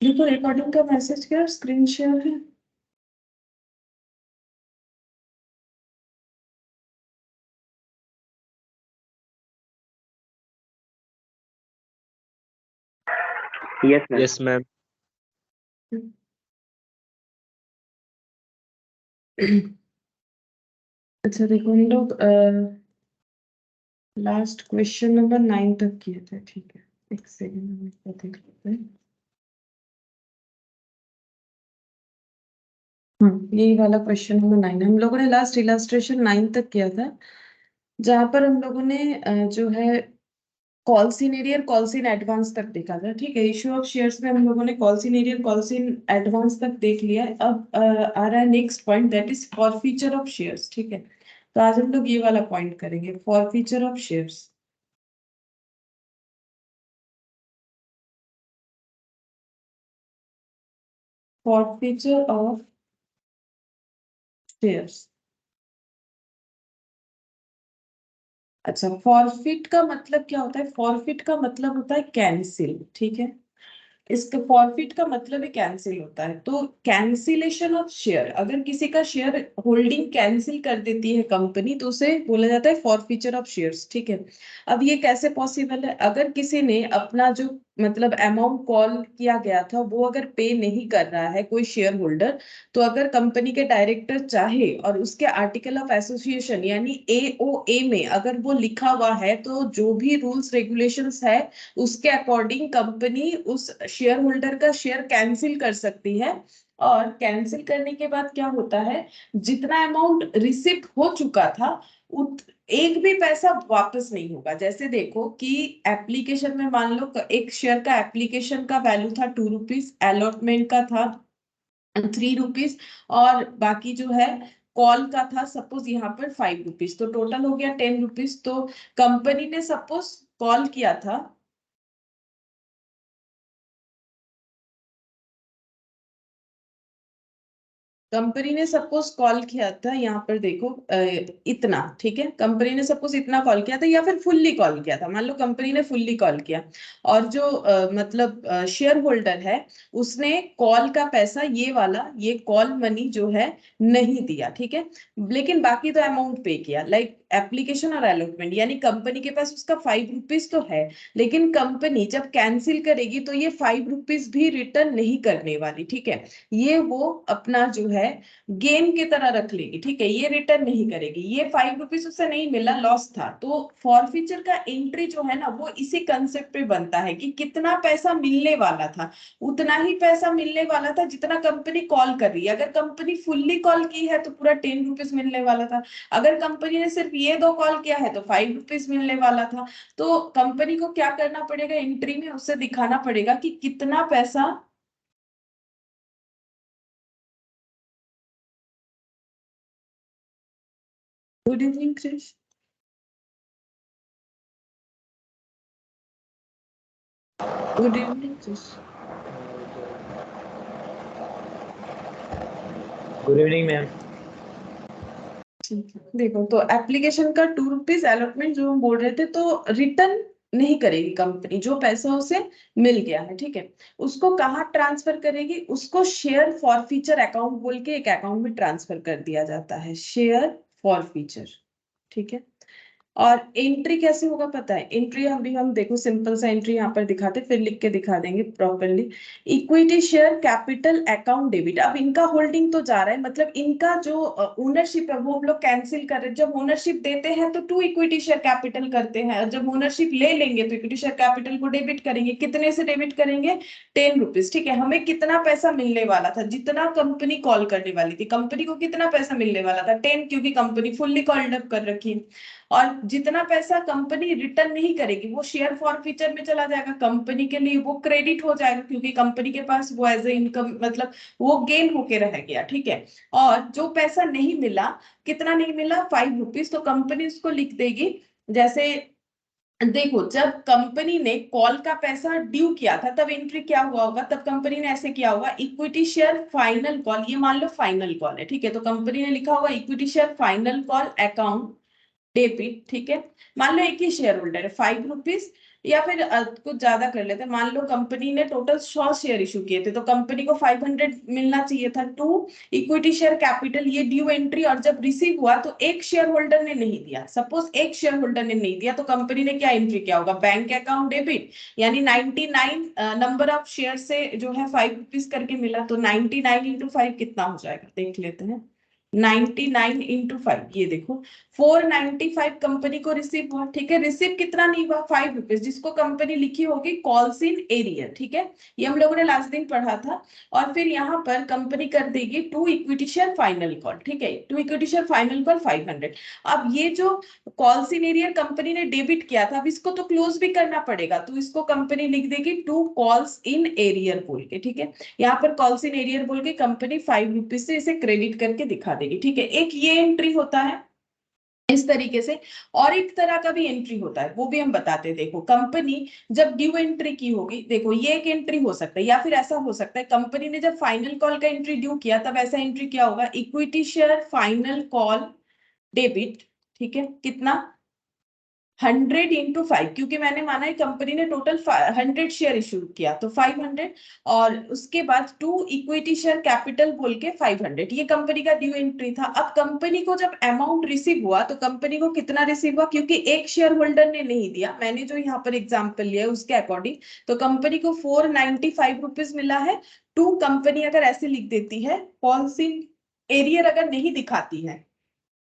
देखो रिकॉर्डिंग का मैसेज क्या स्क्रीन शेयर है। Yes ma'am. Yes ma'am. अच्छा देखो हम लोग लास्ट क्वेश्चन नंबर 9 तक किए थे। ठीक है, एक सेकंड हम इसको देख लेते हैं। यही वाला क्वेश्चन नंबर 9 हम लोगों ने लास्ट इलस्ट्रेशन 9 तक किया था, जहां पर हम लोगों ने जो है कॉल्सिन एरियर कॉल्सिन एडवांस तक देखा था। ठीक है, इशू ऑफ शेयर्स में हम लोगों ने कॉल्सिन एरियर कॉल्सिन एडवांस तक देख लिया। अब आ रहा है next point, that is forfeiture of shares. ठीक है, तो आज हम लोग ये वाला पॉइंट करेंगे, forfeiture of shares. Forfeiture of shares. अच्छा, फॉरफिट का मतलब क्या होता है? फॉरफिट का मतलब होता है कैंसिल। ठीक है, इसका फॉरफिट का मतलब ही कैंसिल होता है। तो कैंसिलेशन ऑफ शेयर, अगर किसी का शेयर होल्डिंग कैंसिल कर देती है कंपनी, तो उसे बोला जाता है फॉरफीचर ऑफ शेयर्स। ठीक है, अब ये कैसे पॉसिबल है? अगर किसी ने अपना जो मतलब अमाउंट कॉल किया गया था वो अगर पे नहीं कर रहा है कोई शेयर होल्डर, तो अगर कंपनी के डायरेक्टर चाहे और उसके आर्टिकल ऑफ एसोसिएशन यानी एओए में अगर वो लिखा हुआ है, तो जो भी रूल्स रेगुलेशंस है उसके अकॉर्डिंग कंपनी उस शेयर होल्डर का शेयर कैंसिल कर सकती है। और कैंसिल करने के बाद क्या होता है, जितना अमाउंट रिसिप्ट हो चुका था एक भी पैसा वापस नहीं होगा। जैसे देखो कि एप्लीकेशन में मान लो एक शेयर का एप्लीकेशन का वैल्यू था 2 रुपीज, अलॉटमेंट का था 3 रुपीज, और बाकी जो है कॉल का था सपोज यहाँ पर 5 रुपीज, तो टोटल हो गया 10 रुपीज। तो कंपनी ने सपोज कॉल किया था, कंपनी ने सपोज कॉल किया था यहाँ पर देखो इतना। ठीक है, कंपनी ने सपोज इतना कॉल किया था या फिर फुल्ली कॉल किया था। मान लो कंपनी ने फुल्ली कॉल किया और जो मतलब शेयर होल्डर है उसने कॉल का पैसा ये वाला ये कॉल मनी जो है नहीं दिया। ठीक है, लेकिन बाकी तो अमाउंट पे किया, लाइक एप्लीकेशन और अलॉटमेंट, यानी कंपनी के पास उसका 5 रुपीज तो है, लेकिन कंपनी जब कैंसिल करेगी तो ये 5 रुपीज भी रिटर्न नहीं करने वाली। ठीक है, ये वो अपना जो है गेन की तरह रख लेगी। ठीक है, ये रिटर्न नहीं करेगी। ये 5 रुपीज उससे नहीं मिला, लॉस था। तो फॉरफीचर का एंट्री जो है ना वो इसी कंसेप्ट पे बनता है कि कितना पैसा मिलने वाला था, उतना ही पैसा मिलने वाला था जितना कंपनी कॉल कर रही है। अगर कंपनी फुल्ली कॉल की है तो पूरा 10 रुपीज मिलने वाला था, अगर कंपनी ने सिर्फ ये 2 कॉल किया है तो 5 रुपीज मिलने वाला था। तो कंपनी को क्या करना पड़ेगा, एंट्री में उससे दिखाना पड़ेगा कि कितना पैसा। Good evening Krish. Good evening Krish. Good evening ma'am. ठीक है, देखो तो एप्लीकेशन का 2 रुपीज अलॉटमेंट जो हम बोल रहे थे, तो रिटर्न नहीं करेगी कंपनी जो पैसा उसे मिल गया है। ठीक है, उसको कहाँ ट्रांसफर करेगी? उसको शेयर फॉरफीचर अकाउंट बोल के एक अकाउंट में ट्रांसफर कर दिया जाता है, शेयर फॉरफीचर। ठीक है, और एंट्री कैसे होगा पता है? एंट्री हम देखो सिंपल सा एंट्री यहाँ पर दिखाते, फिर लिख के दिखा देंगे properly. Equity share capital account debit. अब इनका होल्डिंग तो जा रहा है, मतलब इनका जो ओनरशिप है वो हम लोग कैंसिल कर रहे हैं। जब ओनरशिप देते हैं तो 2 इक्विटी शेयर कैपिटल करते हैं, और जब ओनरशिप ले लेंगे तो इक्विटी शेयर कैपिटल को डेबिट करेंगे। कितने से डेबिट करेंगे? 10 रुपीज। ठीक है, हमें कितना पैसा मिलने वाला था? जितना कंपनी कॉल करने वाली थी, कंपनी को कितना पैसा मिलने वाला था? 10, क्योंकि कंपनी फुल्ली कॉल्ड अप कर रखी। और जितना पैसा कंपनी रिटर्न नहीं करेगी वो शेयर फॉरफीचर में चला जाएगा, कंपनी के लिए वो क्रेडिट हो जाएगा, क्योंकि कंपनी के पास वो एज ए इनकम मतलब वो गेन होके रह गया। ठीक है, और जो पैसा नहीं मिला, कितना नहीं मिला? 5 रुपीज, तो कंपनी उसको लिख देगी। जैसे देखो जब कंपनी ने कॉल का पैसा ड्यू किया था तब एंट्री क्या हुआ होगा? तब कंपनी ने ऐसे किया होगा, इक्विटी शेयर फाइनल कॉल, ये मान लो फाइनल कॉल है। ठीक है, तो कंपनी ने लिखा होगा equity share final call account debit. ठीक है, मान लो एक ही शेयर होल्डर है, 5 रुपीज, या फिर कुछ ज्यादा कर लेते हैं, मान लो कंपनी ने टोटल 100 शेयर इशू किए थे तो कंपनी को 500 मिलना चाहिए था। टू इक्विटी शेयर कैपिटल, ये ड्यू एंट्री, और जब रिसीव हुआ तो एक शेयर होल्डर ने नहीं दिया, सपोज एक शेयर होल्डर ने नहीं दिया, तो कंपनी ने क्या एंट्री किया होगा, बैंक अकाउंट डेबिट, यानी 99 नंबर ऑफ शेयर से जो है 5 रुपीज करके मिला, तो 99 इंटू 5 कितना हो जाएगा देख लेते हैं। 99 इंटू 5, ये देखो 495 कंपनी को रिसीव हुआ, ठीक है। रिसीव कितना नहीं हुआ, 5 रुपीज, जिसको कंपनी लिखी होगी कॉल्स इन एरियर, ठीक है, ये हम लोगों ने लास्ट दिन पढ़ा था। और फिर यहाँ पर कंपनी कर देगी to equity share final call, ठीक है, to equity share final call 500। अब ये जो कॉल्स इन एरियर कंपनी ने डेबिट किया था, अब इसको तो क्लोज भी करना पड़ेगा, तो इसको कंपनी लिख देगी टू कॉल्स इन एरियर बोल के, ठीक है। यहाँ पर कॉल्स इन एरियर बोल के कंपनी 5 रुपीज से इसे क्रेडिट करके दिखा देगी, ठीक है। एक ये एंट्री होता है इस तरीके से, और एक तरह का भी एंट्री होता है, वो भी हम बताते हैं। देखो कंपनी जब ड्यू एंट्री की होगी, देखो ये एक एंट्री हो सकता है, या फिर ऐसा हो सकता है कंपनी ने जब फाइनल कॉल का एंट्री ड्यू किया तब ऐसा एंट्री किया होगा, equity share final call debit, ठीक है, कितना 100 इंटू 5, क्योंकि मैंने माना है कंपनी ने टोटल 100 शेयर इशू किया तो 500, और उसके बाद टू इक्विटी शेयर कैपिटल बोल के 500, ये कंपनी का ड्यू एंट्री था। अब कंपनी को जब अमाउंट रिसीव हुआ तो कंपनी को कितना रिसीव हुआ, क्योंकि एक शेयर होल्डर ने नहीं दिया, मैंने जो यहाँ पर एग्जाम्पल लिया है उसके अकॉर्डिंग, तो कंपनी को 495 रुपीज मिला है। टू कंपनी अगर ऐसे लिख देती है, पॉलिसी एरियर अगर नहीं दिखाती है,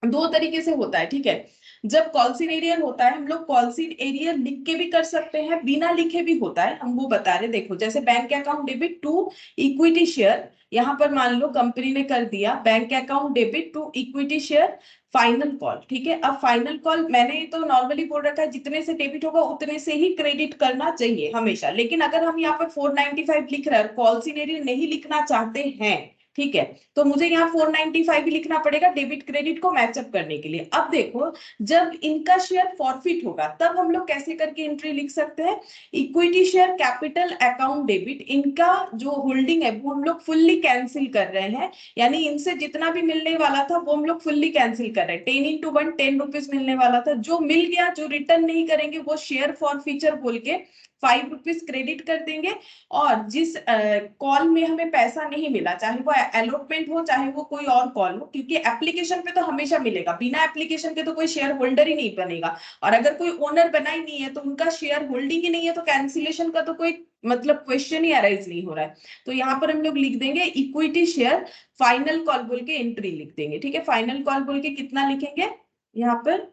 दो तरीके से होता है, ठीक है। जब कॉल्सिन एरियर होता है, हम लोग कॉल्सिन एरियर लिख के भी कर सकते हैं, बिना लिखे भी होता है, हम वो बता रहे। देखो जैसे bank account debit to equity share, यहाँ पर मान लो कंपनी ने कर दिया bank account debit to equity share final call, ठीक है। अब फाइनल कॉल मैंने तो नॉर्मली बोल रखा है जितने से डेबिट होगा उतने से ही क्रेडिट करना चाहिए हमेशा, लेकिन अगर हम यहाँ पर 495 लिख रहे हैं, कॉल्सिन एरियर नहीं लिखना चाहते हैं, ठीक है, तो मुझे यहाँ 495 भी लिखना पड़ेगा डेबिट क्रेडिट को मैचअप करने के लिए। अब देखो जब इनका शेयर फॉरफिट होगा तब हम लोग कैसे करके एंट्री लिख सकते हैं, equity share capital account debit, इनका जो होल्डिंग है वो हम लोग फुल्ली कैंसिल कर रहे हैं, यानी इनसे जितना भी मिलने वाला था वो हम लोग फुल्ली कैंसिल कर रहे हैं। 10 इंटू 1 10 रुपीज मिलने वाला था, जो मिल गया, जो रिटर्न नहीं करेंगे वो शेयर फॉर फीचर बोल के 5 रुपीज क्रेडिट कर देंगे। और जिस कॉल में हमें पैसा नहीं मिला, चाहे वो अलॉटमेंट हो चाहे वो कोई और कॉल हो, क्योंकि एप्लीकेशन पे तो हमेशा मिलेगा, बिना एप्लीकेशन के तो कोई शेयर होल्डर ही नहीं बनेगा, और अगर कोई ओनर बना ही नहीं है तो उनका शेयर होल्डिंग ही नहीं है, तो कैंसिलेशन का तो कोई मतलब क्वेश्चन ही अराइज नहीं हो रहा है। तो यहाँ पर हम लोग लिख देंगे इक्विटी शेयर फाइनल कॉल बोल के एंट्री लिख देंगे, ठीक है। फाइनल कॉल बोल के कितना लिखेंगे यहाँ पर,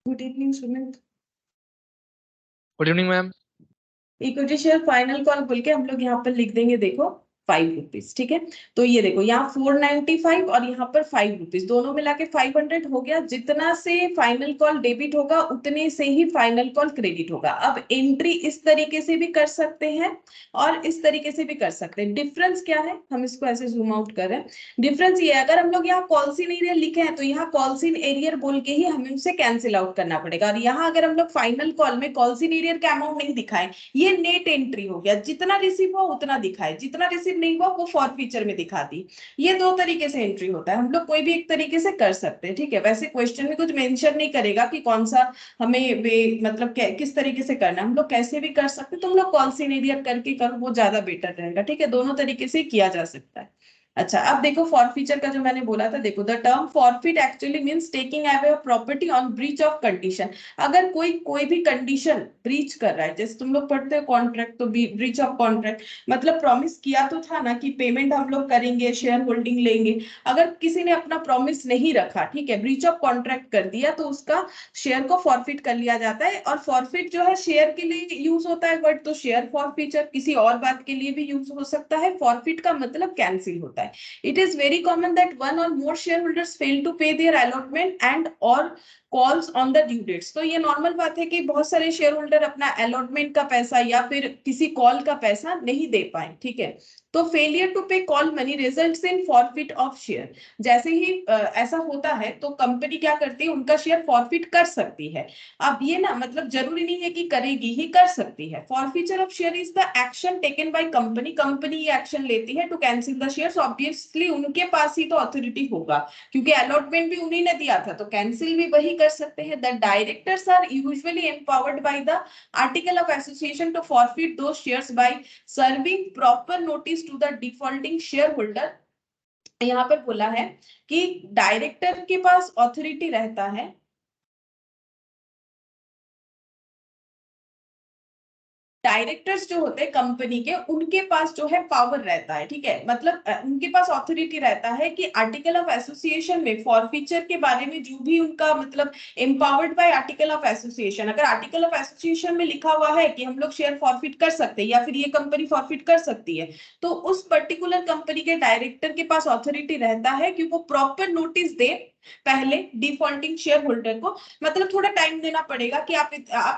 good evening Sumit. Good evening ma'am. Equity share final call बोल के हम लोग यहाँ पर लिख देंगे, देखो 5 रुपीज, ठीक है। तो ये देखो यहाँ 495 और यहाँ पर 5 रुपीज, दोनों मिला के 500 हो गया, जितना से फाइनल कॉल डेबिट होगा उतने से ही फाइनल कॉल क्रेडिट होगा। अब एंट्री इस तरीके से भी कर सकते हैं और इस तरीके से भी कर सकते हैं। डिफरेंस क्या है, हम इसको ऐसे जूम आउट करें, डिफरेंस ये है, अगर हम लोग यहाँ कॉल्सिन एरियर लिखे हैं तो यहाँ कॉल्सिन एरियर बोल के ही हमें उसे कैंसिल आउट करना पड़ेगा, और यहाँ अगर हम लोग फाइनल कॉल में कॉल्सिन एरियर का अमाउंट नहीं दिखाए, ये नेट एंट्री हो गया, जितना रिसीव हुआ उतना दिखाए, जितना रिसीव नहीं हुआ वो फॉर फीचर में दिखा दी। ये दो तरीके से एंट्री होता है, हम लोग कोई भी एक तरीके से कर सकते हैं, ठीक है। वैसे क्वेश्चन में कुछ मेंशन नहीं करेगा कि कौन सा हमें मतलब किस तरीके से करना है, हम लोग कैसे भी कर सकते हैं। तुम लोग कॉल सी एरिया करके करो, वो ज्यादा बेटर रहेगा, ठीक है। दोनों तरीके से किया जा सकता है। अच्छा अब देखो फॉरफीचर का जो मैंने बोला था, देखो the term forfeit actually means taking away property on breach of condition. अगर कोई भी कंडीशन ब्रीच कर रहा है, जैसे तुम लोग पढ़ते हो कॉन्ट्रैक्ट, तो ब्रीच ऑफ कॉन्ट्रैक्ट मतलब प्रॉमिस किया तो था ना कि पेमेंट हम लोग करेंगे, शेयर होल्डिंग लेंगे, अगर किसी ने अपना प्रॉमिस नहीं रखा, ठीक है, ब्रीच ऑफ कॉन्ट्रैक्ट कर दिया, तो उसका शेयर को फॉरफिट कर लिया जाता है। और फॉरफिट जो है शेयर के लिए यूज होता है वर्ड, तो शेयर फॉरफीचर किसी और बात के लिए भी यूज हो सकता है। फॉरफिट का मतलब कैंसिल होता है। It is very common that one or more shareholders fail to pay their allotment and or calls on the due dates. तो ये नॉर्मल बात है कि बहुत सारे शेयर होल्डर अपना अलॉटमेंट का पैसा या फिर किसी कॉल का पैसा नहीं दे पाए, ठीक है। तो फेलियर टू पे call money results in forfeit of share. जैसे ही ऐसा होता है तो कंपनी क्या करती है, उनका शेयर फॉरफिट कर सकती है। अब ये ना मतलब जरूरी नहीं है कि करेगी ही, कर सकती है। Forfeiture of share is the action taken by company. Company ये एक्शन लेती है to cancel the shares. Obviously उनके पास ही तो अथॉरिटी होगा, क्योंकि अलॉटमेंट भी उन्हीं ने दिया था, तो कैंसिल भी वही कर सकते हैं। The directors are usually empowered by the article of association to forfeit those shares by serving proper notice to the defaulting shareholder. यहाँ पर बोला है कि डायरेक्टर के पास ऑथोरिटी रहता है, डायरेक्टर्स जो होते हैं कंपनी के, उनके पास जो है पावर रहता है, ठीक है। मतलब उनके पास ऑथोरिटी रहता है कि आर्टिकल ऑफ एसोसिएशन में फॉरफीचर के बारे में जो भी उनका मतलब empowered bye article of association, अगर आर्टिकल ऑफ एसोसिएशन में लिखा हुआ है कि हम लोग शेयर फॉरफिट कर सकते हैं या फिर ये कंपनी फॉरफिट कर सकती है, तो उस पर्टिकुलर कंपनी के डायरेक्टर के पास ऑथोरिटी रहता है कि वो प्रॉपर नोटिस दे पहले डिफॉल्टिंग शेयर होल्डर को। मतलब थोड़ा टाइम देना पड़ेगा कि आप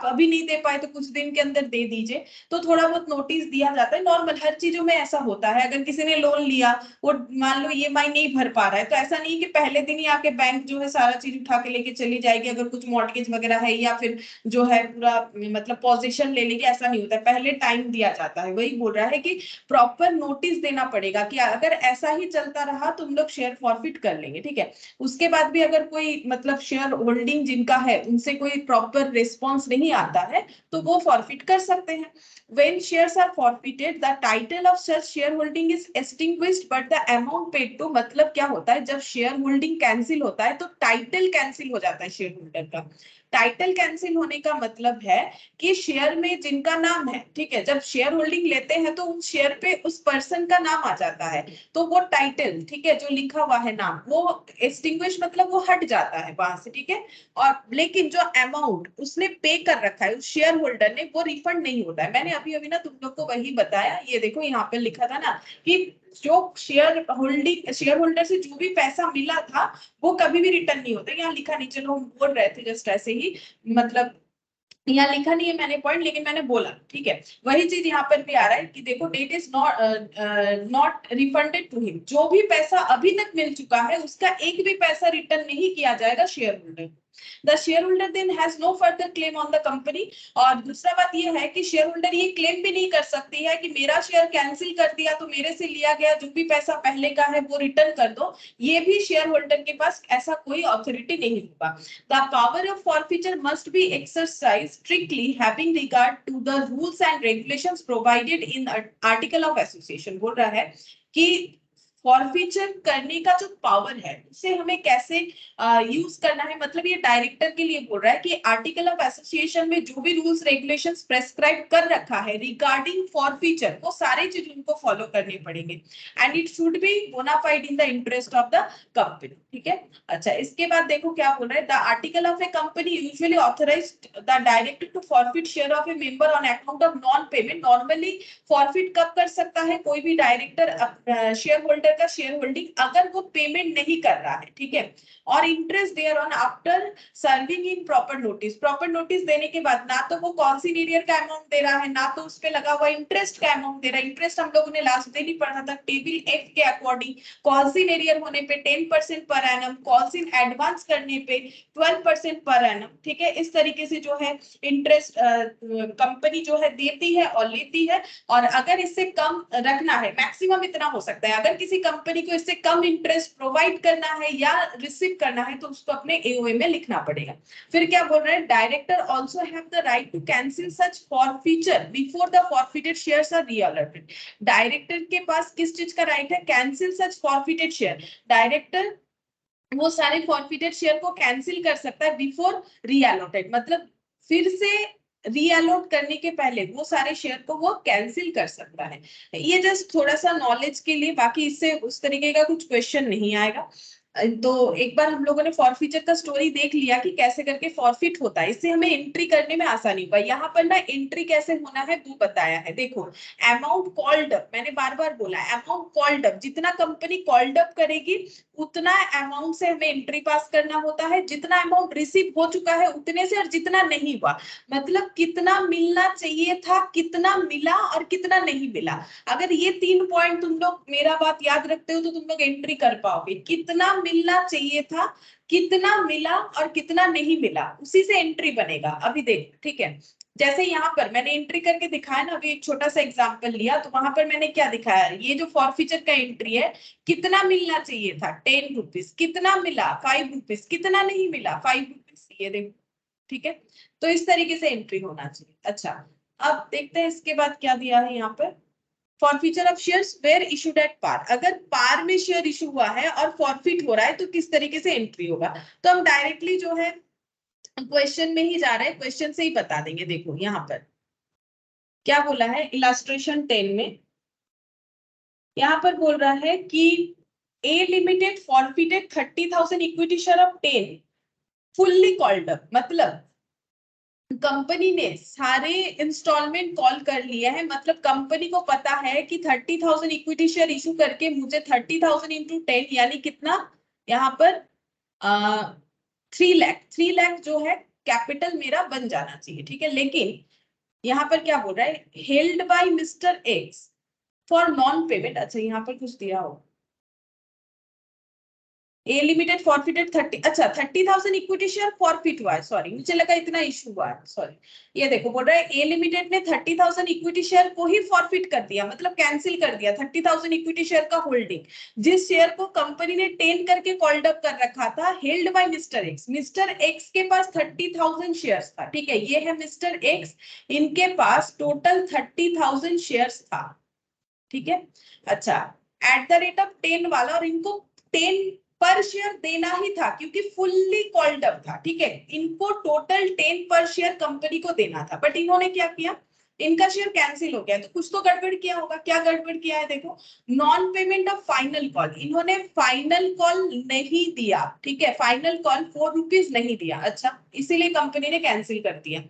अभी नहीं दे पाए तो कुछ दिन के अंदर दे दीजिए, तो थोड़ा बहुत नोटिस दिया जाता है। नॉर्मल हर चीजों में ऐसा होता है। अगर किसी ने लोन लिया, वो मान लो ईएमआई नहीं भर पा रहा है, तो ऐसा नहीं कि पहले दिन ही आके बैंक जो है सारा चीज उठा के लेके चली जाएगी, अगर कुछ मॉर्गेज वगैरह है या फिर जो है पूरा मतलब पोजीशन ले लेगी, ऐसा नहीं होता है। पहले टाइम दिया जाता है। वही बोल रहा है कि प्रॉपर नोटिस देना पड़ेगा कि अगर ऐसा ही चलता रहा तुम लोग शेयर फॉरफिट कर लेंगे, ठीक है। उसके बाद भी अगर कोई मतलब शेयर होल्डिंग जिनका है उनसे कोई प्रॉपर रिस्पॉन्स नहीं आता है, तो वो फॉरफिट कर सकते हैं। When shares are forfeited, the title of such shareholding is extinguished, but the amount paid to, मतलब क्या होता है जब शेयर होल्डिंग कैंसिल होता है तो टाइटल कैंसिल हो जाता है शेयर होल्डर का। टाइटल कैंसिल होने का मतलब है कि शेयर में जिनका नाम है, ठीक है, जब शेयर होल्डिंग लेते हैं तो उस शेयर पे उस पर्सन का नाम आ जाता है, तो वो टाइटल, ठीक है, जो लिखा हुआ है नाम, वो एक्सटिंग्विश मतलब वो हट जाता है वहां से, ठीक है। और लेकिन जो अमाउंट उसने पे कर रखा है उस शेयर होल्डर ने, वो रिफंड नहीं होता है। मैंने अभी अभी ना तुम लोग को वही बताया, ये देखो यहाँ पे लिखा था ना कि जो शेयर होल्डर से जो भी पैसा मिला था वो कभी भी रिटर्न नहीं होता। यहाँ लिखा नहीं, चलो हम बोल रहे थे जस्ट ऐसे ही, मतलब यहाँ लिखा नहीं है मैंने पॉइंट, लेकिन मैंने बोला, ठीक है। वही चीज यहाँ पर भी आ रहा है कि देखो debt is not refunded to him. जो भी पैसा अभी तक मिल चुका है उसका एक भी पैसा रिटर्न नहीं किया जाएगा shareholder. The share holder then has no further claim on the company. और दूसरा बात यह है कि शेयर होल्डर ये क्लेम भी नहीं कर सकती है कि मेरा शेयर कैंसिल कर दिया तो मेरे से लिया गया जो भी पैसा पहले का है वो रिटर्न कर दो। ये भी शेयर होल्डर के पास ऐसा कोई ऑथोरिटी नहीं होगा। The power of forfeiture must be exercised strictly having regard to the rules and regulations provided in article of association। बोल रहा है कि फॉरफीचर करने का जो पावर है उसे हमें कैसे यूज करना है। मतलब ये डायरेक्टर के लिए बोल रहा है कि आर्टिकल ऑफ एसोसिएशन में जो भी रूल्स रेगुलेशंस प्रेस्क्राइब कर रखा है रिगार्डिंग फॉरफीचर, वो सारे चीज उनको फॉलो करने पड़ेंगे and it should be bona fide in the interest of the company, ठीक है। अच्छा, इसके बाद देखो क्या बोल रहा है। The article of a company usually authorised the director to forfeit share of a member on account of non payment. Normally forfeit कब कर सकता है कोई भी डायरेक्टर शेयर होल्डर का शेयर होल्डिंग, अगर वो पेमेंट नहीं कर रहा है, ठीक है, और interest thereon after serving in proper notice. Proper notice देने के बाद ना तो वो कॉन्सिनियर का अमाउंट दे रहा है, ना तो उस पे लगा हुआ इंटरेस्ट का अमाउंट दे रहा है। इंटरेस्ट हम लोगों ने लास्ट दिन ही पढ़ा था टेबल एफ के अकॉर्डिंग, कॉन्सिनियर होने पे 10% पर एनम, कॉल्सिन एडवांस करने पे 12% पर एनम, ठीक है। इस तरीके से जो है इंटरेस्ट कंपनी जो है देती है और लेती है। और अगर इससे कम रखना है, मैक्सिमम इतना हो सकता है, अगर किसी कंपनी को इससे कम इंटरेस्ट प्रोवाइड करना है या रिसीव करना है तो उसको अपने एओए में लिखना पड़ेगा। फिर क्या बोल रहे हैं, director also have the right to cancel such forfeiture before the forfeited shares are reallotted. Director के पास किस चीज का राइट है, cancel such forfeited share. Director वो सारे फॉरफिटेड शेयर को कैंसिल कर सकता है बिफोर रीअलॉटेड, मतलब फिर से रीअलोट करने के पहले वो सारे शेयर को वो कैंसिल कर सकता है। ये जस्ट थोड़ा सा नॉलेज के लिए, बाकी इससे उस तरीके का कुछ क्वेश्चन नहीं आएगा। तो एक बार हम लोगों ने फॉरफीचर का स्टोरी देख लिया कि कैसे करके फॉरफिट होता है, इससे हमें एंट्री करने में आसानी होगा। यहाँ पर ना एंट्री कैसे होना है वो बताया है। देखो अमाउंट कॉल्ड अप, मैंने बार बार बोला अमाउंट कॉल्ड अप, जितना कंपनी कॉल्ड अप करेगी उतना अमाउंट से हमें एंट्री पास करना होता है, जितना अमाउंट रिसीव हो चुका है उतने से, और जितना नहीं हुआ मतलब कितना मिलना चाहिए था, कितना मिला और कितना नहीं मिला। अगर ये 3 पॉइंट तुम लोग मेरा बात याद रखते हो तो तुम लोग एंट्री कर पाओगे। कितना मिलना चाहिए था, कितना मिला और कितना नहीं मिला, उसी से एंट्री बनेगा। अभी देख ठीक है, जैसे यहाँ पर मैंने एंट्री करके दिखाया ना, अभी एक छोटा सा एग्जांपल लिया तो वहां पर मैंने क्या दिखाया, ये जो फॉरफीचर का एंट्री है, कितना मिलना चाहिए था 10 रुपीज, कितना मिला 5 रुपीज, कितना नहीं मिला 5 रुपीज, ये देखो ठीक है। तो इस तरीके से एंट्री होना चाहिए। अच्छा अब देखते हैं इसके बाद क्या दिया है यहाँ पर, forfeiture of shares were issued at par. अगर पार में शेयर इशू हुआ है और फॉरफिट हो रहा है तो किस तरीके से एंट्री होगा। तो हम डायरेक्टली जो है क्वेश्चन में ही जा रहे हैं, क्वेश्चन से ही बता देंगे। देखो यहाँ पर क्या बोला है इलास्ट्रेशन 10 में, यहाँ पर बोल रहा है कि A limited forfeited 30,000 equity share of 10 fully called up, मतलब कंपनी ने सारे इंस्टॉलमेंट कॉल कर लिया है, मतलब कंपनी को पता है कि 30,000 इक्विटी शेयर इशू करके मुझे 30,000 इंटू 10 यानी कितना, यहाँ पर 3 लाख, 3 लाख जो है कैपिटल मेरा बन जाना चाहिए, ठीक है। लेकिन यहाँ पर क्या बोल रहा है, held by mister x for non payment. अच्छा यहाँ पर कुछ दिया हो, ए लिमिटेड फॉरफिटेड 30, अच्छा 30,000 इक्विटी शेयर फॉरफिट हुआ है, सॉरी मुझे लगा इतना इशू हुआ है, सॉरी। ये देखो बोल रहा है ए लिमिटेड ने 30,000 इक्विटी शेयर को ही फॉरफिट कर दिया, मतलब कैंसिल कर दिया 30,000 इक्विटी शेयर का होल्डिंग, जिस शेयर को कंपनी ने 10 करके कॉल्ड अप कर रखा था, held by mister x. Mister x के पास 30,000 शेयर्स था, ठीक है, ये है मिस्टर एक्स, इनके पास टोटल 30,000 शेयर्स था, ठीक है। अच्छा एट द रेट ऑफ 10 वाला, और इनको 10 पर शेयर देना ही था क्योंकि फुल्ली कॉल्ड अप था, ठीक है, इनको टोटल 10 पर शेयर कंपनी को देना था, बट इन्होंने क्या किया, इनका शेयर कैंसिल हो गया। तो कुछ तो गड़बड़ किया होगा, क्या गड़बड़ किया है देखो, non payment of final call, इन्होंने फाइनल कॉल नहीं दिया, ठीक है, फाइनल कॉल 4 रुपीज नहीं दिया, अच्छा इसीलिए कंपनी ने कैंसिल कर दिया।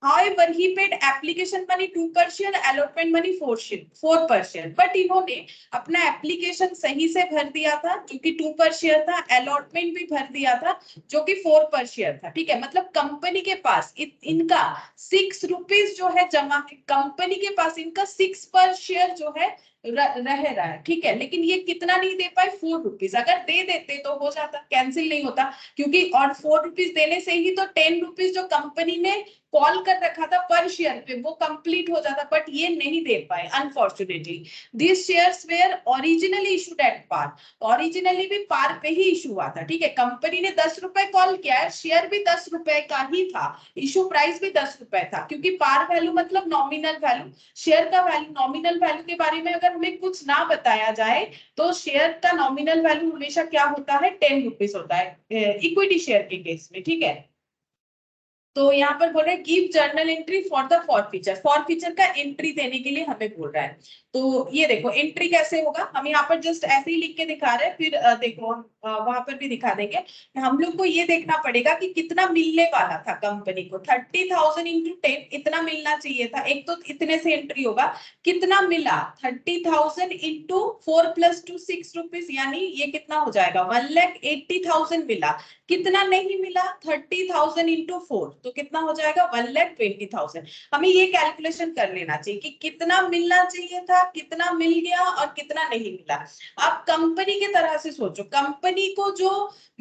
However, he paid application money 2 per share, allotment money 4 per share. But इन्होंने अपना एप्लीकेशन सही से भर दिया था जो कि 2 पर शेयर था, अलॉटमेंट भी भर दिया था जो कि 4 पर शेयर था, ठीक है। मतलब कंपनी के पास इनका 6 रुपीज जो है जमा, कंपनी के पास इनका 6 पर शेयर जो है रह रहा है, ठीक है, लेकिन ये कितना नहीं दे पाए 4 रुपीज। अगर दे देते तो हो जाता, कैंसिल नहीं होता, क्योंकि और 4 रुपीज देने से ही तो 10 रुपीज जो कंपनी ने कॉल कर रखा था पर शेयर पे वो कंप्लीट हो जाता, बट ये नहीं दे पाए unfortunately. This shares were originally issued at par, originally भी पार पे ही इशू हुआ था, ठीक है, कंपनी ने 10 रुपए कॉल किया है, शेयर भी 10 रुपए का ही था, इशू प्राइस भी 10 रुपए था, क्योंकि पार वैल्यू मतलब नॉमिनल वैल्यू, शेयर का वैल्यू, नॉमिनल वैल्यू के बारे में अगर हमें कुछ ना बताया जाए तो शेयर का नॉमिनल वैल्यू हमेशा क्या होता है 10 रुपीज होता है इक्विटी शेयर के केस में, ठीक है। तो यहाँ पर बोल रहे हैं give journal entry for the forfeiture, forfeiture का एंट्री देने के लिए हमें बोल रहा है। तो ये देखो एंट्री कैसे होगा, हम यहाँ पर जस्ट ऐसे ही लिख के दिखा रहे हैं, फिर देखो हम वहां पर भी दिखा देंगे। हम लोग को ये देखना पड़ेगा कि कितना मिलने वाला था कंपनी को, 30,000 इंटू 10 इतना मिलना चाहिए था, एक तो इतने से एंट्री होगा, कितना मिला 30,000 इंटू 4 प्लस 2 6 रुपीज, यानी ये कितना हो जाएगा 1,80,000 मिला, कितना नहीं मिला 30,000 इंटू 4 तो कितना हो जाएगा 1,20,000। हमें ये कैलकुलेशन कर लेना चाहिए कि कितना मिलना चाहिए था, कितना मिल गया और कितना नहीं मिला। आप कंपनी की तरह से सोचो, कंपनी को जो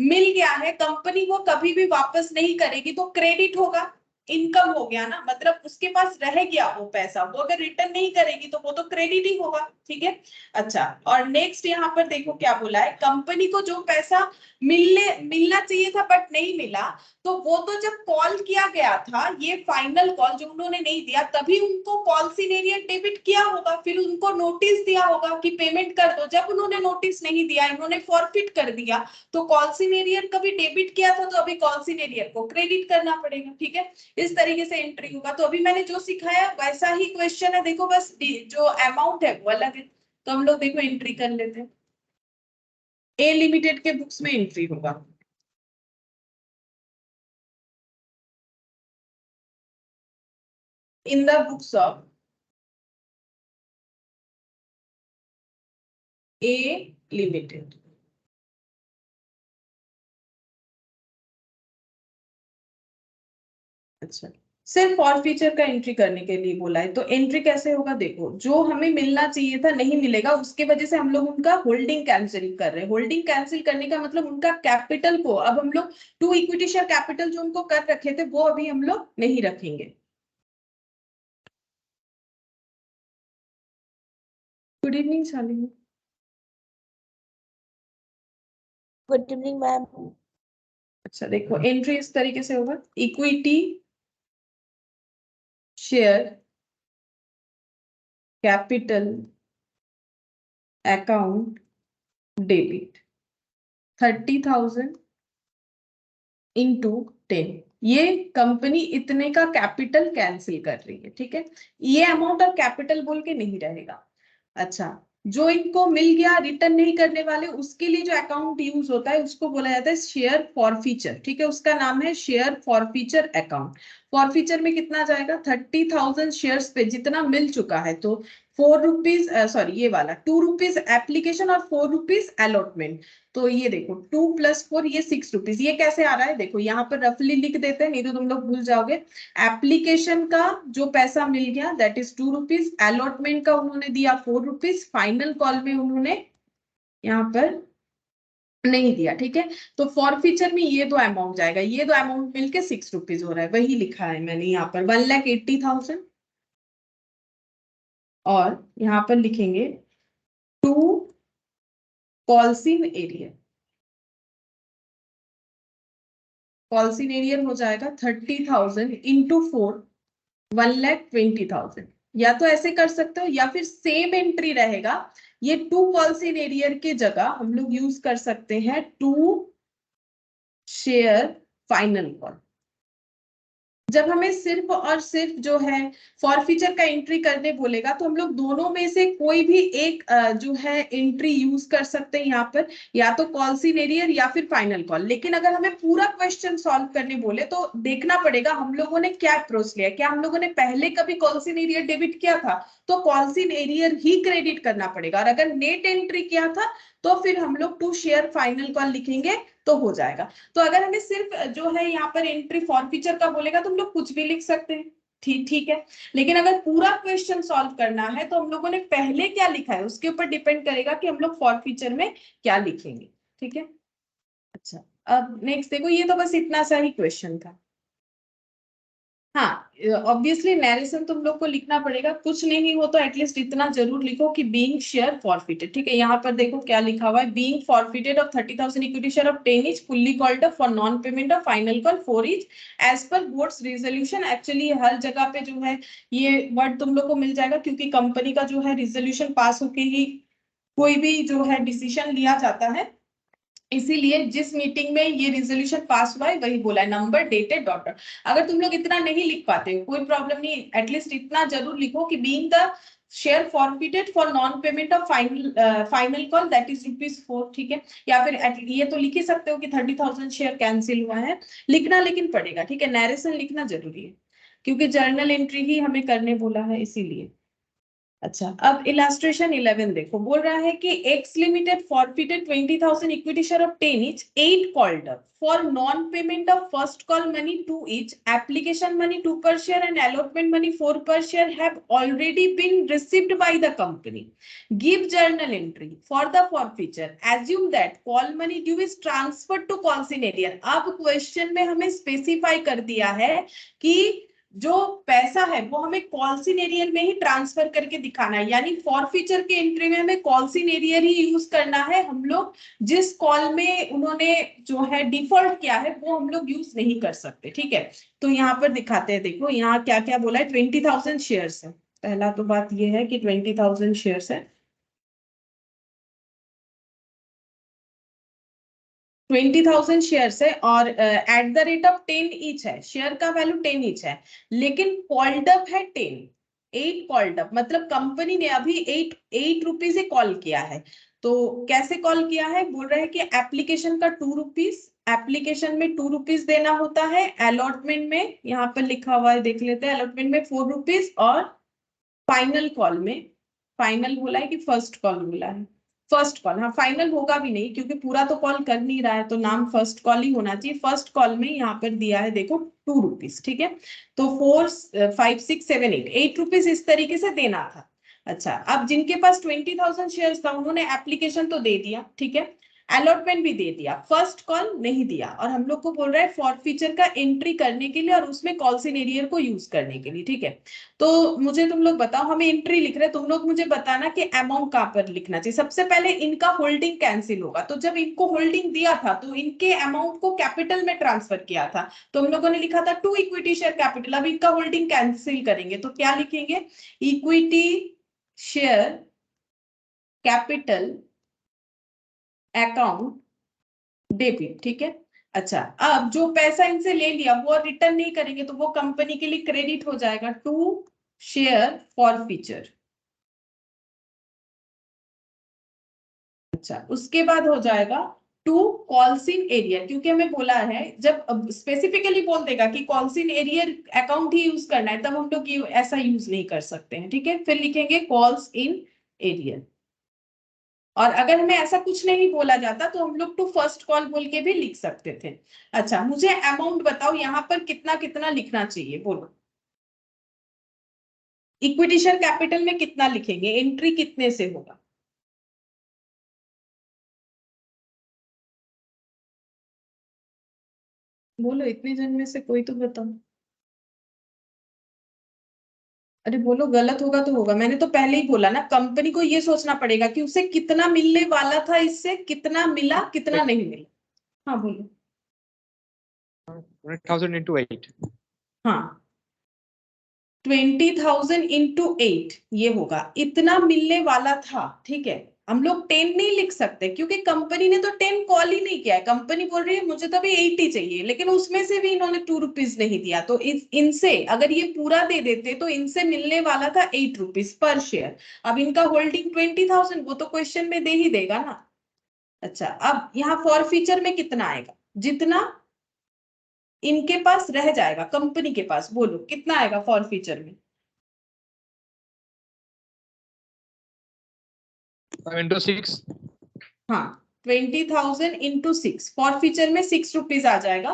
मिल गया है कंपनी वो कभी भी वापस नहीं करेगी, तो क्रेडिट होगा, इनकम हो गया ना, मतलब उसके पास रह गया वो पैसा, वो अगर रिटर्न नहीं करेगी तो वो तो क्रेडिट ही होगा, ठीक है। अच्छा और नेक्स्ट यहाँ पर देखो क्या बोला है, कंपनी को जो पैसा मिलना चाहिए था बट नहीं मिला, तो वो तो जब कॉल किया गया था, ये फाइनल कॉल जो उन्होंने नहीं दिया, तभी उनको कॉल सीनेरियर डेबिट किया होगा, फिर उनको नोटिस दिया होगा कि पेमेंट कर दो, जब उन्होंने नोटिस नहीं दिया, इन्होंने फॉरफिट कर दिया, तो कॉल सीनेरियर कभी डेबिट किया था तो अभी कॉल सीनेरियर को क्रेडिट करना पड़ेगा, ठीक है। इस तरीके से एंट्री होगा। तो अभी मैंने जो सिखाया वैसा ही क्वेश्चन है, देखो बस जो अमाउंट है वो अलग है। तो हम लोग देखो एंट्री कर लेते हैं। ए लिमिटेड के बुक्स में एंट्री होगा। In the books of A limited. अच्छा, सिर्फ फॉर फीचर का एंट्री करने के लिए बोला है, तो एंट्री कैसे होगा? देखो, जो हमें मिलना चाहिए था नहीं मिलेगा, उसके वजह से हम लोग उनका होल्डिंग कैंसिल कर रहे हैं। होल्डिंग कैंसिल करने का मतलब उनका कैपिटल को अब हम लोग टू इक्विटी शेयर कैपिटल जो उनको कर रखे थे वो अभी हम लोग नहीं रखेंगे। Good evening Shalini. Good evening ma'am. अच्छा देखो, एंट्री इस तरीके से होगा, equity share capital account debit 30,000 into 10। ये कंपनी इतने का कैपिटल कैंसिल कर रही है, ठीक है। ये अमाउंट और कैपिटल बोल के नहीं रहेगा। अच्छा, जो इनको मिल गया रिटर्न नहीं करने वाले, उसके लिए जो अकाउंट यूज होता है उसको बोला जाता है शेयर फॉरफीचर, ठीक है। उसका नाम है शेयर फॉरफीचर अकाउंट। फॉरफीचर में कितना जाएगा? 30,000 शेयर्स पे जितना मिल चुका है, तो 4 रुपीज, सॉरी ये वाला 2 रुपीज एप्लीकेशन और 4 रुपीज अलॉटमेंट। तो ये देखो 2 + 4 ये 6 रुपीज। ये कैसे आ रहा है देखो, यहाँ पर रफली लिख देते हैं, नहीं तो तुम लोग भूल जाओगे। एप्लीकेशन का जो पैसा मिल गया दैट इज 2 रुपीज, अलॉटमेंट का उन्होंने दिया 4 रुपीज, फाइनल कॉल में उन्होंने यहाँ पर नहीं दिया, ठीक है। तो फॉर फीचर में ये दो अमाउंट जाएगा, ये दो अमाउंट मिलके 6 रुपीज हो रहा है, वही लिखा है मैंने यहाँ पर 1,80,000। और यहाँ पर लिखेंगे टू कॉल्सिन एरिया। कॉल्सिन एरिया हो जाएगा 30,000 इंटू 4, 1,20,000। या तो ऐसे कर सकते हो या फिर सेम एंट्री रहेगा, ये टू कॉल्सिन एरिया के जगह हम लोग यूज कर सकते हैं टू शेयर फाइनल कॉल। जब हमें सिर्फ और सिर्फ जो है फॉर फीचर का एंट्री करने बोलेगा, तो हम लोग दोनों में से कोई भी एक जो है एंट्री यूज कर सकते हैं यहाँ पर, या तो कॉल सीनेरियर या फिर फाइनल कॉल। लेकिन अगर हमें पूरा क्वेश्चन सॉल्व करने बोले तो देखना पड़ेगा हम लोगों ने क्या अप्रोच लिया। क्या हम लोगों ने पहले कभी कॉल सीनेरियर डेबिट किया था, तो कॉल सीनेरियर ही क्रेडिट करना पड़ेगा। और अगर नेट एंट्री किया था तो फिर हम लोग टू शेयर फाइनल कॉल लिखेंगे तो हो जाएगा। तो अगर हमें सिर्फ जो है यहाँ पर एंट्री फॉर फीचर का बोलेगा तो हम लोग कुछ भी लिख सकते हैं, ठीक है। लेकिन अगर पूरा क्वेश्चन सॉल्व करना है तो हम लोगों ने पहले क्या लिखा है उसके ऊपर डिपेंड करेगा कि हम लोग फॉर फीचर में क्या लिखेंगे, ठीक है। अच्छा, अब नेक्स्ट देखो, ये तो बस इतना सा ही क्वेश्चन था। हाँ, ऑब्वियसली नैरेशन तुम लोग को लिखना पड़ेगा, कुछ नहीं हो तो एटलीस्ट इतना जरूर लिखो कि बीइंग शेयर फॉरफिटेड, ठीक है। यहाँ पर देखो क्या लिखा हुआ है, being forfeited of 30,000 equity share of 10 each fully called up for non payment of final call 4 each as per board's resolution. Actually हर जगह पे जो है ये वर्ड तुम लोग को मिल जाएगा, क्योंकि कंपनी का जो है रिजोल्यूशन पास होके ही कोई भी जो है डिसीजन लिया जाता है। इसीलिए जिस मीटिंग में ये रिजोल्यूशन पास हुआ है वही बोला है, नंबर डेटेड डॉटर। अगर तुम लोग इतना नहीं लिख पाते हो कोई प्रॉब्लम नहीं, एटलीस्ट इतना जरूर लिखो कि being the share forfeited for non payment of final call that is ₹4, ठीक है। या फिर ये तो लिख ही सकते हो कि 30,000 शेयर कैंसिल हुआ है, लिखना लेकिन पड़ेगा, ठीक है। नैरेशन लिखना जरूरी है क्योंकि जर्नल एंट्री ही हमें करने बोला है, इसीलिए। अच्छा, अब इलास्ट्रेशन 11 देखो, बोल रहा है कि x limited forfeited 20,000 equity share of 10 each, 8 called up for non payment of first call money 2 each, application money 2 per share and allotment money 4 per share have already been received by the company. Give journal entry for the forfeiture. Assume that call money due is transferred to consignor. अब question में हमें specify कर दिया है कि जो पैसा है वो हमें कॉल्सिनेरियर में ही ट्रांसफर करके दिखाना है, यानी फॉरफीचर के एंट्री में हमें कॉल्सिनेरियर ही यूज करना है। हम लोग जिस कॉल में उन्होंने जो है डिफॉल्ट किया है वो हम लोग यूज नहीं कर सकते, ठीक है। तो यहाँ पर दिखाते हैं, देखो यहाँ क्या क्या बोला है। 20,000 शेयर्स है, पहला तो बात ये है कि 20,000 शेयर्स है, 20,000 शेयर्स है और at the rate of 10 each है, शेयर का वैल्यू 10 ईच है, लेकिन कॉल्ड अप है 10, 8 कॉल्ड अप, मतलब कंपनी ने अभी 8 रुपीज से कॉल किया है। तो कैसे कॉल किया है, बोल रहे हैं कि एप्लीकेशन का 2 रुपीज, एप्लीकेशन में 2 रुपीज देना होता है, अलॉटमेंट में यहाँ पर लिखा हुआ है देख लेते हैं, अलॉटमेंट में 4 रुपीज, और फाइनल कॉल में, फाइनल बोला है कि फर्स्ट कॉल बोला है, फर्स्ट कॉल, हाँ फाइनल होगा भी नहीं क्योंकि पूरा तो कॉल कर नहीं रहा है, तो नाम फर्स्ट कॉल ही होना चाहिए। फर्स्ट कॉल में यहाँ पर दिया है देखो 2 रुपीज, ठीक है। तो 4 5 6 7 8 रुपीज इस तरीके से देना था। अच्छा, अब जिनके पास 20,000 शेयर्स था उन्होंने एप्लीकेशन तो दे दिया, ठीक है, अलॉटमेंट भी दे दिया, फर्स्ट कॉल नहीं दिया, और हम लोग को बोल रहा है फॉर फीचर का एंट्री करने के लिए और उसमें कॉल सिनेरियर को यूज करने के लिए, ठीक है। तो मुझे तुम लोग बताओ, हमें एंट्री लिख रहे हैं, तुम लोग मुझे बताना कि अमाउंट कहां पर लिखना चाहिए। सबसे पहले इनका होल्डिंग कैंसिल होगा, तो जब इनको होल्डिंग दिया था तो इनके अमाउंट को कैपिटल में ट्रांसफर किया था, तो हम लोगों ने लिखा था 2 इक्विटी शेयर कैपिटल। अब इनका होल्डिंग कैंसिल करेंगे तो क्या लिखेंगे, equity share capital account debit, ठीक है। अच्छा, अब जो पैसा इनसे ले लिया वो रिटर्न नहीं करेंगे तो वो कंपनी के लिए क्रेडिट हो जाएगा, टू शेयर फॉर फीचर। अच्छा, उसके बाद हो जाएगा टू कॉल्सिन एरियर, क्योंकि हमें बोला है जब स्पेसिफिकली बोल देगा कि कॉल्सिन एरियर अकाउंट ही यूज करना है तब हम लोग ऐसा यूज नहीं कर सकते हैं, ठीक है। फिर लिखेंगे कॉल्स इन एरियर, और अगर हमें ऐसा कुछ नहीं बोला जाता तो हम लोग टू फर्स्ट कॉल बोल के भी लिख सकते थे। अच्छा, मुझे अमाउंट बताओ यहाँ पर कितना कितना लिखना चाहिए, बोलो। इक्विटी शेयर कैपिटल में कितना लिखेंगे, एंट्री कितने से होगा, बोलो, इतने जन में से कोई तो बताओ। अरे बोलो, गलत होगा तो होगा, मैंने तो पहले ही बोला ना, कंपनी को ये सोचना पड़ेगा कि उसे कितना मिलने वाला था, इससे कितना मिला कितना नहीं मिला। हाँ बोलो। 20,000 into 8. हाँ, 20,000 इंटू 8 ये होगा, इतना मिलने वाला था, ठीक है। हम लोग 10 नहीं लिख सकते क्योंकि कंपनी ने तो 10 कॉल ही नहीं किया है, कंपनी बोल रही है मुझे तो अभी 8 ही चाहिए, लेकिन उसमें से भी इन्होंने 2 रुपीज नहीं दिया, तो इनसे अगर ये पूरा दे देते तो इनसे मिलने वाला था 8 रुपीज पर शेयर। अब इनका होल्डिंग 20,000, वो तो क्वेश्चन में दे ही देगा ना। अच्छा, अब यहाँ फॉर फीचर में कितना आएगा, जितना इनके पास रह जाएगा कंपनी के पास, बोलो कितना आएगा फॉर फीचर में। 5 into 6. हाँ, 20,000 इंटू 6, फॉर फीचर में 6 रुपीज आ जाएगा,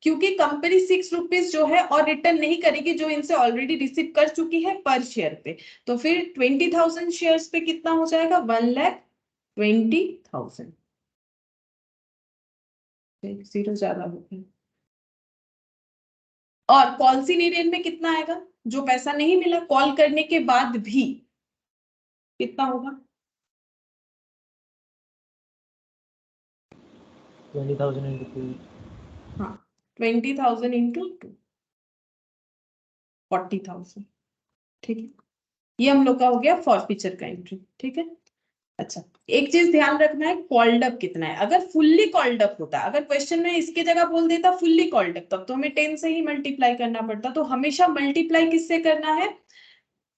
क्योंकि कंपनी 6 रुपीज जो है और रिटर्न नहीं करेगी जो इनसे ऑलरेडी रिसीव कर चुकी है पर शेयर पे। तो फिर 20,000 शेयर्स पे कितना हो जाएगा, 1,20,000, जीरो ज्यादा हो गया। और कॉल सिनेरियन में कितना आएगा, जो पैसा नहीं मिला कॉल करने के बाद भी, कितना होगा, 20,000 into 2. हाँ 20,000 इंटू 2, 40,000, ठीक है। ये हम लोग का हो गया फॉर फीचर का एंट्री, ठीक है। अच्छा, एक चीज ध्यान रखना है, कॉल्ड अप कितना है। अगर फुल्ली कॉल्ड अप होता, अगर क्वेश्चन में इसकी जगह बोल देता फुल्ली कॉल्ड अप, तब तो हमें 10 से ही मल्टीप्लाई करना पड़ता। तो हमेशा मल्टीप्लाई किससे करना है,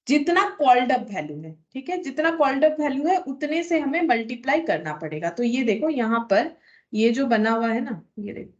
जितना कॉल्ड अप वैल्यू है, ठीक है, जितना कॉल्ड अप वैल्यू है उतने से हमें मल्टीप्लाई करना पड़ेगा। तो ये देखो यहाँ पर ये जो बना हुआ है ना, ये देखो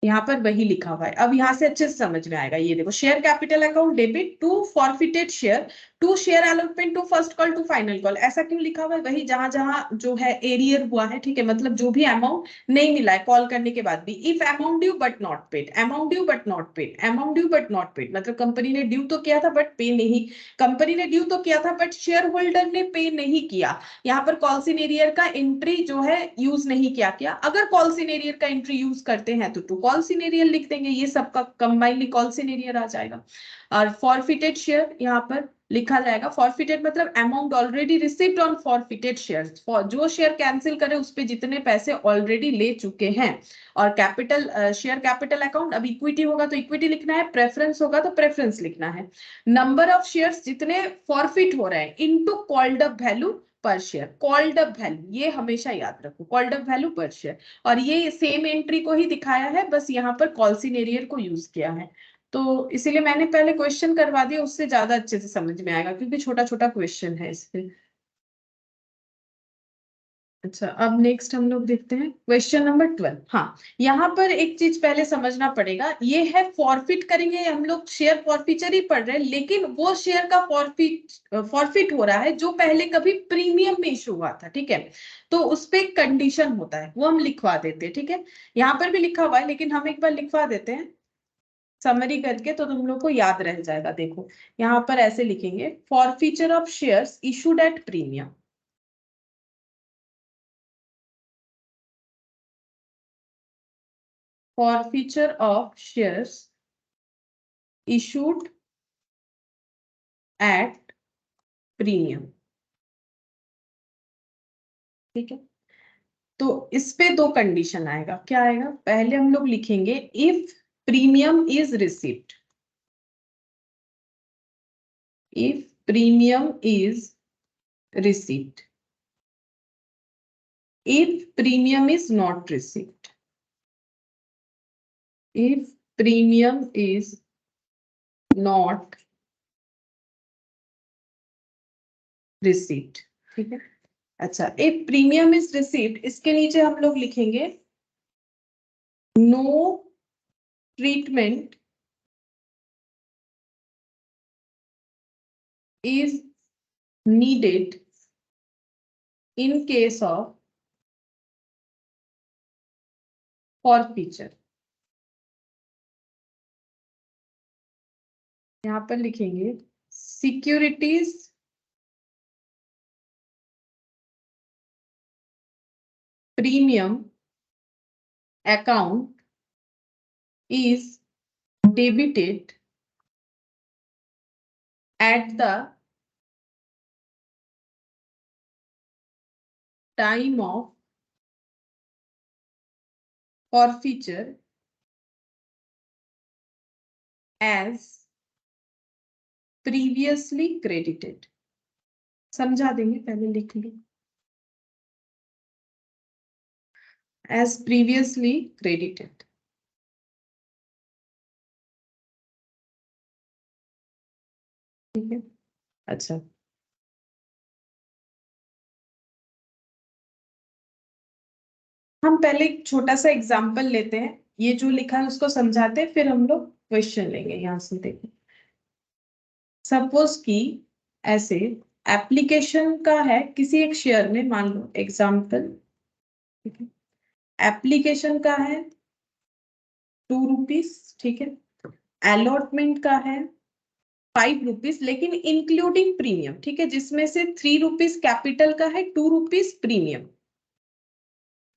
यहाँ पर वही लिखा हुआ है। अब यहाँ से अच्छे से समझ में आएगा, ये देखो share capital account debit to forfeited share to share allotment to first call to final call, ऐसा क्यों लिखा हुआ है, वही जहां जहां जो है एरियर हुआ है, ठीक है, मतलब जो भी अमाउंट नहीं मिला है कॉल करने के बाद भी। If amount due but not paid, amount due but not paid, amount due but not paid, मतलब कंपनी ने ड्यू तो किया था बट पे नहीं, कंपनी ने ड्यू तो किया था बट शेयर होल्डर ने पे नहीं किया। यहाँ पर कॉल्सिन एरियर का एंट्री जो है यूज नहीं किया। अगर कॉल्सिन एरियर का एंट्री यूज करते हैं तो टू कॉल्सिन एरियर लिख देंगे, ये सबका कंबाइनली कॉल्सिन एरियर आ जाएगा। और फॉरफिटेड शेयर यहाँ पर लिखा जाएगा, फॉरफिटेड मतलब amount already received on forfeited shares, जो शेयर कैंसिल करे उस पे जितने पैसे ऑलरेडी ले चुके हैं। और कैपिटल शेयर कैपिटल अकाउंट, अब इक्विटी होगा तो इक्विटी लिखना है, प्रेफरेंस होगा तो प्रेफरेंस लिखना है। नंबर ऑफ शेयर्स जितने फॉरफिट हो रहे हैं इनटू कॉल्ड अप वैल्यू पर शेयर, कॉल्ड अप वैल्यू ये हमेशा याद रखो, कॉल्ड अप वैल्यू पर शेयर। और ये सेम एंट्री को ही दिखाया है, बस यहाँ पर कॉल्सिन एरियर को यूज किया है। तो इसीलिए मैंने पहले क्वेश्चन करवा दिया, उससे ज्यादा अच्छे से समझ में आएगा क्योंकि छोटा छोटा क्वेश्चन है इसमें। अच्छा, अब नेक्स्ट हम लोग देखते हैं क्वेश्चन नंबर 12। हाँ, यहाँ पर एक चीज पहले समझना पड़ेगा, ये है फॉरफिट करेंगे, हम लोग शेयर फॉरफीचर ही पढ़ रहे हैं, लेकिन वो शेयर का फॉरफिट हो रहा है जो पहले कभी प्रीमियम में इशू हुआ था, ठीक है। तो उस पे एक कंडीशन होता है, वो हम लिखवा देते हैं, ठीक है। यहाँ पर भी लिखा हुआ है, लेकिन हम एक बार लिखवा देते हैं समरी करके, तो तुम लोग को याद रह जाएगा। देखो यहाँ पर ऐसे लिखेंगे, forfeiture of shares issued at premium. Forfeiture of shares issued at premium, ठीक है। तो इस पे दो कंडीशन आएगा, क्या आएगा, पहले हम लोग लिखेंगे if premium is received, if premium is received, if premium is not received, if premium is not received, ठीक है। अच्छा, इफ प्रीमियम इज रिसीव्ड, इसके नीचे हम लोग लिखेंगे no treatment is needed in case of forfeiture। यहां पर लिखेंगे securities premium account is debited at the time of forfeiture as previously credited। समझा देंगे, पहले लिख लो, as previously credited, ठीक है। अच्छा, हम पहले एक छोटा सा एग्जाम्पल लेते हैं, ये जो लिखा है उसको समझाते हैं, फिर हम लोग क्वेश्चन लेंगे। यहां से देखो, सपोज कि ऐसे एप्लीकेशन का है किसी एक शेयर में, मान लो एग्जाम्पल, ठीक है, एप्लीकेशन का है 2 रुपीज, ठीक है, अलॉटमेंट का है 5 रुपीज, लेकिन इंक्लूडिंग प्रीमियम, ठीक है, जिसमें से 3 रुपीज कैपिटल का है, 2 रुपीज प्रीमियम,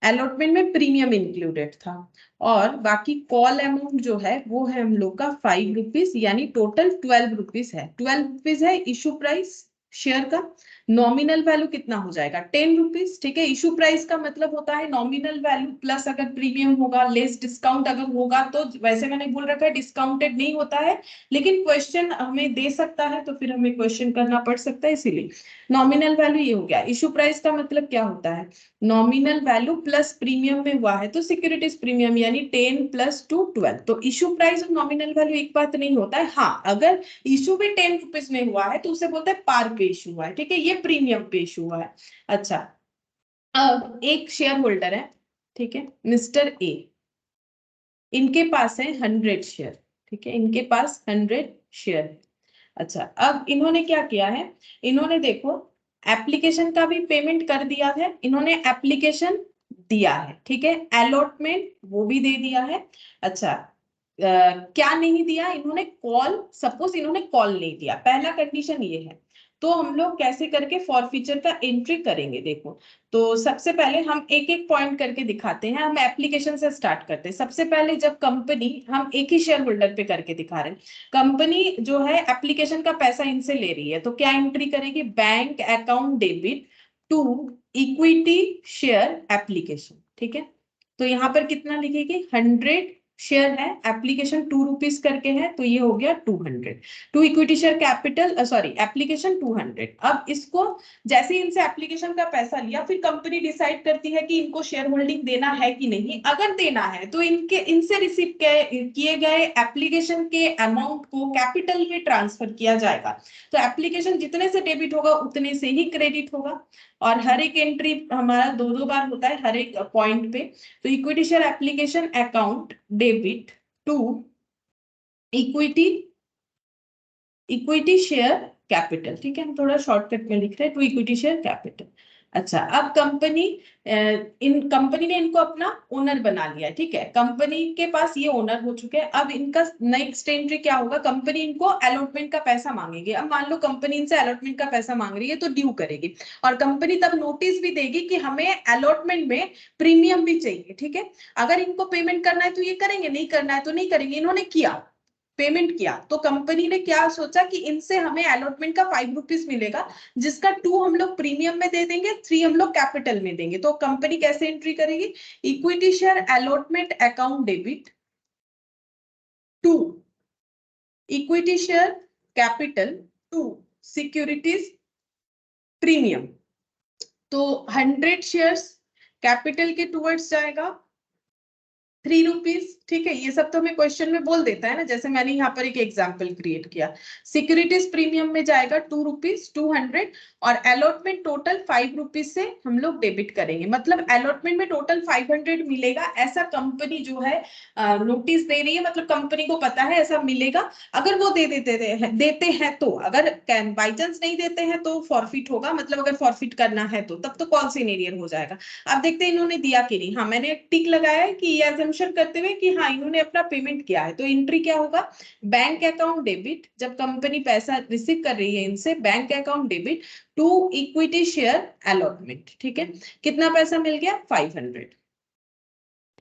अलॉटमेंट में प्रीमियम इंक्लूडेड था, और बाकी कॉल अमाउंट जो है वो है हम लोग का 5 रुपीज, यानी टोटल 12 रुपीज है। 12 रुपीज है इशू प्राइस शेयर का। नॉमिनल वैल्यू कितना हो जाएगा, 10 रुपीज, ठीक है। इशू प्राइस का मतलब होता है नॉमिनल वैल्यू प्लस अगर प्रीमियम होगा, लेस डिस्काउंट अगर होगा, तो वैसे मैंने बोल रखा है डिस्काउंटेड नहीं होता है, लेकिन क्वेश्चन हमें दे सकता है, तो फिर हमें क्वेश्चन करना पड़ सकता है, इसीलिए नॉमिनल वैल्यू ये हो गया। इशू प्राइस का मतलब क्या होता है, नॉमिनल वैल्यू प्लस प्रीमियम में हुआ है तो सिक्योरिटीज प्रीमियम, यानी 10 प्लस 2 12। तो इशू प्राइस और नॉमिनल वैल्यू एक बात नहीं होता है। हाँ, अगर इशू भी 10 रुपीज में हुआ है तो उसे बोलते हैं पार पे इशू हुआ है, ठीक है, ये प्रीमियम पे इशू हुआ है। अच्छा, अब एक शेयर होल्डर है, ठीक है, मिस्टर ए, इनके पास है 100 शेयर, ठीक है, इनके पास 100 शेयर है। अच्छा, अब इन्होंने क्या किया है, इन्होंने देखो एप्लीकेशन का भी पेमेंट कर दिया है, इन्होंने एप्लीकेशन दिया है, ठीक है, अलॉटमेंट वो भी दे दिया है। अच्छा, क्या नहीं दिया इन्होंने, कॉल, सपोज इन्होंने कॉल नहीं दिया, पहला कंडीशन ये है। तो हम लोग कैसे करके फॉरफीचर का एंट्री करेंगे, देखो, तो सबसे पहले हम एक एक पॉइंट करके दिखाते हैं। हम एप्लीकेशन से स्टार्ट करते हैं। सबसे पहले जब कंपनी, हम एक ही शेयर होल्डर पे करके दिखा रहे हैं, कंपनी जो है एप्लीकेशन का पैसा इनसे ले रही है, तो क्या एंट्री करेगी, bank account debit to equity share application, ठीक है। तो यहाँ पर कितना लिखेगी, 100 शेयर है, एप्लीकेशन 2 रुपीज करके है, तो ये हो गया 200। To equity share capital, sorry application 200। अब इसको जैसे ही इनसे एप्लीकेशन का पैसा लिया, फिर कंपनी डिसाइड करती है कि इनको शेयर होल्डिंग देना है कि नहीं। अगर देना है तो इनसे रिसीव किए गए एप्लीकेशन के अमाउंट को कैपिटल में ट्रांसफर किया जाएगा। तो एप्लीकेशन जितने से डेबिट होगा उतने से ही क्रेडिट होगा, और हर एक एंट्री हमारा 2-2 बार होता है हर एक पॉइंट पे। तो equity share application account debit to equity share capital, ठीक है, हम थोड़ा शॉर्टकट में लिख रहे हैं, टू इक्विटी शेयर कैपिटल। अच्छा, अब कंपनी ने इनको अपना ओनर बना लिया, ठीक है, कंपनी के पास ये ओनर हो चुके हैं। अब इनका नेक्स्ट एंट्री क्या होगा, कंपनी इनको अलॉटमेंट का पैसा मांगेगी। अब मान लो कंपनी इनसे अलॉटमेंट का पैसा मांग रही है, तो ड्यू करेगी, और कंपनी तब नोटिस भी देगी कि हमें अलॉटमेंट में प्रीमियम भी चाहिए, ठीक है। अगर इनको पेमेंट करना है तो ये करेंगे, नहीं करना है तो नहीं करेंगे। इन्होंने किया, पेमेंट किया, तो कंपनी ने क्या सोचा कि इनसे हमें अलॉटमेंट का 5 रुपीज मिलेगा, जिसका 2 हम लोग प्रीमियम में दे देंगे, 3 हम लोग कैपिटल में देंगे। तो कंपनी कैसे एंट्री करेगी, equity share allotment account debit to equity share capital to securities premium. तो 100 शेयर्स कैपिटल के टूवर्ड्स जाएगा 3 रुपीज, ठीक है। ये सब तो हमें क्वेश्चन में बोल देता है ना, जैसे मैंने यहाँ पर एक एग्जांपल क्रिएट किया। सिक्योरिटीज प्रीमियम में जाएगा 2 रुपीज 200, और अलॉटमेंट टोटल 5 रुपीज से हम लोग डेबिट करेंगे। मतलब अलॉटमेंट में टोटल 500 मिलेगा, ऐसा कंपनी जो है नोटिस दे रही है, मतलब कंपनी को पता है ऐसा मिलेगा। अगर वो देते हैं तो, अगर बाई चांस नहीं देते हैं तो फॉरफिट होगा, मतलब अगर फॉरफिट करना है तो तब तो कॉल सीनियर हो जाएगा। अब देखते हैं इन्होंने दिया कि नहीं। हाँ, मैंने टिक लगाया है कि ये अजम्पशन करते हुए कि हाँ इन्होंने अपना पेमेंट किया है। तो एंट्री क्या होगा, बैंक अकाउंट डेबिट, जब कंपनी पैसा रिसीव कर रही है इनसे, bank account debit to equity share allotment, ठीक है। कितना पैसा मिल गया, 500,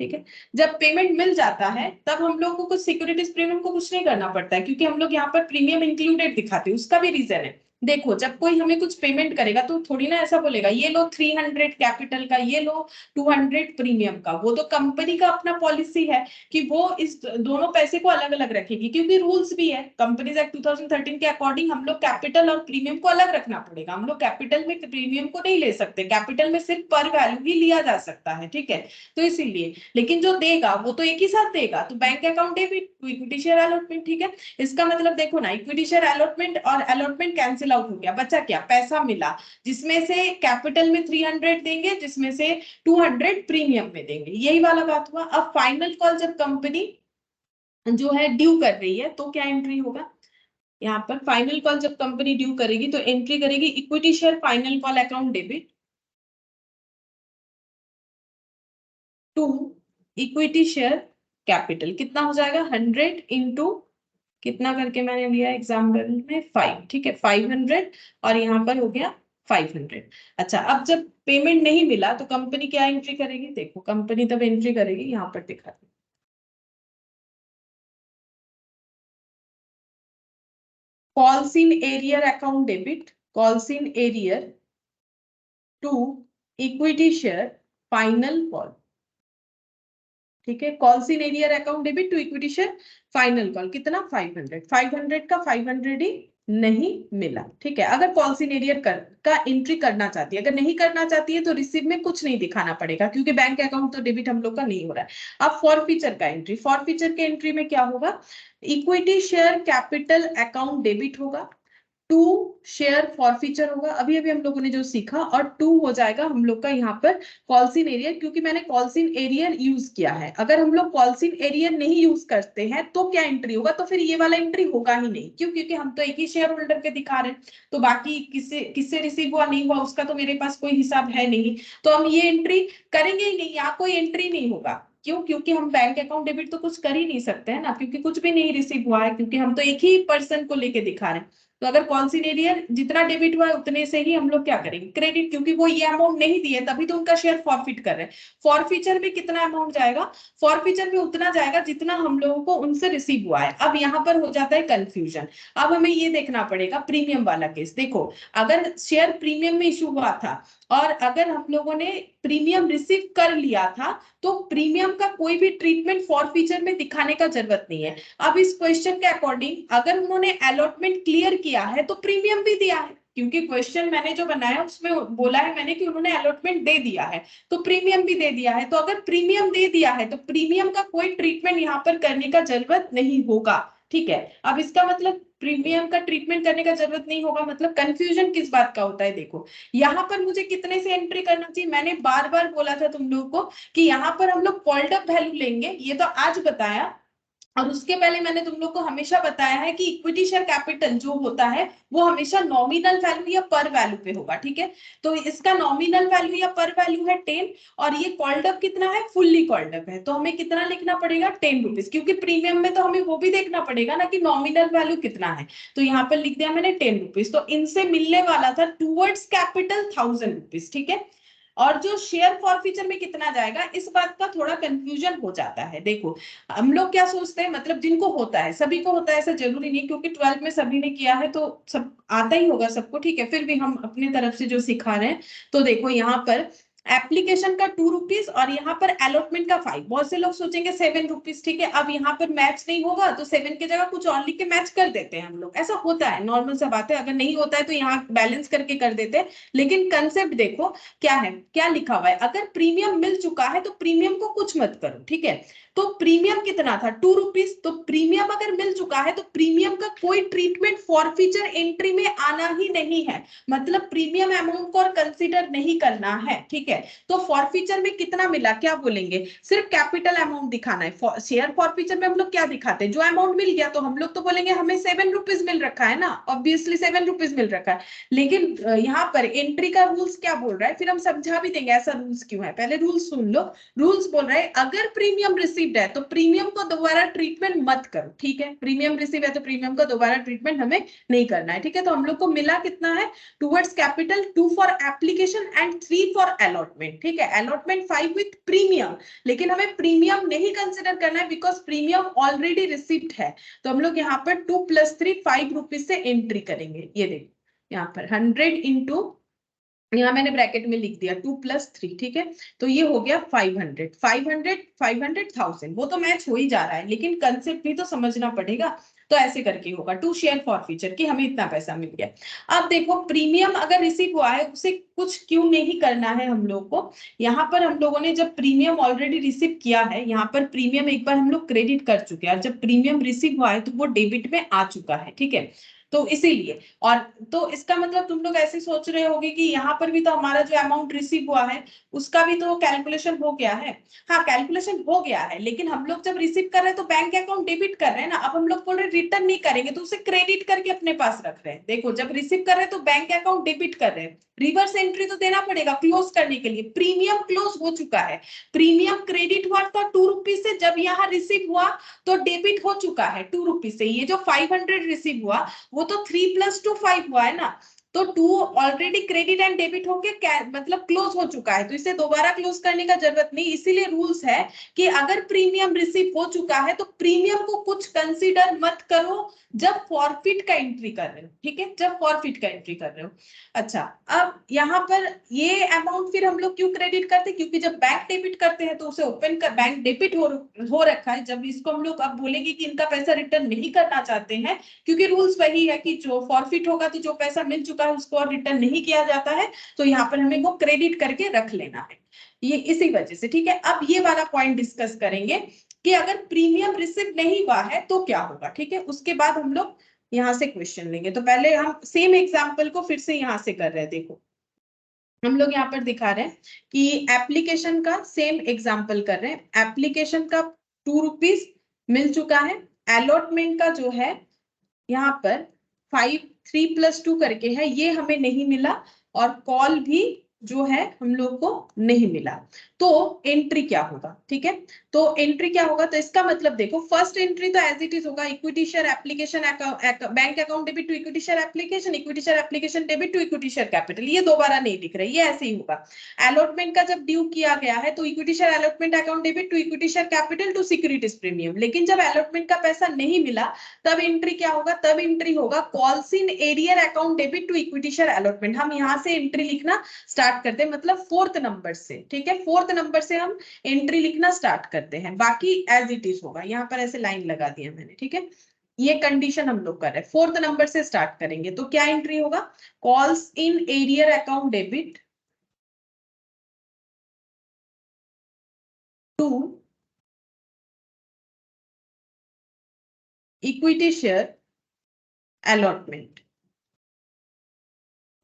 ठीक है। जब पेमेंट मिल जाता है तब हम लोग को कुछ सिक्योरिटीज प्रीमियम को कुछ नहीं करना पड़ता है, क्योंकि हम लोग यहाँ पर प्रीमियम इंक्लूडेड दिखाते हैं। उसका भी रीजन है, देखो जब कोई हमें कुछ पेमेंट करेगा तो थोड़ी ना ऐसा बोलेगा ये लो 300 कैपिटल का, ये लो 200 प्रीमियम का। वो तो कंपनी का अपना पॉलिसी है कि वो इस दोनों पैसे को अलग अलग रखेगी, क्योंकि रूल्स भी है कंपनीज एक्ट 2013 के अकॉर्डिंग हम लोग कैपिटल और प्रीमियम को अलग रखना पड़ेगा। हम लोग कैपिटल में प्रीमियम को नहीं ले सकते, कैपिटल में सिर्फ पर वैल्यू ही लिया जा सकता है, ठीक है। तो इसीलिए, लेकिन जो देगा वो तो एक ही साथ देगा। तो bank account debit to equity share allotment, ठीक है। इसका मतलब देखो ना, इक्विटी शेयर अलॉटमेंट और अलॉटमेंट कैंसिल आउट हो गया, बचा क्या, पैसा मिला, जिसमें से कैपिटल में 300 देंगे, जिसमें से 200 प्रीमियम में देंगे, यही वाला बात हुआ। अब फाइनल कॉल जब कंपनी जो है ड्यू कर रही है तो क्या एंट्री होगा, यहाँ पर फाइनल कॉल जब कंपनी ड्यू करेगी तो एंट्री करेगी equity share final call account debit to equity share capital. कितना हो जाएगा, 100 इंटू कितना करके मैंने लिया एग्जाम्पल में 5, ठीक है, 500, और यहाँ पर हो गया 500। अच्छा, अब जब पेमेंट नहीं मिला तो कंपनी क्या एंट्री करेगी, देखो कंपनी तब एंट्री करेगी, यहाँ पर दिखा दो, calls in arrear account debit, calls in arrear to equity share final call, ठीक है। Calls in arrear account debit to equity share final call, कितना 500, 500 का 500 ही नहीं मिला, ठीक है। अगर कॉल्स इन एरियर का एंट्री करना चाहती है, अगर नहीं करना चाहती है तो रिसीव में कुछ नहीं दिखाना पड़ेगा, क्योंकि बैंक अकाउंट तो डेबिट हम लोग का नहीं हो रहा है। अब फॉर फीचर का एंट्री, फॉर फीचर के एंट्री में क्या होगा, equity share capital account debit होगा, 2 शेयर फॉरफीचर होगा, अभी अभी हम लोगों ने जो सीखा, और 2 हो जाएगा हम लोग का यहाँ पर कॉल्सिन एरियर, क्योंकि मैंने कॉल्सिन एरियर यूज किया है। अगर हम लोग कॉल्सिन एरियर नहीं यूज करते हैं तो क्या एंट्री होगा, तो फिर ये वाला एंट्री होगा ही नहीं, क्यों, क्योंकि हम तो एक ही शेयर होल्डर के दिखा रहे हैं, तो बाकी किससे रिसीव हुआ नहीं हुआ उसका तो मेरे पास कोई हिसाब है नहीं, तो हम ये एंट्री करेंगे ही नहीं, यहाँ कोई एंट्री नहीं होगा। क्यों, क्योंकि हम बैंक अकाउंट डेबिट तो कुछ कर ही नहीं सकते हैं ना, क्योंकि कुछ भी नहीं रिसीव हुआ है, क्योंकि हम तो एक ही पर्सन को लेके दिखा रहे हैं। तो अगर कॉन्सिग्नेयर जितना डेबिट हुआ है उतने से ही हम लोग क्या करेंगे, क्रेडिट, क्योंकि वो ये अमाउंट नहीं दिए तभी तो उनका शेयर फॉरफिट कर रहे हैं। फॉरफीचर में कितना अमाउंट जाएगा, फॉरफीचर में उतना जाएगा जितना हम लोगों को उनसे रिसीव हुआ है। अब यहाँ पर हो जाता है कंफ्यूजन। अब हमें ये देखना पड़ेगा प्रीमियम वाला केस। देखो अगर शेयर प्रीमियम में इशू हुआ था और अगर हम लोगों ने प्रीमियम रिसीव कर लिया था तो प्रीमियम का कोई भी ट्रीटमेंट फॉरफीचर में दिखाने का जरूरत नहीं है। अब इस क्वेश्चन के अकॉर्डिंग अगर उन्होंने अलॉटमेंट क्लियर किया है तो प्रीमियम भी दिया है, क्योंकि क्वेश्चन मैंने जो बनाया उसमें बोला है मैंने कि उन्होंने अलॉटमेंट दे दिया है तो प्रीमियम भी दे दिया है। तो अगर प्रीमियम दे दिया है तो प्रीमियम का कोई ट्रीटमेंट यहाँ पर करने का जरूरत नहीं होगा, ठीक है। अब इसका मतलब प्रीमियम का ट्रीटमेंट करने का जरूरत नहीं होगा, मतलब कंफ्यूजन किस बात का होता है। देखो यहाँ पर मुझे कितने से एंट्री करना चाहिए, मैंने बार बार बोला था तुम लोगों को कि यहाँ पर हम लोग कॉल्ड अप वैल्यू लेंगे, ये तो आज बताया। और उसके पहले मैंने तुम लोग को हमेशा बताया है कि इक्विटी शेयर कैपिटल जो होता है वो हमेशा नॉमिनल वैल्यू या पर वैल्यू पे होगा, ठीक है। तो इसका नॉमिनल वैल्यू या पर वैल्यू है 10 और ये कॉल्ड अप कितना है, फुल्ली कॉल्ड अप है, तो हमें कितना लिखना पड़ेगा 10 रुपीज, क्योंकि प्रीमियम में तो हमें वो भी देखना पड़ेगा ना कि नॉमिनल वैल्यू कितना है। तो यहाँ पर लिख दिया मैंने 10 रुपीज। तो इनसे मिलने वाला था टूवर्ड्स कैपिटल 1000 रुपीज, ठीक है। और जो शेयर फॉरफीचर में कितना जाएगा इस बात का थोड़ा कंफ्यूजन हो जाता है। देखो हम लोग क्या सोचते हैं, मतलब जिनको होता है, सभी को होता है ऐसा जरूरी नहीं, क्योंकि 12th में सभी ने किया है तो सब आता ही होगा सबको, ठीक है। फिर भी हम अपनी तरफ से जो सिखा रहे हैं, तो देखो यहाँ पर एप्लीकेशन का 2 रुपीज और यहाँ पर अलॉटमेंट का 5। बहुत से लोग सोचेंगे 7 रुपीज, ठीक है। अब यहाँ पर मैच नहीं होगा तो 7 की जगह कुछ और लिख के मैच कर देते हैं हम लोग, ऐसा होता है, नॉर्मल सा बात है। अगर नहीं होता है तो यहाँ बैलेंस करके कर देते हैं। लेकिन कंसेप्ट देखो क्या है, क्या लिखा हुआ है, अगर प्रीमियम मिल चुका है तो प्रीमियम को कुछ मत करो, ठीक है। तो प्रीमियम कितना था 2 रुपीज, तो प्रीमियम अगर मिल चुका है तो प्रीमियम का कोई ट्रीटमेंट फॉरफीचर एंट्री में आना ही नहीं है, मतलब प्रीमियम अमाउंट को और कंसीडर नहीं करना है, ठीक है। तो फॉरफीचर में कितना मिला क्या बोलेंगे, सिर्फ कैपिटल अमाउंट दिखाना है। शेयर फॉरफीचर में हम लोग क्या दिखाते हैं, जो अमाउंट मिल गया तो हम लोग तो बोलेंगे हमें 7 रुपीज मिल रखा है ना, ऑब्वियसली 7 रुपीज मिल रखा है। लेकिन यहाँ पर एंट्री का रूल्स क्या बोल रहा है, फिर हम समझा भी देंगे ऐसा रूल्स क्यों है, पहले रूल्स सुन लो। रूल्स बोल रहे हैं अगर प्रीमियम रिसीव्ड है तो प्रीमियम को दोबारा ट्रीटमेंट मत करो, ठीक है। प्रीमियम रिसीव है तो प्रीमियम को दोबारा ट्रीटमेंट हमें नहीं करना है, ठीक है। तो हम लोग को मिला कितना है, towards capital 2 for application and 3 for allotment, ठीक है। अलॉटमेंट 5 विथ प्रीमियम, लेकिन हमें प्रीमियम नहीं कंसिडर करना है बिकॉज प्रीमियम ऑलरेडी रिसीव्ड है। तो हम लोग यहाँ पर 2 + 3 5 रुपीज से एंट्री करेंगे। ये देखो यहाँ पर 100 इंटू, यहाँ मैंने ब्रैकेट में लिख दिया 2 + 3, ठीक है। तो ये हो गया 500 500 500,000, वो तो मैच हो ही जा रहा है, लेकिन कंसेप्ट भी तो समझना पड़ेगा। तो ऐसे करके होगा टू शेयर फॉरफीचर कि हमें इतना पैसा मिल गया। अब देखो प्रीमियम अगर रिसीव हुआ है उसे कुछ क्यों नहीं करना है हम लोग को। यहाँ पर हम लोगों ने जब प्रीमियम ऑलरेडी रिसीव किया है, यहाँ पर प्रीमियम एक बार हम लोग क्रेडिट कर चुके हैं, और जब प्रीमियम रिसीव हुआ है तो वो डेबिट में आ चुका है, ठीक है। तो इसीलिए, और तो इसका मतलब तुम लोग ऐसे सोच रहे होगे कि यहाँ पर भी तो हमारा जो अमाउंट रिसीव हुआ है उसका भी तो कैलकुलेशन हो गया है। हाँ कैलकुलेशन हो गया है, लेकिन हम लोग जब रिसीव कर रहे हैं तो बैंक अकाउंट डेबिट कर रहे हैं ना। अब हम लोग बोल रहे रिटर्न नहीं करेंगे तो उसे क्रेडिट करके अपने पास रख रहे हैं। देखो जब रिसीव कर रहे हैं तो बैंक अकाउंट डेबिट कर रहे हैं, रिवर्स एंट्री तो देना पड़ेगा क्लोज करने के लिए। प्रीमियम क्लोज हो चुका है, प्रीमियम क्रेडिट हुआ था 2 रुपीज से, जब यहाँ रिसीव हुआ तो डेबिट हो चुका है 2 रुपीज से। ये जो 500 रिसीव हुआ वो तो 3 + 2 5 हुआ है ना, तो 2 ऑलरेडी क्रेडिट एंड डेबिट होके मतलब क्लोज हो चुका है, तो इसे दोबारा क्लोज करने का जरूरत नहीं। इसीलिए रूल्स है कि अगर प्रीमियम रिसीव हो चुका है तो प्रीमियम को कुछ कंसीडर मत करो जब फॉरफिट का एंट्री कर रहे हो, ठीक है, जब फॉरफिट का एंट्री कर रहे हो। अच्छा अब यहाँ पर ये अमाउंट फिर हम लोग क्यों क्रेडिट करते हैं, क्योंकि जब बैंक डेबिट करते हैं तो उसे ओपन कर बैंक डेबिट हो रखा है। जब इसको हम लोग अब बोलेंगे कि इनका पैसा रिटर्न नहीं करना चाहते हैं, क्योंकि रूल्स वही है कि जो फॉरफिट होगा तो जो पैसा मिल चुका है उसको और रिटर्न नहीं किया जाता है, तो यहाँ पर हमें वो क्रेडिट करके रख लेना है, ये इसी वजह से, ठीक है। अब ये वाला पॉइंट डिस्कस करेंगे कि अगर प्रीमियम रिसीव नहीं हुआ है तो क्या होगा, ठीक है। उसके बाद हम लोग यहाँ से क्वेश्चन लेंगे। तो पहले हम सेम एग्जांपल को फिर से यहाँ से कर रहे हैं। देखो हम लोग यहाँ पर दिखा रहे हैं कि एप्लीकेशन का सेम एग्जांपल कर रहे हैं। एप्लीकेशन का 2 रुपीज मिल चुका है, अलॉटमेंट का जो है यहाँ पर 3 + 2 करके है, ये हमें नहीं मिला, और कॉल भी जो है हम लोग को नहीं मिला, तो एंट्री क्या होगा, ठीक है। तो एंट्री क्या होगा, तो इसका मतलब देखो फर्स्ट एंट्री तो एज इट इज होगा, equity share application bank account debit to equity share application, equity share application debit to equity share capital, ये दोबारा नहीं दिख रही, ये ऐसे ही होगा। अलॉटमेंट का जब ड्यू किया गया है तो equity share allotment account debit to equity share capital to securities premium, लेकिन जब अलॉटमेंट का पैसा नहीं मिला तब एंट्री क्या होगा, तब एंट्री होगा calls in arrear account debit to equity share allotment. हम यहाँ से एंट्री लिखना स्टार्ट करते हैं, मतलब फोर्थ नंबर से, ठीक है, फोर्थ नंबर से हम एंट्री लिखना स्टार्ट करते हैं, बाकी एज इट इज होगा। यहाँ पर ऐसे लाइन लगा दिया मैंने, ठीक है, ये कंडीशन हम लोग कर रहे हैं, फोर्थ नंबर से स्टार्ट करेंगे तो क्या एंट्री होगा, calls in arrear account debit to equity share allotment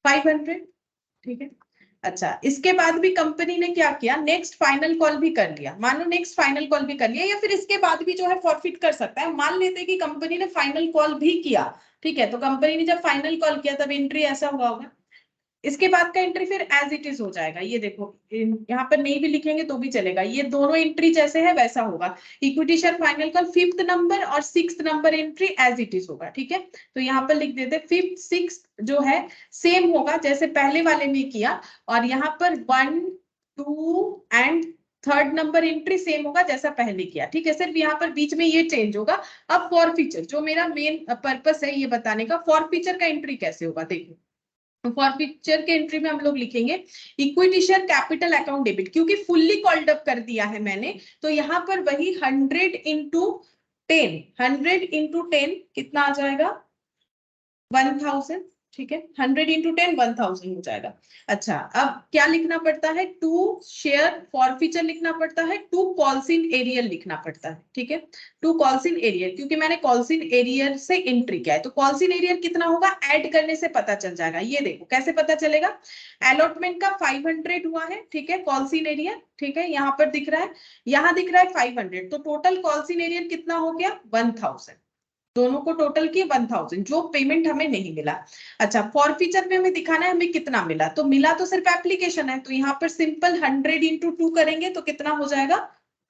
500, ठीक है। अच्छा, इसके बाद भी कंपनी ने क्या किया, नेक्स्ट फाइनल कॉल भी कर लिया, मानो नेक्स्ट फाइनल कॉल भी कर लिया, या फिर इसके बाद भी जो है फॉरफिट कर सकता है। मान लेते हैं कि कंपनी ने फाइनल कॉल भी किया, ठीक है, तो कंपनी ने जब फाइनल कॉल किया तब एंट्री ऐसा हुआ होगा। इसके बाद का एंट्री फिर एज इट इज हो जाएगा, ये देखो यहाँ पर नहीं भी लिखेंगे तो भी चलेगा, ये दोनों एंट्री जैसे है वैसा होगा। Equity share final call fifth number और sixth number entry as it is होगा, ठीक है। तो यहाँ पर लिख देते फिफ्थ सिक्स्थ जो है सेम होगा जैसे पहले वाले में किया, और यहाँ पर 1 2 and third number entry same होगा जैसा पहले किया, ठीक है। सिर्फ यहाँ पर बीच में ये चेंज होगा। अब फॉर फीचर, जो मेरा मेन पर्पस है ये बताने का, फॉर फीचर का एंट्री कैसे होगा देखो। फॉर फीचर के एंट्री में हम लोग लिखेंगे equity share capital account debit, क्योंकि फुल्ली कॉल्ड अप कर दिया है मैंने, तो यहाँ पर वही 100 इंटू 10, 100 इंटू 10 कितना आ जाएगा 1000, ठीक है, 100 इंटू 10 1000 हो जाएगा। अच्छा, अब क्या लिखना पड़ता है, टू शेयर फॉरफीचर लिखना पड़ता है, टू कॉल्स इन एरियर लिखना पड़ता है, ठीक है, टू कॉल्स इन एरियर, क्योंकि मैंने कॉल्स इन एरियर से एंट्री किया है, तो कॉल्स इन एरियर कितना होगा ऐड करने से पता चल जाएगा। ये देखो कैसे पता चलेगा, अलॉटमेंट का 500 हुआ है, ठीक है, कॉल्स इन एरियर, ठीक है, यहाँ पर दिख रहा है, यहाँ दिख रहा है 500, तो टोटल कॉल्स इन एरियर कितना हो गया 1000, दोनों को टोटल किए 1000, जो पेमेंट हमें नहीं मिला। अच्छा, फॉर फीचर में हमें दिखाना है हमें कितना मिला, तो मिला तो सिर्फ एप्लीकेशन है, तो यहाँ पर सिंपल 100 इंटू 2 करेंगे तो कितना हो जाएगा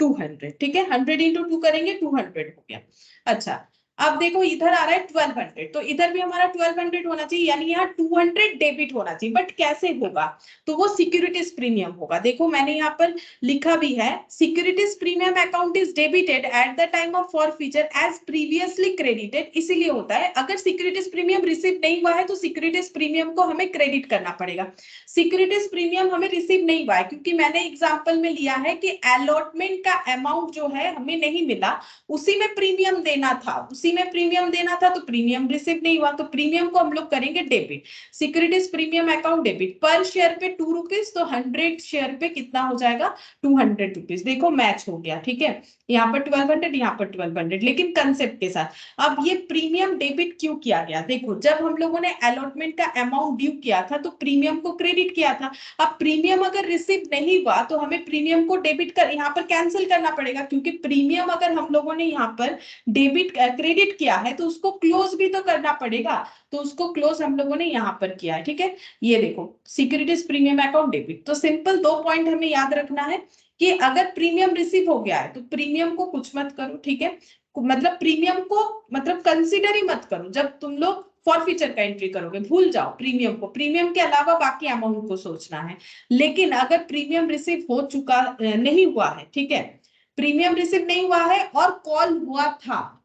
200, ठीक है, 100 इंटू 2 करेंगे 200 हो गया। अच्छा, अब देखो इधर आ रहा है 1200, तो इधर भी हमारा 1200 होना चाहिए, यानी यहाँ 200 डेबिट होना चाहिए, बट कैसे होगा, तो वो सिक्योरिटीज प्रीमियम होगा। देखो मैंने यहाँ पर लिखा भी है, securities premium account is debited at the time of forfeiture as previously credited, इसीलिए होता है, अगर सिक्योरिटीज प्रीमियम रिसीव नहीं हुआ है तो सिक्योरिटीज प्रीमियम को हमें क्रेडिट करना पड़ेगा। सिक्योरिटीज प्रीमियम हमें रिसीव नहीं हुआ है क्योंकि मैंने एग्जांपल में लिया है कि अलॉटमेंट का अमाउंट जो है हमें नहीं मिला, उसी में प्रीमियम देना था, उसी में प्रीमियम देना था, तो प्रीमियम रिसीव नहीं हुआ, तो प्रीमियम को हम लोग करेंगे debit, securities premium account debit, पर शेयर पे 2 रुपीज, तो 100 शेयर पे कितना हो जाएगा 200 रुपीज। देखो मैच हो गया, ठीक है, यहाँ पर 1200 यहाँ पर 1200, लेकिन कंसेप्ट के साथ। अब ये प्रीमियम डेबिट क्यों किया गया, देखो जब हम लोगों ने अलॉटमेंट का अमाउंट ड्यू किया था तो प्रीमियम को क्रेडिट किया था, अब प्रीमियम अगर रिसीव नहीं हुआ तो हमें प्रीमियम को डेबिट कर यहाँ पर कैंसिल करना पड़ेगा, क्योंकि प्रीमियम अगर हम लोगों ने यहाँ पर डेबिट क्रेडिट किया है तो उसको क्लोज भी तो करना पड़ेगा, तो उसको क्लोज हम लोगों ने यहाँ पर किया है, ठीक है। ये देखो सिक्योरिटीज प्रीमियम अकाउंट डेबिट, तो सिंपल 2 पॉइंट हमें याद रखना है कि अगर प्रीमियम रिसीव हो गया है तो प्रीमियम को कुछ मत करो, ठीक है, मतलब प्रीमियम को मतलब कंसीडर ही मत करो जब तुम लोग फॉरफीचर का एंट्री करोगे, भूल जाओ प्रीमियम को, प्रीमियम के अलावा बाकी अमाउंट को सोचना है। लेकिन अगर प्रीमियम रिसीव हो चुका नहीं हुआ है, ठीक है, प्रीमियम रिसीव नहीं हुआ है और कॉल हुआ था,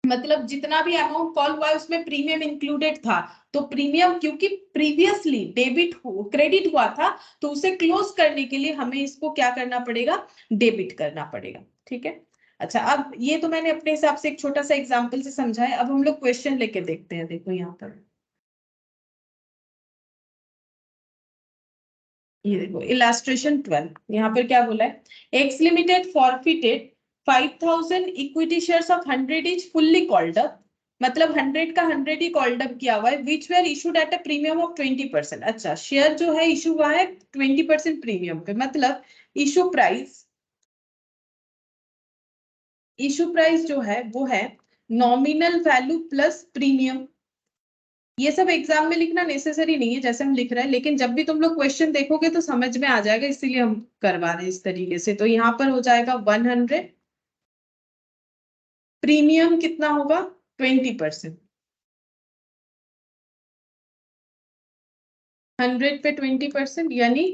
मतलब जितना भी अमाउंट कॉल हुआ है उसमें प्रीमियम इंक्लूडेड था, तो प्रीमियम क्योंकि प्रीवियसली डेबिट हो क्रेडिट हुआ था, तो उसे क्लोज करने के लिए हमें इसको क्या करना पड़ेगा डेबिट करना पड़ेगा, ठीक है। अच्छा, अब ये तो मैंने अपने हिसाब से एक छोटा सा एग्जांपल से समझा है, अब हम लोग क्वेश्चन लेके देखते हैं। देखो यहाँ पर ये देखो इलास्ट्रेशन 12, यहाँ पर क्या बोला है, x limited forfeited 5000 equity shares of 100 is fully called up, मतलब 100 का 100 ही कॉल्ड अप किया हुआ है, विच where issued at a premium of 20%। अच्छा, शेयर जो है इशू हुआ है 20% प्रीमियम पे, मतलब इशू प्राइस जो है वो है नॉमिनल वैल्यू प्लस प्रीमियम, ये सब एग्जाम में लिखना नेसेसरी नहीं है जैसे हम लिख रहे हैं, लेकिन जब भी तुम लोग क्वेश्चन देखोगे तो समझ में आ जाएगा, इसीलिए हम करवा रहे हैं इस तरीके से। तो यहाँ पर हो जाएगा 100, प्रीमियम कितना होगा 20%, 100 पे 20% यानी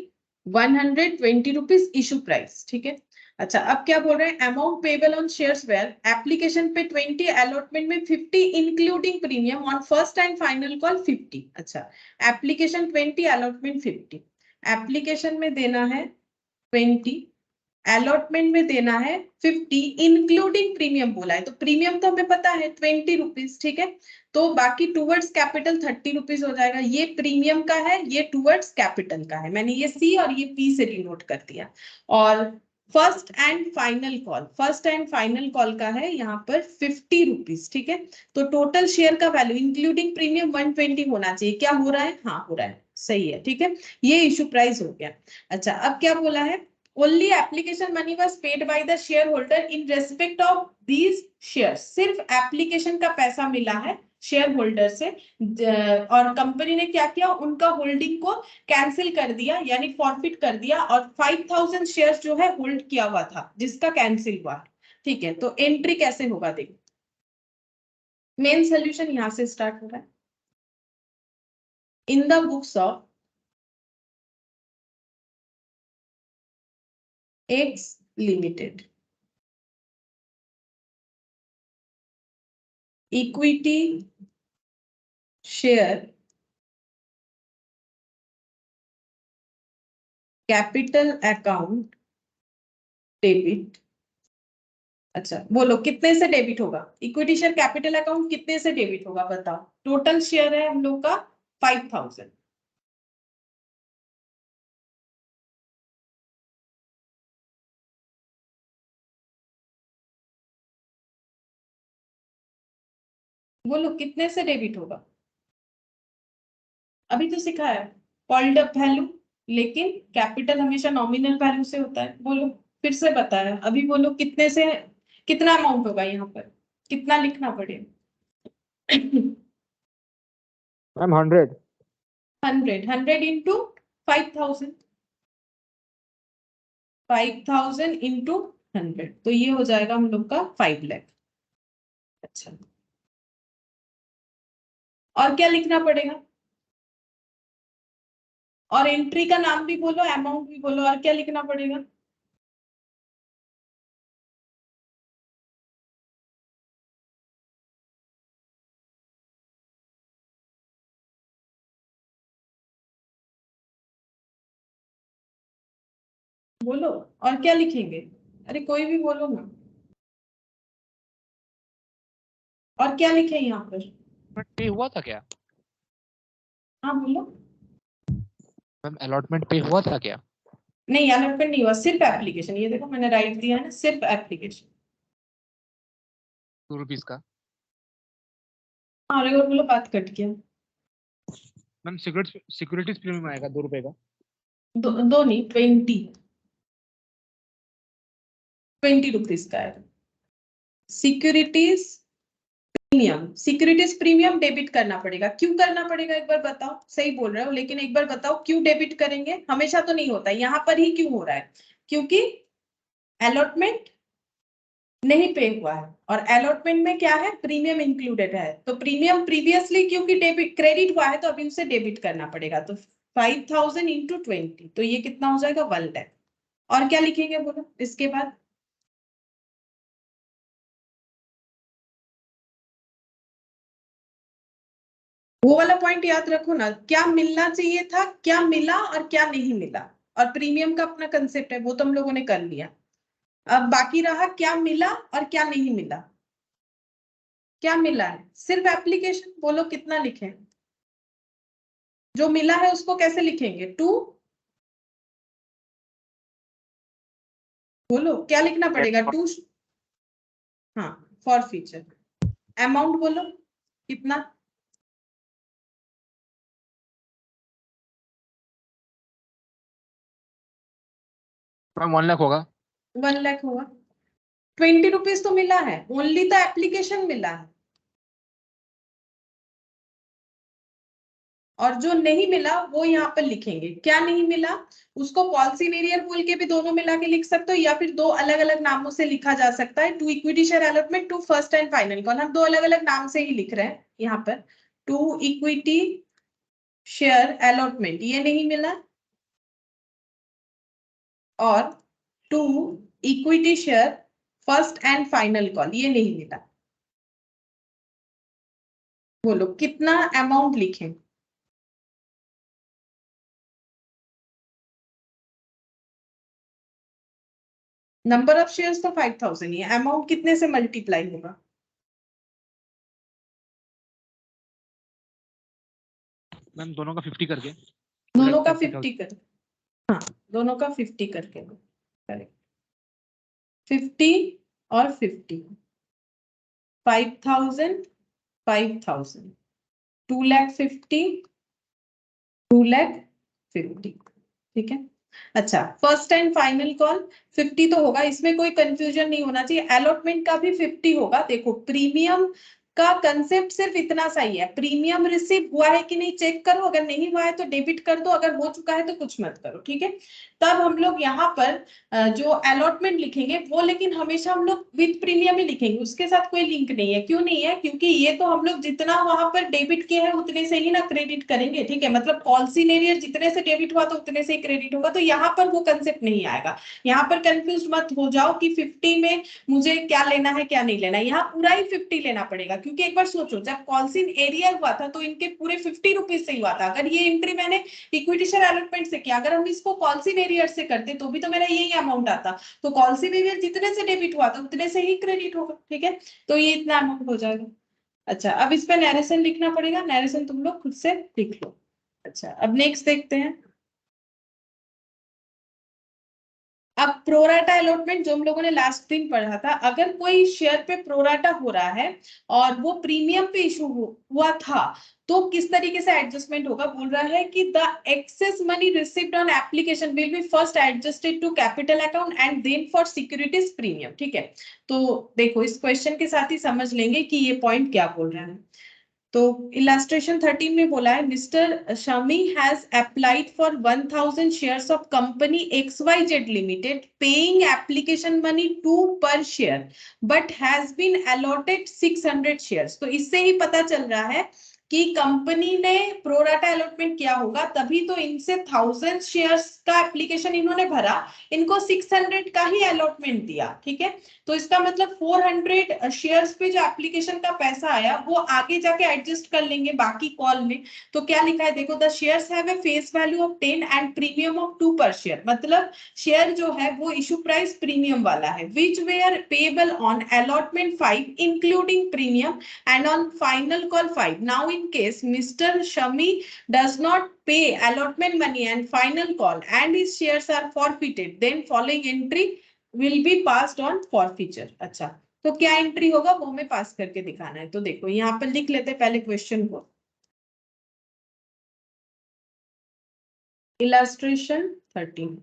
120 रुपीज इशू प्राइस, ठीक है। अच्छा अब क्या बोल रहे हैं, amount payable on shares where application पे 20, अलॉटमेंट में 50 including premium, on first and final call 50। अच्छा एप्लीकेशन 20, अलॉटमेंट 50, एप्लीकेशन में देना है 20, अलॉटमेंट में देना है 50 इंक्लूडिंग प्रीमियम बोला है, तो प्रीमियम तो हमें पता है 20 रुपीज, ठीक है। तो बाकी टूवर्ड्स कैपिटल 30 रुपीज हो जाएगा, ये प्रीमियम का है, ये टूवर्ड्स कैपिटल का है, मैंने ये सी और ये पी से डिनोट कर दिया। और first and final call, first and final call का है यहाँ पर 50 रुपीज, ठीक है। तो टोटल शेयर का वैल्यू इंक्लूडिंग प्रीमियम 120 होना चाहिए, क्या हो रहा है, हाँ हो रहा है, सही है, ठीक है। ये इशू प्राइस हो गया। अच्छा अब क्या बोला है, only application money was paid by the shareholder in respect of these shares, सिर्फ एप्लीकेशन का पैसा मिला है शेयर होल्डर से, और कंपनी ने क्या किया, उनका होल्डिंग को कैंसिल कर दिया यानी फॉरफिट कर दिया, और 5000 शेयर्स जो है होल्ड किया हुआ था जिसका कैंसिल हुआ, ठीक है। तो एंट्री कैसे होगा देखो, मेन सोल्यूशन यहां से स्टार्ट हो रहा है। In the books of x limited, equity share capital account debit. अच्छा बोलो कितने से डेबिट होगा, इक्विटी शेयर कैपिटल अकाउंट कितने से डेबिट होगा बताओ, टोटल शेयर है हम लोग का 5000, बोलो कितने से डेबिट होगा, अभी तो सिखा है कॉल्ड अप वैल्यू, लेकिन कैपिटल हमेशा नॉमिनल वैल्यू से होता है, बोलो फिर से बताया, अभी बोलो कितने से, कितना अमाउंट होगा यहाँ पर, कितना लिखना पड़ेगा। मैम 100। 100 इंटू 5000, 5000 इंटू 100, तो ये हो जाएगा हम लोग का 5 लाख। अच्छा और क्या लिखना पड़ेगा, और एंट्री का नाम भी बोलो, अमाउंट भी बोलो, और क्या लिखना पड़ेगा, बोलो और क्या लिखेंगे, अरे कोई भी बोलो ना, और क्या लिखे यहाँ पर, पे हुआ था क्या हाँ बोलो। मैम, अलॉटमेंट पे हुआ था क्या? नहीं अलॉटमेंट नहीं हुआ, सिर्फ एप्लीकेशन, ये देखो मैंने राइट दिया है ना, सिर्फ एप्लीकेशन। 2 रुपीज का। हाँ और बोलो बात कट गया, मैम सिक्योरिटीज प्रीमियम आएगा 2 रुपए का। दो नहीं 20 रुपीज का है securities premium, securities premium debit करना पड़ेगा, क्यों करना पड़ेगा एक बार बताओ, सही बोल रहे हो लेकिन एक बार बताओ क्यों डेबिट करेंगे, हमेशा तो नहीं होता, यहाँ पर ही क्यों हो रहा है, क्योंकि अलॉटमेंट नहीं पे हुआ है, और अलॉटमेंट में क्या है, प्रीमियम इंक्लूडेड है, तो प्रीमियम प्रीवियसली क्योंकि डेबिट क्रेडिट हुआ है तो अभी उसे डेबिट करना पड़ेगा, तो 5000 इंटू 20, तो ये कितना हो जाएगा 1 लाख। और क्या लिखेंगे बोलो इसके बाद, वो वाला पॉइंट याद रखो ना, क्या मिलना चाहिए था, क्या मिला और क्या नहीं मिला, और प्रीमियम का अपना कंसेप्ट है वो तो हम लोगों ने कर लिया। अब बाकी रहा क्या मिला और क्या नहीं मिला, क्या मिला है सिर्फ एप्लीकेशन, बोलो कितना लिखें, जो मिला है उसको कैसे लिखेंगे 2, बोलो क्या लिखना पड़ेगा 2, हाँ फॉर फ्यूचर, अमाउंट बोलो कितना, मैम 1 लाख होगा। 1 लाख होगा, 20 रुपीज तो मिला है, ओनली तो एप्लीकेशन मिला है, और जो नहीं मिला वो यहाँ पर लिखेंगे। क्या नहीं मिला उसको पॉलिसी वेरियर बोल के भी दोनों मिला के लिख सकते हो, या फिर दो अलग अलग नामों से लिखा जा सकता है। To equity share allotment, to first and final call, हम दो अलग अलग नाम से ही लिख रहे हैं यहाँ पर। टू इक्विटी शेयर अलॉटमेंट ये नहीं मिला, और to equity share first and final call ये नहीं मिला। बोलो कितना अमाउंट लिखें? नंबर ऑफ शेयर्स तो 5000 ही है, अमाउंट कितने से मल्टीप्लाई होगा? मैम दोनों का 50 करके, दोनों का 50,000। 50 कर, हाँ दोनों का 50 करके करेक्ट। 50 और 50, 5000 5000, 2,50,000 2,50,000, ठीक है। अच्छा फर्स्ट एंड फाइनल कॉल 50 तो होगा, इसमें कोई कंफ्यूजन नहीं होना चाहिए। अलॉटमेंट का भी 50 होगा। देखो प्रीमियम का कंसेप्ट सिर्फ इतना सा ही है, प्रीमियम रिसीव हुआ है कि नहीं चेक करो, अगर नहीं हुआ है तो डेबिट कर दो, अगर हो चुका है तो कुछ मत करो, ठीक है। तब हम लोग यहाँ पर जो अलॉटमेंट लिखेंगे वो लेकिन हमेशा हम लोग विद प्रीमियम ही लिखेंगे, उसके साथ कोई लिंक नहीं है। क्यों नहीं है? क्योंकि ये तो हम लोग जितना वहां पर डेबिट किए हैं उतने से ही ना क्रेडिट करेंगे, ठीक है। मतलब पॉलिसी वेरियर जितने से डेबिट हुआ तो उतने से ही क्रेडिट होगा, तो यहाँ पर वो कंसेप्ट नहीं आएगा। यहाँ पर कंफ्यूज मत हो जाओ कि 50 में मुझे क्या लेना है क्या नहीं लेना है, यहाँ पूरा ही 50 लेना पड़ेगा। क्योंकि एक बार सोचो जब कॉल्सिन एरियर हुआ था तो इनके पूरे 50 रुपीज से ही हुआ था। अगर ये एंट्री मैंने इक्विटी शेयर अलॉटमेंट से किया, अगर हम इसको कॉल्सिन एरियर से करते तो भी तो मेरा यही अमाउंट आता। तो कॉल्सिन एरियर जितने से डेबिट हुआ था उतने से ही क्रेडिट होगा, ठीक है। तो ये इतना अमाउंट हो जाएगा। अच्छा अब इस पे नैरेशन लिखना पड़ेगा, नैरेशन तुम लोग खुद से लिख लो। अच्छा अब नेक्स्ट देखते हैं। अब प्रोराटा अलॉटमेंट जो हम लोगों ने लास्ट दिन पढ़ा था, अगर कोई शेयर पे प्रोराटा हो रहा है और वो प्रीमियम पे इशू हुआ था तो किस तरीके से एडजस्टमेंट होगा? बोल रहा है कि the excess money received on application will be first adjusted to capital account and then for securities premium, ठीक है। तो देखो इस क्वेश्चन के साथ ही समझ लेंगे कि ये पॉइंट क्या बोल रहा है। तो इलास्ट्रेशन 13 में बोला है mister Shami has applied for 1000 shares of company XYZ limited paying application money 2 per share but has been allotted 600 shares. तो इससे ही पता चल रहा है कि कंपनी ने प्रोराटा अलॉटमेंट किया होगा, तभी तो इनसे 1000 शेयर्स का एप्लीकेशन इन्होंने भरा, इनको 600 का ही अलॉटमेंट दिया, ठीक है। तो इसका मतलब 400 शेयर्स पे जो एप्लीकेशन का पैसा आया वो आगे जाके एडजस्ट कर लेंगे बाकी कॉल में। तो क्या लिखा है देखो, the shares have a face value of 10 and premium of 2 per share. मतलब शेयर जो है वो इशू प्राइस प्रीमियम वाला है, which were payable on allotment 5 including premium and on final call 5। Now in case mister Shami does not pay allotment money and final call and his shares are forfeited, then following entry will be passed on forfeiture। अच्छा तो क्या entry होगा वो हमें पास करके दिखाना है। तो देखो यहाँ पर लिख लेते हैं पहले क्वेश्चन को। इलास्ट्रेशन 13।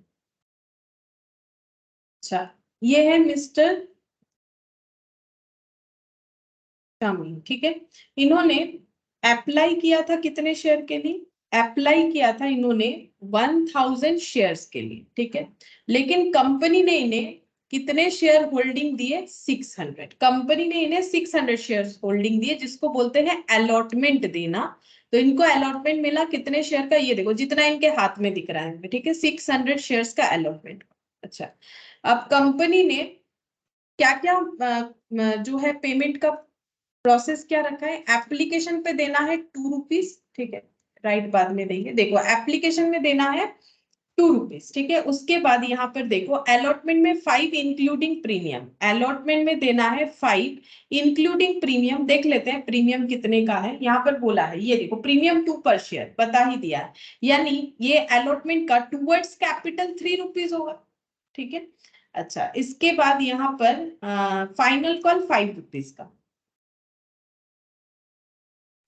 अच्छा ये है मिस्टर शामी, ठीक है। इन्होंने अप्लाई किया था कितने शेयर के लिए? अप्लाई किया था इन्होंने 1000 शेयर्स के लिए, ठीक है। लेकिन कंपनी ने इन्हें कितने शेयर होल्डिंग दिए? 600। कंपनी ने इन्हें 600 शेयर्स होल्डिंग दिए, जिसको बोलते हैं अलॉटमेंट देना। तो इनको अलॉटमेंट मिला कितने शेयर का? ये देखो जितना इनके हाथ में दिख रहा है, ठीक है, 600 शेयर्स का अलॉटमेंट। अच्छा अब कंपनी ने क्या क्या जो है पेमेंट का प्रोसेस क्या रखा है? एप्लीकेशन पे देना है 2 रुपीज, ठीक है, राइट बाद में देंगे। देखो एप्लीकेशन में देना है 2 रुपीज, ठीक है। उसके बाद यहाँ पर देखो अलॉटमेंट में 5 इंक्लूडिंग प्रीमियम, अलॉटमेंट में देना है 5 इंक्लूडिंग प्रीमियम। देख लेते हैं प्रीमियम कितने का है। यहाँ पर बोला है ये देखो प्रीमियम 2 पर शेयर बता ही दिया है, यानी ये अलॉटमेंट का टूवर्ड्स कैपिटल 3 रुपीज होगा, ठीक है। अच्छा इसके बाद यहाँ पर फाइनल कॉल 5 रुपीज का,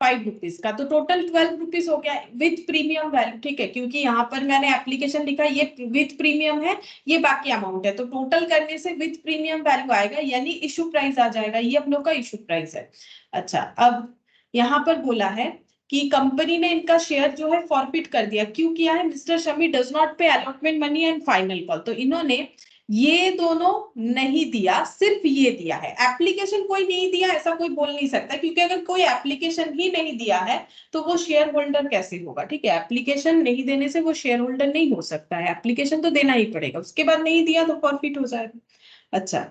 5 रुपीज का, तो टोटल 12 रुपीज हो गया विथ प्रीमियम वैल्यू, ठीक है। क्योंकि यहाँ पर मैंने एप्लीकेशन लिखा ये विथ प्रीमियम है, ये बाकी अमाउंट है, तो टोटल करने से विथ प्रीमियम वैल्यू आएगा, यानी इशू प्राइस आ जाएगा। ये हम लोग का इशू प्राइस है। अच्छा अब यहाँ पर बोला है कि कंपनी ने इनका शेयर जो है फॉरफिट कर दिया। क्यों किया है? मिस्टर शमी डज नॉट पे allotment money and final call. तो इन्होंने ये दोनों नहीं दिया, सिर्फ ये दिया है। एप्लीकेशन कोई नहीं दिया ऐसा कोई बोल नहीं सकता, क्योंकि अगर कोई एप्लीकेशन ही नहीं दिया है तो वो शेयर होल्डर कैसे होगा? ठीक है, एप्लीकेशन नहीं देने से वो शेयर होल्डर नहीं हो सकता है, एप्लीकेशन तो देना ही पड़ेगा, उसके बाद नहीं दिया तो फॉरफिट हो जाएगा। अच्छा,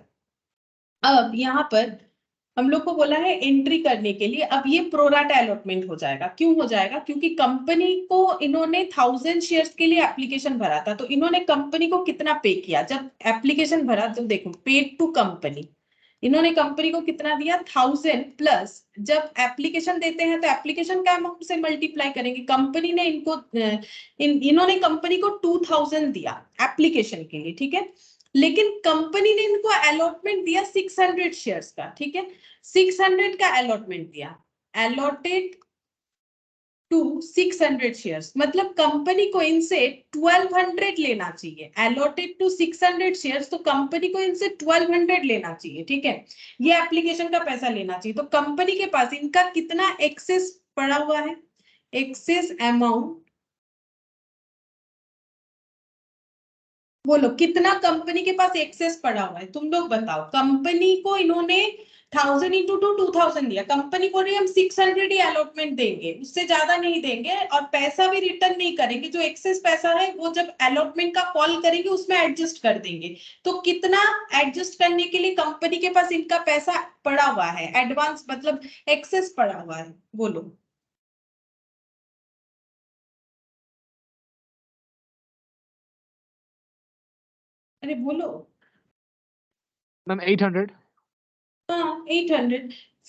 अब यहाँ पर हम लोग को बोला है एंट्री करने के लिए। अब ये प्रोराटा अलॉटमेंट हो जाएगा। क्यों हो जाएगा? क्योंकि कंपनी को इन्होंने 1000 शेयर्स के लिए एप्लीकेशन भरा था, तो इन्होंने कंपनी को कितना पे किया जब एप्लीकेशन भरा? तो देखो, पेड टू कंपनी, इन्होंने कंपनी को कितना दिया? 1000 प्लस जब एप्लीकेशन देते हैं तो एप्लीकेशन का अमाउंट से मल्टीप्लाई करेंगे। कंपनी ने इनको इन्होंने कंपनी को 2000 दिया एप्लीकेशन के लिए, ठीक है, लेकिन कंपनी ने इनको अलॉटमेंट दिया 600 शेयर्स का, ठीक है, 600 का अलॉटमेंट दिया, अलॉटेड टू 600 शेयर्स, मतलब कंपनी को इनसे 1200 लेना चाहिए। अलॉटेड टू 600 शेयर्स, तो कंपनी को इनसे 1200 लेना चाहिए, ठीक है, ये एप्लीकेशन का पैसा लेना चाहिए। तो कंपनी के पास इनका कितना एक्सेस पड़ा हुआ है? एक्सेस अमाउंट, बोलो कितना कंपनी के पास एक्सेस पड़ा हुआ है? तुम लोग बताओ। कंपनी को इन्होंने 1000 इंटू 2000 दिया, कंपनी को हम 600 ही अलॉटमेंट देंगे, उससे ज्यादा नहीं देंगे, और पैसा भी रिटर्न नहीं करेंगे। जो एक्सेस पैसा है वो जब अलॉटमेंट का कॉल करेंगे उसमें एडजस्ट कर देंगे। तो कितना एडजस्ट करने के लिए कंपनी के पास इनका पैसा पड़ा हुआ है? एडवांस मतलब एक्सेस पड़ा हुआ है, बोलो। अरे बोलो। मैम 800। हाँ 800,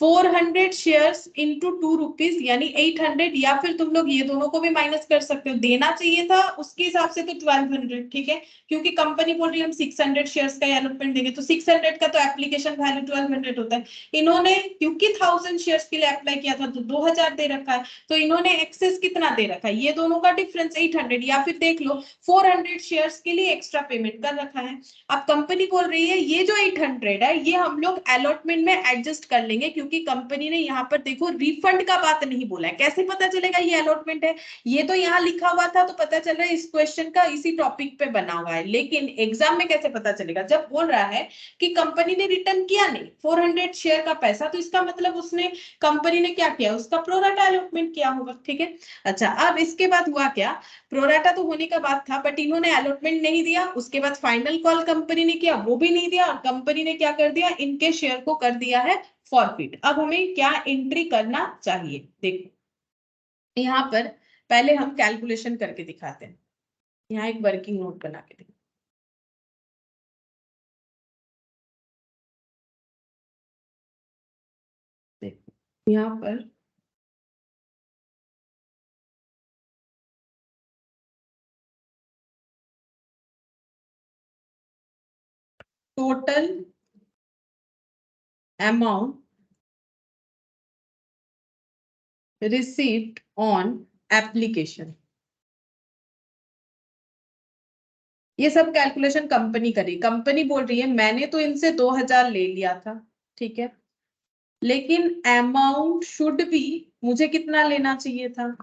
400 शेयर्स इंटू 2 रुपीज यानी 800, या फिर तुम लोग ये दोनों को भी माइनस कर सकते हो। देना चाहिए था उसके हिसाब से तो 1200, ठीक है, क्योंकि कंपनी बोल रही है हम 600 शेयर्स का अलॉटमेंट देंगे, तो 600 का तो एप्लीकेशन वैल्यू 1200 होता है। इन्होंने क्योंकि 1000 शेयर्स के लिए अप्लाई किया था तो 2000 दे रखा है, तो इन्होंने एक्सेस कितना दे रखा है? ये दोनों का डिफरेंस 800, या फिर देख लो 400 शेयर्स के लिए एक्स्ट्रा पेमेंट कर रखा है। अब कंपनी बोल रही है ये जो 800 है ये हम लोग अलॉटमेंट में एडजस्ट कर लेंगे, क्योंकि कंपनी ने यहाँ पर देखो रिफंड का बात नहीं बोला है। कैसे पता चलेगा ये अलॉटमेंट है? ये तो यहाँ लिखा हुआ था तो पता चल रहा है इस क्वेश्चन का इसी टॉपिक पे बना हुआ है, लेकिन एग्जाम में कैसे पता चलेगा? जब बोल रहा है कि कंपनी ने रिटर्न किया नहीं 400 शेयर का पैसा, तो इसका मतलब उसने, कंपनी ने क्या किया? उसका प्रोराटा अलॉटमेंट किया होगा, ठीक है। अच्छा, अब इसके बाद हुआ क्या? प्रोराटा तो होने का बात था, बट इन्होंने अलॉटमेंट नहीं दिया, उसके बाद फाइनल कॉल कंपनी ने किया, वो भी नहीं दिया, और कंपनी ने क्या कर दिया? इनके शेयर को कर दिया है फॉरफिट। अब हमें क्या एंट्री करना चाहिए? देखो यहाँ पर पहले हम कैलकुलेशन करके दिखाते हैं। यहाँ एक वर्किंग नोट बना के देखो। यहाँ पर total amount received on application, ये सब कैलकुलेशन कंपनी करी। कंपनी बोल रही है मैंने तो इनसे 2000 ले लिया था, ठीक है, लेकिन अमाउंट शुड भी मुझे कितना लेना चाहिए था?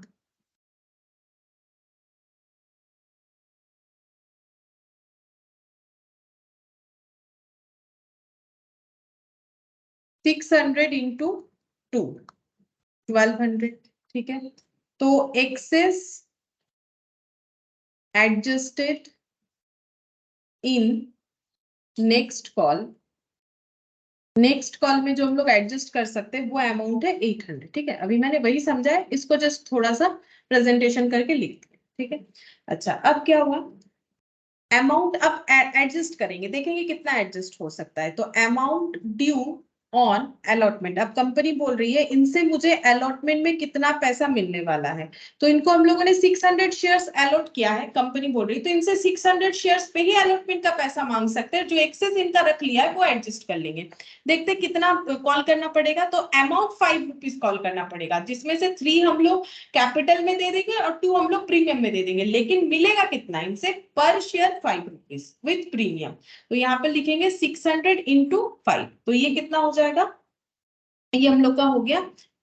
सिक्स 600 इंटू 2, 1200, ठीक है। तो excess adjusted in next call, next call में जो हम लोग एडजस्ट कर सकते हैं वो अमाउंट है 800, ठीक है। अभी मैंने वही समझा है, इसको जस्ट थोड़ा सा प्रेजेंटेशन करके लिख दिया, ठीक है। अच्छा, अब क्या हुआ? अमाउंट अब एडजस्ट करेंगे, देखेंगे कितना एडजस्ट हो सकता है। तो अमाउंट ड्यू ऑन अलॉटमेंट, अब कंपनी बोल रही है इनसे मुझे अलॉटमेंट में कितना पैसा मिलने वाला है, तो इनको हम लोगों ने 600 शेयर्स अलॉट किया है, कंपनी बोल रही है, तो इनसे 600 शेयर्स पे ही अलॉटमेंट का पैसा मांग सकते हैं। जो एक्सेस इनका रख लिया है वो एडजस्ट कर लेंगे। देखते कितना कॉल करना पड़ेगा, तो अमाउंट 5 रुपीज कॉल करना पड़ेगा, जिसमें से 3 हम लोग कैपिटल में दे देंगे और 2 हम लोग प्रीमियम में दे देंगे, लेकिन मिलेगा कितना इनसे? पर शेयर 5 रुपीज विथ प्रीमियम। तो यहाँ पर लिखेंगे 600 इंटू 5, तो ये कितना हो जाएगा? ये हम लोग का हो गया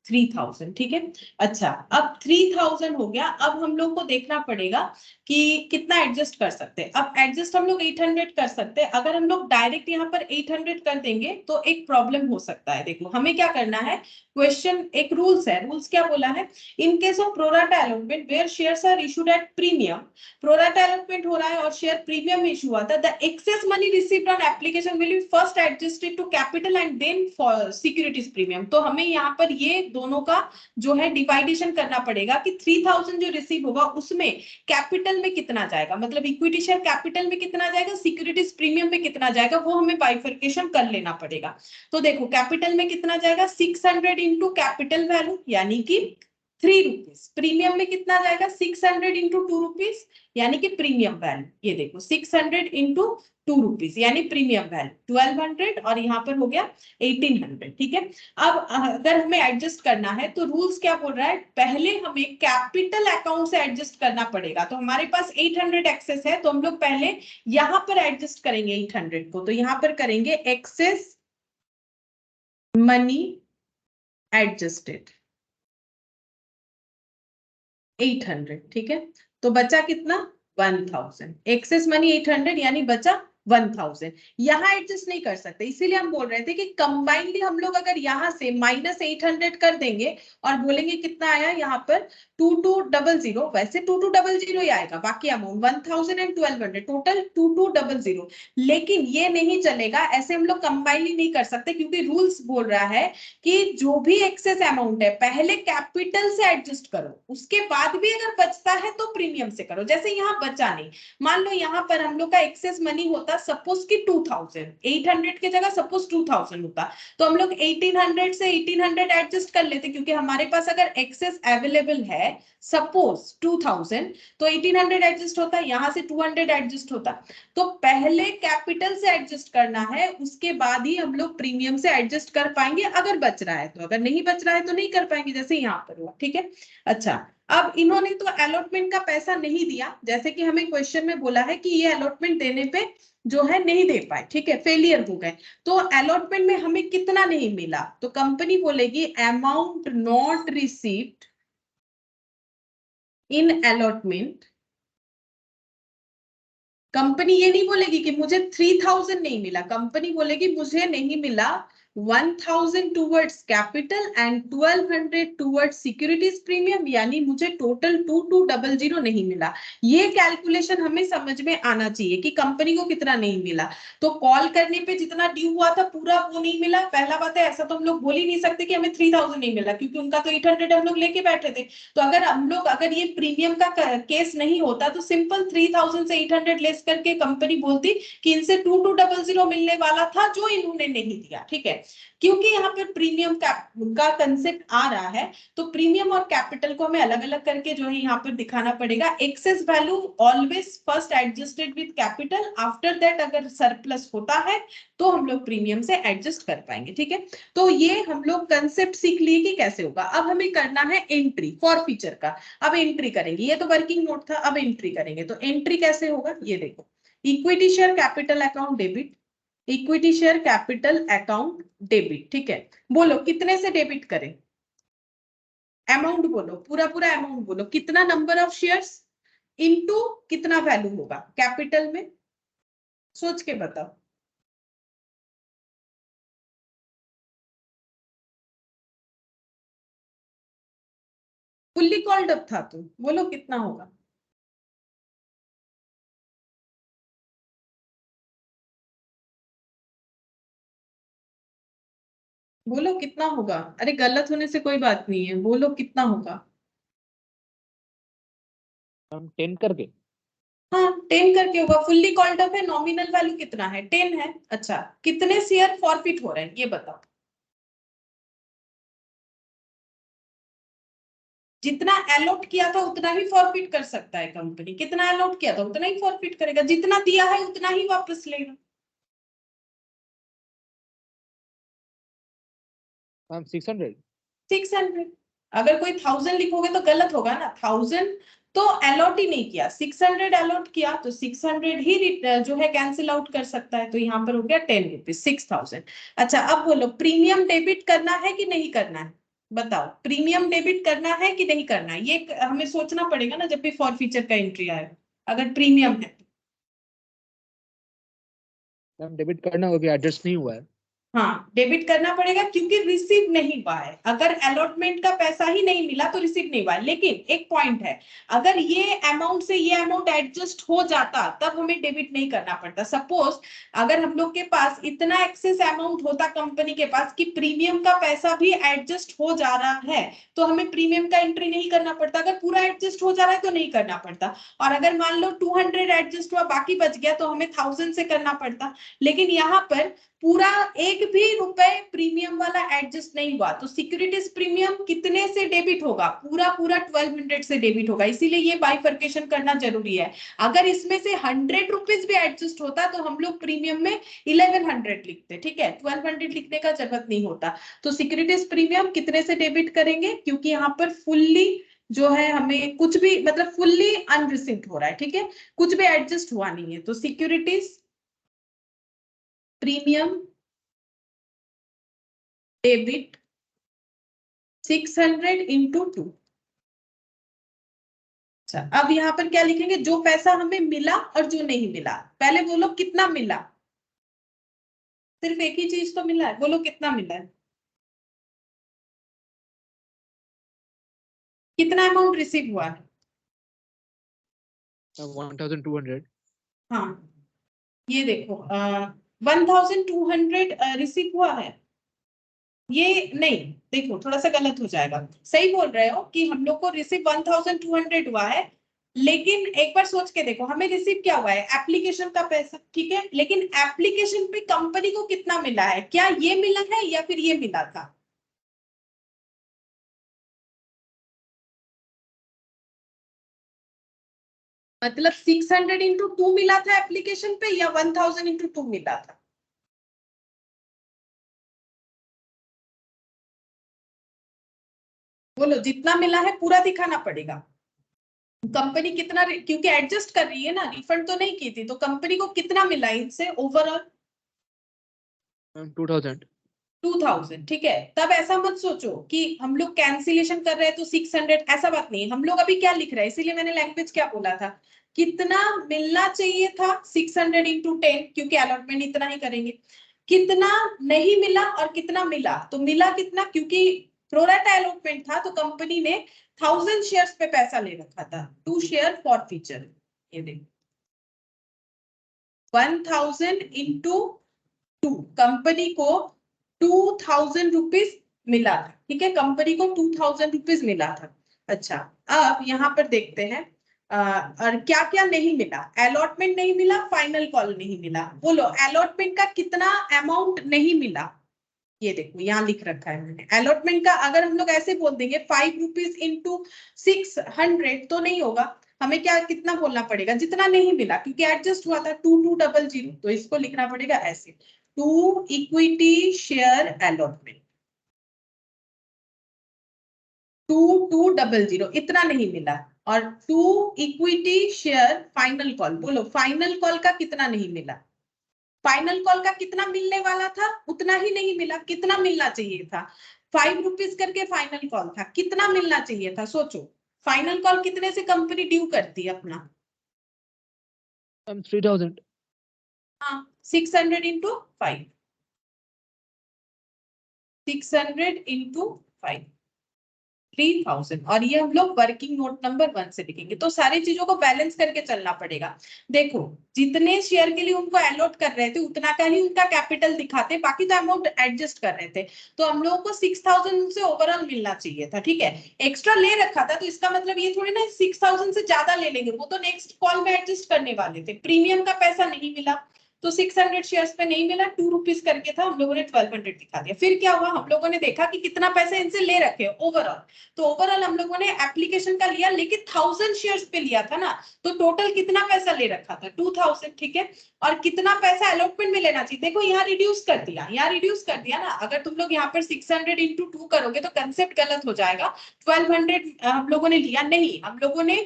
3000, ठीक है। अच्छा, अब 3000 हो गया। अब हम लोग को देखना पड़ेगा कि कितना एडजस्ट कर सकते हैं। अब एडजस्ट हम लोग 800 कर सकते हैं। अगर हम लोग डायरेक्ट यहाँ पर 800 कर देंगे तो एक प्रॉब्लम हो सकता है। देखो हमें क्या करना है, क्वेश्चन एक रूल्स है। रूल्स क्या बोला है, in case of pro rata allotment where shares are issued at premium, pro rata allotment हो रहा है और शेयर प्रीमियम इशू हुआ था, the excess money received on application will be first adjusted to capital and then for securities premium. तो हमें यहाँ पर ये दोनों का जो है डिवाइडेशन करना पड़ेगा कि 3000 जो रिसीव होगा उसमें कैपिटल में कितना जाएगा, मतलब इक्विटी शेयर कैपिटल में कितना जाएगा, सिक्योरिटीज प्रीमियम में कितना जाएगा, वो हमें बाइफर्केशन कर लेना पड़ेगा। तो देखो कैपिटल में कितना जाएगा, 600 इंटू कैपिटल वैल्यू यानी कि 3 रुपीज, प्रीमियम में कितना जाएगा 600 इंटू 2 रुपीज यानी कि प्रीमियम वैल्यू, ये देखो 600 इंटू 2 रुपीज यानी प्रीमियम वैल्यू 1200 और यहाँ पर हो गया 1800, ठीक है। अब अगर हमें एडजस्ट करना है तो रूल्स क्या बोल रहा है, पहले हमें कैपिटल अकाउंट से एडजस्ट करना पड़ेगा। तो हमारे पास 800 एक्सेस है तो हम लोग पहले यहाँ पर एडजस्ट करेंगे 800 को, तो यहाँ पर करेंगे एक्सेस मनी एडजस्टेड 800, ठीक है। तो बचा कितना 1000, एक्सेस मनी 800 यानी बचा 1000। यहाँ एडजस्ट नहीं कर सकते, इसीलिए हम बोल रहे थे कि कंबाइनली हम लोग अगर यहाँ से -800 कर देंगे और बोलेंगे कितना आया यहाँ पर 2200, वैसे 2200 ही आएगा, बाकी अमाउंट 1000 एंड 1200 टोटल 2200। लेकिन ये नहीं चलेगा, ऐसे हम लोग कंबाइनली नहीं कर सकते क्योंकि रूल्स बोल रहा है कि जो भी एक्सेस अमाउंट है पहले कैपिटल से एडजस्ट करो, उसके बाद भी अगर बचता है तो प्रीमियम से करो। जैसे यहाँ बचा नहीं, मान लो यहाँ पर हम लोग का एक्सेस मनी होता सपोज कि 2000, 800 की जगह सपोज 2000 होता, तो हम लोग 1800 से 1800 एडजस्ट कर लेते क्योंकि हमारे पास अगर एक्सेस अवेलेबल है सपोज 2000 तो 1800 एडजस्ट होता, यहाँ से 200 एडजस्ट होता। तो पहले कैपिटल से एडजस्ट करना है, उसके बाद ही हम लोग प्रीमियम से एडजस्ट कर पाएंगे अगर बच रहा है तो, अगर नहीं बच रहा है तो नहीं कर पाएंगे, जैसे यहाँ पर हुआ, ठीक है। अच्छा, अब इन्होंने तो अलॉटमेंट का पैसा नहीं दिया, जैसे कि हमें क्वेश्चन में बोला है कि ये अलॉटमेंट देने पे जो है नहीं दे पाए, ठीक है, फेलियर हो गए। तो अलॉटमेंट में हमें कितना नहीं मिला, तो कंपनी बोलेगी amount not received in allotment. Company ये नहीं बोलेगी कि मुझे 3000 नहीं मिला, कंपनी बोलेगी मुझे नहीं मिला 1000 towards capital and 1200 towards securities premium, यानी मुझे टोटल 2200 नहीं मिला। ये कैलकुलेशन हमें समझ में आना चाहिए कि कंपनी को कितना नहीं मिला। तो कॉल करने पे जितना ड्यू हुआ था पूरा वो नहीं मिला, पहला बात है, ऐसा तो हम लोग बोल ही नहीं सकते कि हमें 3000 नहीं मिला क्योंकि उनका तो 800 हम लोग लेके बैठे थे। तो अगर हम लोग अगर ये प्रीमियम का केस नहीं होता तो सिंपल 3000 से 800 लेस करके कंपनी बोलती कि इनसे 2200 मिलने वाला था जो इन्होंने नहीं दिया, ठीक है। क्योंकि यहाँ पर प्रीमियम का कंसेप्ट आ रहा है तो प्रीमियम और कैपिटल को हमें अलग अलग करके जो है यहाँ पर दिखाना पड़ेगा। Excess value always first adjusted with capital, after that अगर सरप्लस होता है तो हम लोग प्रीमियम से एडजस्ट कर पाएंगे, ठीक है। तो ये हम लोग कंसेप्ट सीख लिए कि कैसे होगा। अब हमें करना है एंट्री फॉर फीचर का, अब एंट्री करेंगे, ये तो वर्किंग नोट था, अब एंट्री करेंगे। तो एंट्री कैसे होगा, ये देखो, equity share capital account debit, equity share capital account debit, ठीक है। बोलो कितने से डेबिट करें, अमाउंट बोलो, पूरा पूरा अमाउंट बोलो, कितना नंबर ऑफ शेयर्स इनटू कितना वैल्यू होगा कैपिटल में, सोच के बताओ। फुल्ली कॉल्ड अप था तुम, बोलो कितना होगा। बोलो कितना होगा, अरे गलत होने से कोई बात नहीं है, बोलो कितना होगा। हम 10 करके। हाँ 10 करके होगा, फुल्ली कॉल्ड अप है, नॉमिनल वैल्यू कितना है 10 है। अच्छा, कितने शेयर फॉरफिट हो रहे हैं ये बताओ। जितना अलॉट किया था उतना ही फॉरफिट कर सकता है कंपनी, कितना अलॉट किया था उतना ही फॉरफिट करेगा, जितना दिया है उतना ही वापस लेगा। 600, अगर कोई 1000 लिखोगे तो गलत होगा ना, 1000 तो अलॉट ही नहीं किया, 600 अलॉट किया तो 600 ही जो है कैंसिल आउट कर सकता है। तो यहाँ पर हो गया 10 रुपीज 6000। अच्छा, अब बोलो प्रीमियम डेबिट करना है कि नहीं करना है, बताओ प्रीमियम डेबिट करना है कि नहीं करना है, ये हमें सोचना पड़ेगा ना जब भी फॉरफीचर का एंट्री आए, अगर प्रीमियम है। मैम डेबिट करना होगा, अभी एडजस्ट नहीं हुआ है। हाँ डेबिट करना पड़ेगा क्योंकि रिसीव नहीं हुआ है। अगर अलॉटमेंट का पैसा ही नहीं मिला तो रिसीव नहीं हुआ है। लेकिन एक पॉइंट है, अगर ये अमाउंट से ये अमाउंट एडजस्ट हो जाता तब हमें डेबिट नहीं करना पड़ता। सपोज अगर हम लोग के पास इतना एक्सेस अमाउंट होता कंपनी के पास कि प्रीमियम का पैसा भी एडजस्ट हो जा रहा है तो हमें प्रीमियम का एंट्री नहीं करना पड़ता। अगर पूरा एडजस्ट हो जा रहा है तो नहीं करना पड़ता। और अगर मान लो 200 एडजस्ट हुआ बाकी बच गया तो हमें 1000 से करना पड़ता। लेकिन यहाँ पर पूरा एक भी रुपए प्रीमियम वाला एडजस्ट नहीं हुआ तो सिक्योरिटीज प्रीमियम कितने से डेबिट होगा, पूरा 1200 से डेबिट होगा। इसीलिए ये बाइफर्केशन करना जरूरी है। अगर इसमें से 100 रुपीज भी एडजस्ट होता तो हम लोग प्रीमियम में 1100 लिखते, ठीक है, 1200 लिखने का जरूरत नहीं होता। तो सिक्योरिटीज प्रीमियम कितने से डेबिट करेंगे, क्योंकि यहाँ पर फुल्ली जो है हमें कुछ भी मतलब फुल्ली अनरिसीव्ड हो रहा है, ठीक है, कुछ भी एडजस्ट हुआ नहीं है। तो सिक्योरिटीज प्रीमियम डेबिट 600 इंटू 2। अच्छा अब यहां पर क्या लिखेंगे, जो पैसा हमें मिला और जो नहीं मिला। पहले बोलो कितना मिला, सिर्फ एक ही चीज तो मिला है, बोलो कितना मिला है, कितना अमाउंट रिसीव हुआ है। 1200। हाँ ये देखो 1200 रिसीव हुआ है। ये नहीं, देखो थोड़ा सा गलत हो जाएगा। सही बोल रहे हो कि हम लोग को रिसीव 1200 हुआ है, लेकिन एक बार सोच के देखो हमें रिसीव क्या हुआ है, एप्लीकेशन का पैसा, ठीक है, लेकिन एप्लीकेशन पे कंपनी को कितना मिला है, क्या ये मिला है या फिर ये मिला था। मतलब 600 इंटू 2 मिला था एप्लीकेशन पे या 1000 इंटू 2 मिला था। बोलो जितना मिला है पूरा दिखाना पड़ेगा। कंपनी कितना, क्योंकि एडजस्ट कर रही है ना, रिफंड तो नहीं की थी, तो कंपनी को कितना मिला इनसे ओवरऑल। 2000। 2000, ठीक है। तब ऐसा मत सोचो कि हम लोग कैंसिलेशन कर रहे हैं तो 600, ऐसा बात नहीं है। हम लोग अभी क्या लिख रहे हैं, इसीलिए मैंने लैंग्वेज क्या बोला था, कितना मिलना चाहिए था 600 इंटू 10, क्योंकि अलॉटमेंट इतना ही करेंगे। कितना नहीं मिला और कितना मिला, तो मिला कितना, क्योंकि प्रोराटा अलॉटमेंट था तो कंपनी ने 1000 शेयर्स पे पैसा ले रखा था, 2 शेयर फॉर फीचर। ये देखो 1000 इंटू 2, कंपनी को 2000 रुपीज मिला था, ठीक है, कंपनी को 2000 रुपीज मिला था। अच्छा अब यहाँ पर देखते हैं और क्या क्या नहीं मिला। अलॉटमेंट नहीं मिला, फाइनल कॉल नहीं मिला। बोलो अलॉटमेंट का कितना अमाउंट नहीं मिला। ये देखो यहाँ लिख रखा है मैंने अलॉटमेंट का। अगर हम लोग ऐसे बोल देंगे 5 रुपीज इंटू 600 तो नहीं होगा, हमें क्या कितना बोलना पड़ेगा, जितना नहीं मिला, क्योंकि एडजस्ट हुआ था 2200, तो इसको लिखना पड़ेगा ऐसे, 2 इक्विटी शेयर अलॉटमेंट 2200, इतना नहीं मिला। और 2 इक्विटी शेयर फाइनल कॉल, बोलो फाइनल कॉल का कितना नहीं मिला। फाइनल कॉल का कितना मिलने वाला था उतना ही नहीं मिला, कितना मिलना चाहिए था, 5 रुपीज करके फाइनल कॉल था, कितना मिलना चाहिए था, सोचो। फाइनल कॉल कितने से कंपनी ड्यू करती है अपना। 3000। हाँ 600 इंटू 5, 600 इंटू 5, 3000। और ये हम लोग वर्किंग नोट नंबर 1 से लिखेंगे। तो सारी चीजों को बैलेंस करके चलना पड़ेगा। देखो जितने शेयर के लिए उनको अलॉट कर रहे थे उतना का ही उनका कैपिटल दिखाते, बाकी तो अमाउंट एडजस्ट कर रहे थे। तो हम लोगों को 6000 से ओवरऑल मिलना चाहिए था, ठीक है। एक्स्ट्रा ले रखा था तो इसका मतलब ये थोड़ी ना 6000 से ज्यादा ले लेंगे, वो तो नेक्स्ट कॉल में एडजस्ट करने वाले थे। प्रीमियम का पैसा नहीं मिला तो 600 शेयर्स पे नहीं मिला, 2 रुपीज करके था, हम लोगों ने 1200 दिखा दिया। फिर क्या हुआ, हम लोगों ने देखा कि कितना पैसा इनसे ले रखे ओवरऑल, तो ओवरऑल हम लोगों ने एप्लीकेशन का लिया, लेकिन 1000 शेयर्स पे लिया था ना, तो टोटल कितना पैसा ले रखा था 2000, ठीक है। और कितना पैसा अलॉटमेंट में लेना चाहिए, देखो यहाँ रिड्यूस कर दिया, यहाँ रिड्यूस कर दिया ना। अगर तुम लोग यहाँ पर 600 इंटू 2 करोगे तो कंसेप्ट गलत हो जाएगा। 1200 हम लोगों ने लिया नहीं, हम लोगों ने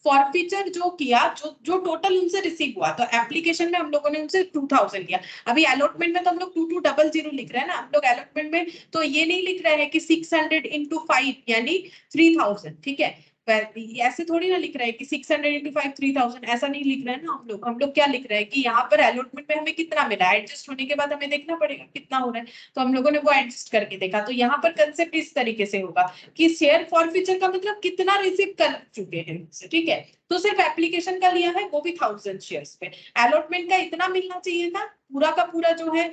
फॉरफीचर जो किया, जो टोटल उनसे रिसीव हुआ, तो एप्लीकेशन में हम लोगों ने उनसे 2000 लिया। अभी अलॉटमेंट में तो हम लोग 2200 लिख रहे हैं ना, हम लोग अलॉटमेंट में तो ये नहीं लिख रहे हैं कि 600 into 5 यानी 3000, ठीक है। ऐसे थोड़ी ना लिख रहे हैं कि 600 into 5 3000, ऐसा नहीं लिख रहे हैं ना हम लोग क्या लिख रहे हैं कि यहाँ पर अलॉटमेंट में हमें कितना मिला, एडजस्ट होने के बाद हमें देखना पड़ेगा कितना हो रहा है, तो हम लोगों ने वो एडजस्ट करके देखा। तो यहाँ पर कंसेप्ट इस तरीके से होगा कि शेयर फॉरफीचर का मतलब कितना रिसीव कर चुके हैं, ठीक है। तो सिर्फ एप्लीकेशन का लिया है, वो भी 1000 शेयर्स पे। अलॉटमेंट का इतना मिलना चाहिए था, पूरा का पूरा जो है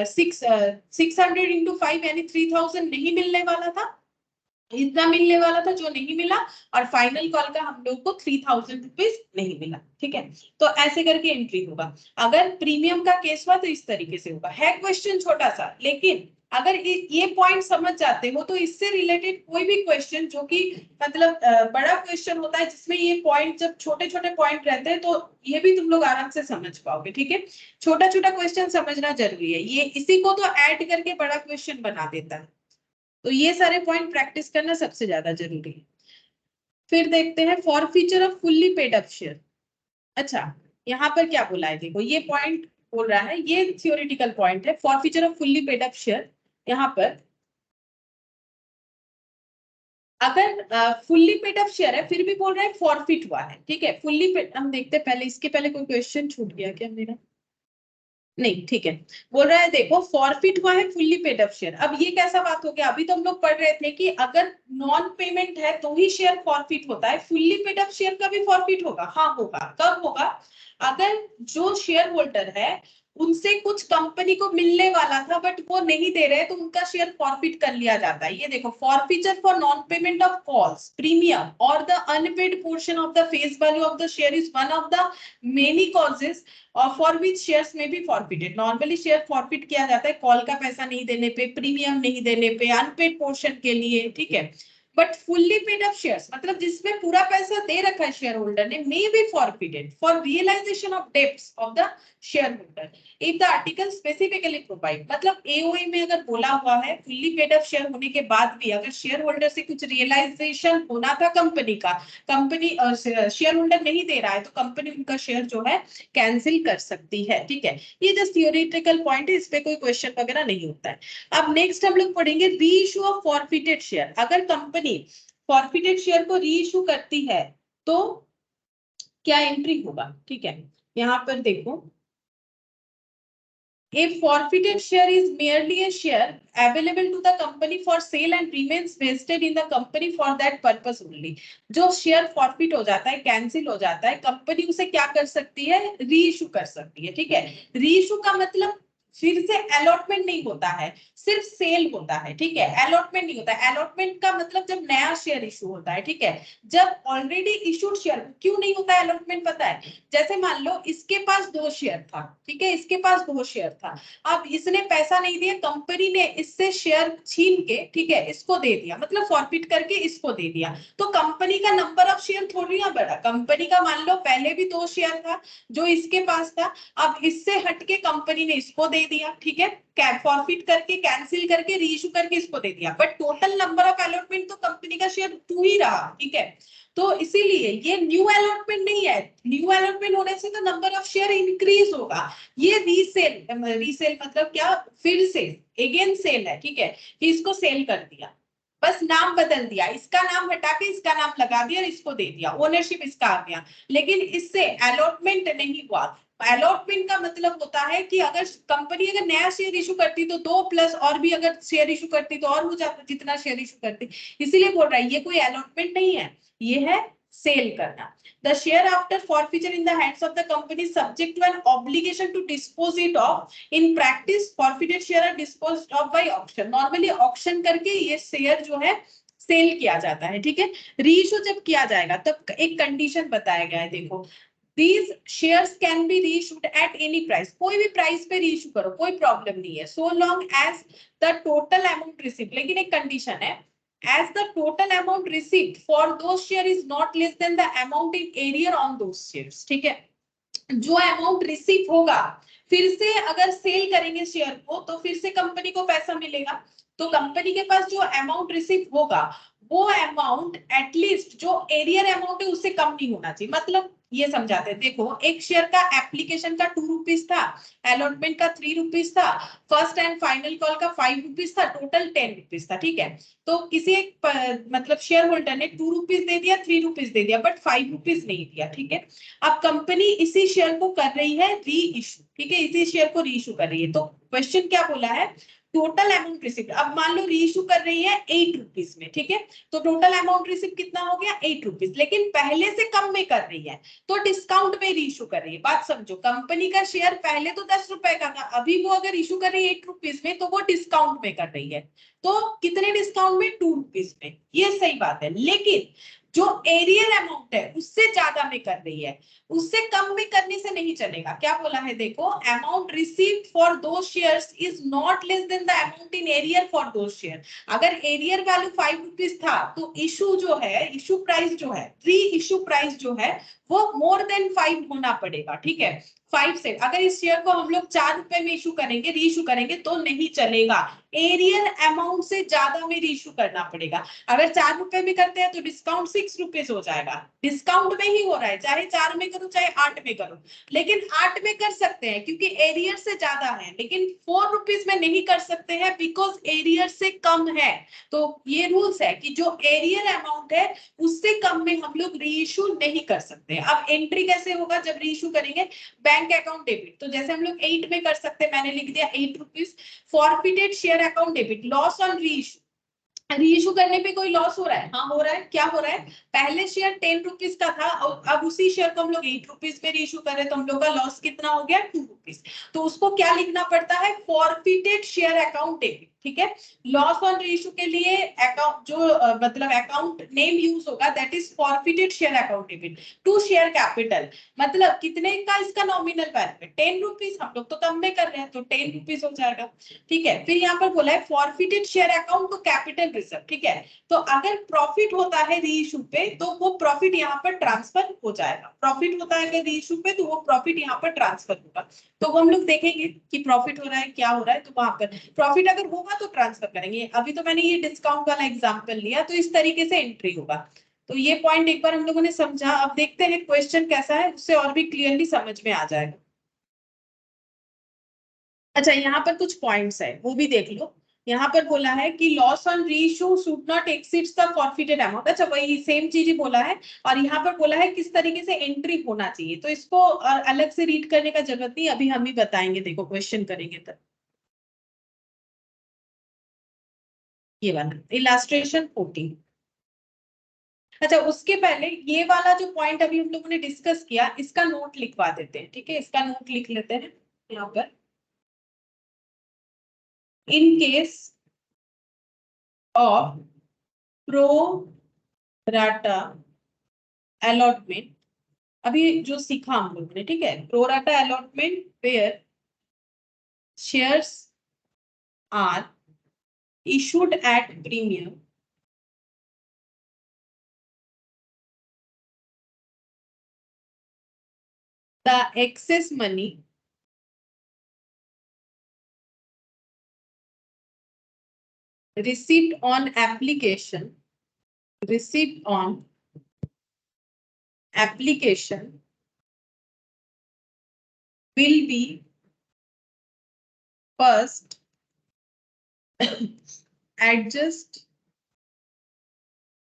600 into 5 यानी 3000 नहीं मिलने वाला था, इतना मिलने वाला था जो नहीं मिला, और फाइनल कॉल का हम लोग को 3000 रुपीज नहीं मिला, ठीक है। तो ऐसे करके एंट्री होगा। अगर प्रीमियम का केस हुआ तो इस तरीके से होगा। है क्वेश्चन छोटा सा, लेकिन अगर ये पॉइंट समझ जाते हो तो इससे रिलेटेड कोई भी क्वेश्चन जो कि मतलब बड़ा क्वेश्चन होता है जिसमें ये पॉइंट, जब छोटे छोटे पॉइंट रहते हैं तो ये भी तुम लोग आराम से समझ पाओगे, ठीक है। छोटा छोटा क्वेश्चन समझना जरूरी है, ये इसी को तो ऐड करके बड़ा क्वेश्चन बना देता है। तो ये सारे पॉइंट प्रैक्टिस करना सबसे ज्यादा जरूरी है। फिर देखते हैं forfeiture off fully paid up share. अच्छा, यहाँ पर क्या बोला है, देखो ये पॉइंट बोल रहा है, ये थियोरेटिकल पॉइंट है, forfeiture off fully paid up share. यहाँ पर अगर फुल्ली पेड अप शेयर है फिर भी बोल रहा है फॉरफिट हुआ है, ठीक है। फुल्ली पेड, हम देखते हैं पहले, इसके पहले कोई क्वेश्चन छूट गया क्या मेरा, नहीं, ठीक है। बोल रहा है देखो फॉरफिट हुआ है फुल्ली पेड अप शेयर। अब ये कैसा बात हो गया, अभी तो हम लोग पढ़ रहे थे कि अगर नॉन पेमेंट है तो ही शेयर फॉरफिट होता है, फुल्ली पेड अप शेयर का भी फॉरफिट होगा। हाँ होगा, कब होगा, अगर जो शेयर होल्डर है उनसे कुछ कंपनी को मिलने वाला था बट वो नहीं दे रहे तो उनका शेयर फॉरफिट कर लिया जाता है। ये देखो, forfeiture for non payment of calls, premium और the unpaid portion of the face value of the share is one of the many causes for which shares may be forfeited. Normally share forfeit किया जाता है call का पैसा नहीं देने पे, premium नहीं देने पे, अनपेड पोर्शन के लिए, ठीक है। But fully paid up shares मतलब जिसमें पूरा पैसा दे रखा है शेयर होल्डर ने, may be forfeited for realisation of debts of the share holder if the article specifically provide. मतलब एओए में अगर बोला हुआ है फुल्ली पेड अप शेयर होने के बाद भी अगर शेयर होल्डर से कुछ रियलाइजेशन होना था कंपनी का, कंपनी शेयर होल्डर नहीं दे रहा है तो कंपनी उनका शेयर जो है कैंसिल कर सकती है, ठीक है। ये जस्ट थियोरेटिकल पॉइंट है, इस पे कोई क्वेश्चन वगैरह नहीं होता है। अब नेक्स्ट हम लोग पढ़ेंगे री इशू ऑफ फॉरफिटेड शेयर। अगर कंपनी फॉरफिटेड शेयर को री इशू करती है तो क्या एंट्री होगा, ठीक है। यहाँ पर देखो, if forfeited share is merely a share available to the company for sale and remains vested in the company for that purpose only। जो शेयर फॉरफिट हो जाता है, कैंसिल हो जाता है, कंपनी उसे क्या कर सकती है, री इशू कर सकती है, ठीक है। री इशू का मतलब फिर से अलॉटमेंट नहीं होता है, सिर्फ सेल होता है, ठीक है। अलॉटमेंट नहीं होता है। अलॉटमेंट का मतलब जब नया शेयर इशू होता है, ठीक है। जब ऑलरेडी इशूड शेयर, क्यों नहीं होता है अलॉटमेंट पता है, जैसे मान लो इसके पास 2 शेयर था, ठीक है, इसके पास 2 शेयर था, अब इसने पैसा नहीं दिया, कंपनी ने इससे शेयर छीन के, ठीक है, इसको दे दिया, मतलब फॉरफिट करके इसको दे दिया, तो कंपनी का नंबर ऑफ शेयर थोड़ी ना बढ़ा। कंपनी का मान लो पहले भी 2 शेयर था जो इसके पास था, अब इससे हटके कंपनी ने इसको दे दिया, ठीक है, फॉरफिट करके, कैंसिल करके, री इशू करके इसको दे दिया, but total number of allotment तो कंपनी का शेयर 2 ही रहा, ठीक है। तो इसीलिए ये न्यू अलॉटमेंट नहीं है, न्यू अलॉटमेंट होने से तो नंबर ऑफ शेयर इंक्रीज होगा। ये रीसेल, रीसेल मतलब क्या, फिर से अगेन सेल है, ठीक है, कि इसको सेल कर दिया, बस नाम बदल दिया, इसका नाम हटा के इसका नाम लगा दिया और इसको दे दिया, ओनरशिप इसका आ गया, लेकिन इससे अलॉटमेंट नहीं हुआ। अलॉटमेंट का मतलब होता है कि अगर कंपनी अगर नया शेयर इशू करती तो 2 प्लस और भी अगर शेयर इशू करती तो और हो जाता जितना शेयर इशू करती, इसीलिए बोल रहा है ये कोई अलॉटमेंट नहीं है, ये है सेल करना। The share after forfeiture in the hands of the company is subject to an obligation to dispose it of. In practice, forfeited share are disposed of by auction. Normally auction करके ये share जो है cell किया जाता है, ठीक है। Reissue जब किया जाएगा तब एक कंडीशन बताया गया है, देखो, These shares can be reissued at any price. कोई भी प्राइस पे रीइशू करो, कोई प्रॉब्लम नहीं है, so long as the total amount received. लेकिन एक कंडीशन है, as the total amount received for those share is not less than the amount in arrear on those shares, ठीक है। जो अमाउंट रिसीव होगा, फिर से अगर सेल करेंगे शेयर को तो फिर से कंपनी को पैसा मिलेगा, तो कंपनी के पास जो अमाउंट रिसीव होगा वो अमाउंट एटलीस्ट जो एरियर अमाउंट है उससे कम नहीं होना चाहिए। मतलब ये समझाते हैं, देखो एक शेयर का एप्लीकेशन का 2 रुपीज था, अलॉटमेंट का 3 रुपीज था, फर्स्ट एंड फाइनल कॉल का 5 रुपीज था, टोटल 10 रुपीज था, ठीक है। तो किसी एक मतलब शेयर होल्डर ने 2 रुपीज दे दिया, 3 रुपीज दे दिया, बट 5 रुपीज नहीं दिया, ठीक है। अब कंपनी इसी शेयर को कर रही है री इशू, ठीक है, इसी शेयर को री इशू कर रही है। तो क्वेश्चन क्या बोला है, टोटल अमाउंट रिसीव। अब मान लो री इशू कर रही है 8 रुपीज में, ठीक है, तो टोटल अमाउंट रिसीव कितना हो गया 8 रुपीज, लेकिन पहले से कम में कर रही है तो डिस्काउंट में री इशू कर रही है। बात समझो, कंपनी का शेयर पहले तो 10 रुपए का था, अभी वो अगर इशू कर रही है 8 रुपीज में तो वो डिस्काउंट में कर रही है। तो कितने डिस्काउंट में, 2 रुपीज में, ये सही बात है। लेकिन जो एरियर अमाउंट है उससे ज्यादा में कर रही है, उससे कम में करने से नहीं चलेगा। क्या बोला है देखो, अमाउंट रिसीव्ड फॉर दो shares is not less than the amount in arrear for दो शेयर। अगर एरियर वैल्यू 5 रुपीज था तो इशू जो है, इशू प्राइस जो है, री इशू प्राइस जो है वो मोर देन 5 होना पड़ेगा, ठीक है। 5 से अगर इस शेयर को हम लोग 4 रुपए में इशू करेंगे, री इशू करेंगे तो नहीं चलेगा, एरियर अमाउंट से ज्यादा में री इशू करना पड़ेगा। अगर 4 रुपए में करते हैं तो डिस्काउंट 6 रुपीज हो जाएगा, डिस्काउंट में ही हो रहा है, चाहे 4 में करो चाहे 8 में करो, लेकिन 8 में कर सकते हैं क्योंकि एरियर से ज्यादा है, लेकिन 4 रुपीज में नहीं कर सकते हैं बिकॉज एरियर से कम है। तो ये रूल्स है कि जो एरियर अमाउंट है उससे कम में हम लोग री इशू नहीं कर सकते। अब एंट्री कैसे होगा जब री इशू करेंगे, बैंक अकाउंट डेबिट, तो जैसे हम लोग 8 में कर सकते हैं, मैंने लिख दिया 8 rupees. Forfeited share account debit, loss on री इशू, री इशू करने पे कोई लॉस हो रहा है, हाँ हो रहा है। क्या हो रहा है, पहले शेयर 10 रुपीज का था और अब उसी शेयर को हम लोग 8 रुपीज पे री इशू कर रहे हैं, तो हम लोग का लॉस कितना हो गया, 2 रुपीज। तो उसको क्या लिखना पड़ता है, फॉरफिटेड शेयर अकाउंट डेबिट, ठीक है। लॉस ऑन री इशू के लिए अकाउंट जो मतलब अकाउंट नेम यूज होगा that is forfeited share account debit to share capital. मतलब कितने का इसका नॉमिनल वैल्यू है 10 रुपीज, हम लोग तो कम में कर रहे हैं तो 10 रुपीज हो जाएगा, ठीक है। फिर यहाँ पर बोला है forfeited share account to capital reserve, ठीक है। तो अगर प्रॉफिट होता है री इशू पे तो वो प्रॉफिट यहाँ पर ट्रांसफर हो जाएगा, प्रॉफिट होता है री इशू पे तो वो प्रॉफिट यहाँ पर ट्रांसफर होगा। तो वो हम लोग देखेंगे कि प्रॉफिट हो रहा है क्या हो रहा है, तो वहां पर प्रॉफिट अगर होगा तो ट्रांसफर करेंगे। अभी तो मैंने ये डिस्काउंट वाला एग्जाम्पल लिया, तो इस तरीके से एंट्री होगा। तो ये पॉइंट एक बार हम लोगों ने समझा। अब देखते हैं क्वेश्चन कैसा है, उससे और भी क्लियरली समझ में आ जाएगा। अच्छा, यहाँ पर कुछ पॉइंट्स है वो भी देख लो। यहाँ पर बोला है कि loss on reissue should not exceed the forfeited amount. अच्छा, वही सेम चीज ही बोला है। और यहाँ पर बोला है किस तरीके से एंट्री होना चाहिए, तो इसको अलग से रीड करने का जरूरत नहीं, अभी हम ही बताएंगे, देखो क्वेश्चन करेंगे तब। ये वाला इलास्ट्रेशन 14। अच्छा, उसके पहले ये वाला जो पॉइंट अभी हम लोगों ने डिस्कस किया इसका नोट लिखवा देते हैं, ठीक है। इसका नोट लिख लेते हैं यहाँ पर। In case of pro rata allotment, अभी जो सीखा हम लोगों ने, ठीक है, pro rata allotment where shares are issued at premium, the excess money received on application will be first adjust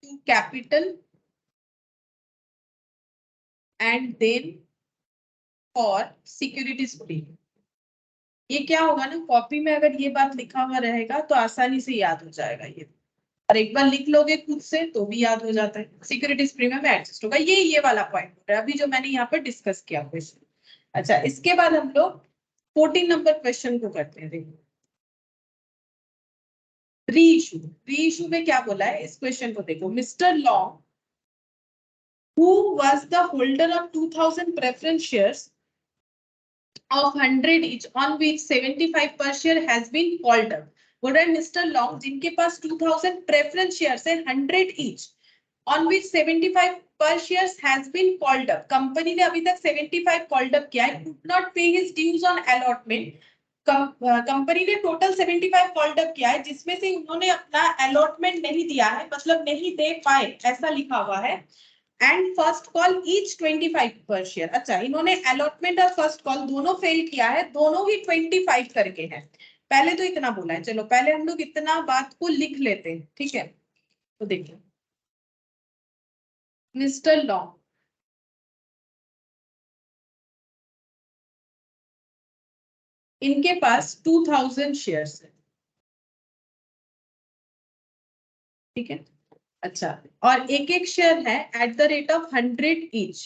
to capital and then for securities free। ये क्या होगा ना, कॉपी में अगर ये बात लिखा हुआ रहेगा तो आसानी से याद हो जाएगा ये, और एक बार लिख लोगे खुद से तो भी याद हो जाता है। सिक्योरिटीज प्रीमियम में एडजस्ट होगा, ये वाला पॉइंट है अभी जो मैंने यहाँ पर डिस्कस किया क्वेश्चन। अच्छा, इसके बाद हम लोग 14 नंबर क्वेश्चन को करते हैं। देखो, री इशू में क्या बोला है, इस क्वेश्चन को देखो। Mister long who was the holder of 2000 preference shares of 100 each on which 75 per share has been called up। बोल रहा है मिस्टर लॉन्ग जिनके पास 2000 प्रेफरेंस शेयर्स है 100 each on which 75 per shares has been called up। Company ने अभी तक 75 called up किया है, could not pay his dues on allotment। Company ने टोटल 75 कॉल्ड अप किया है, जिसमें से उन्होंने अपना अलॉटमेंट नहीं दिया है, मतलब नहीं दे पाए, ऐसा लिखा हुआ है। एंड फर्स्ट कॉल ईच 25 पर शेयर। अच्छा, इन्होंने अलॉटमेंट और फर्स्ट कॉल दोनों फेल किया है, दोनों ही 25 करके है। पहले तो इतना बोला है, चलो पहले हम लोग इतना बात को लिख लेते हैं, ठीक है। तो देखिए, मिस्टर लॉन्ग, इनके पास 2000 शेयर्स है, ठीक है। अच्छा, और एक एक शेयर है at the rate of 100 each.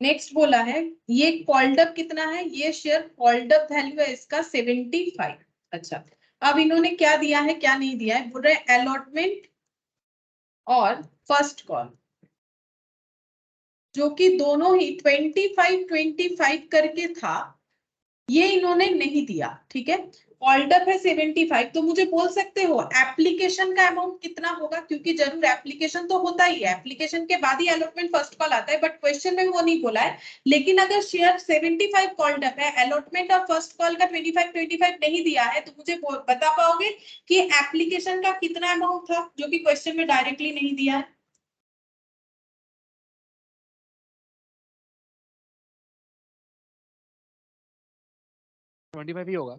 Next बोला है ये कॉल्ड अप कितना है, ये शेयर कॉल्ड अप वैल्यू है इसका 75। अच्छा, अब इन्होंने क्या दिया है क्या नहीं दिया है, बोल रहे अलॉटमेंट और फर्स्ट कॉल, जो कि दोनों ही 25 करके था, ये इन्होंने नहीं दिया, ठीक है। कॉल्ड अप है 75, तो मुझे बोल सकते हो एप्लीकेशन का अमाउंट कितना होगा, क्योंकि जरूर एप्लीकेशन तो होता ही है, एप्लीकेशन के बाद ही अलॉटमेंट फर्स्ट कॉल आता है, बट क्वेश्चन में वो नहीं बोला है। लेकिन अगर शेयर 75 कॉल्ड अप है, अलॉटमेंट और फर्स्ट कॉल का 25 नहीं दिया है, तो मुझे बता पाओगे कि एप्लीकेशन का कितना अमाउंट था, जो कि क्वेश्चन में डायरेक्टली नहीं दिया है। 25 ही होगा।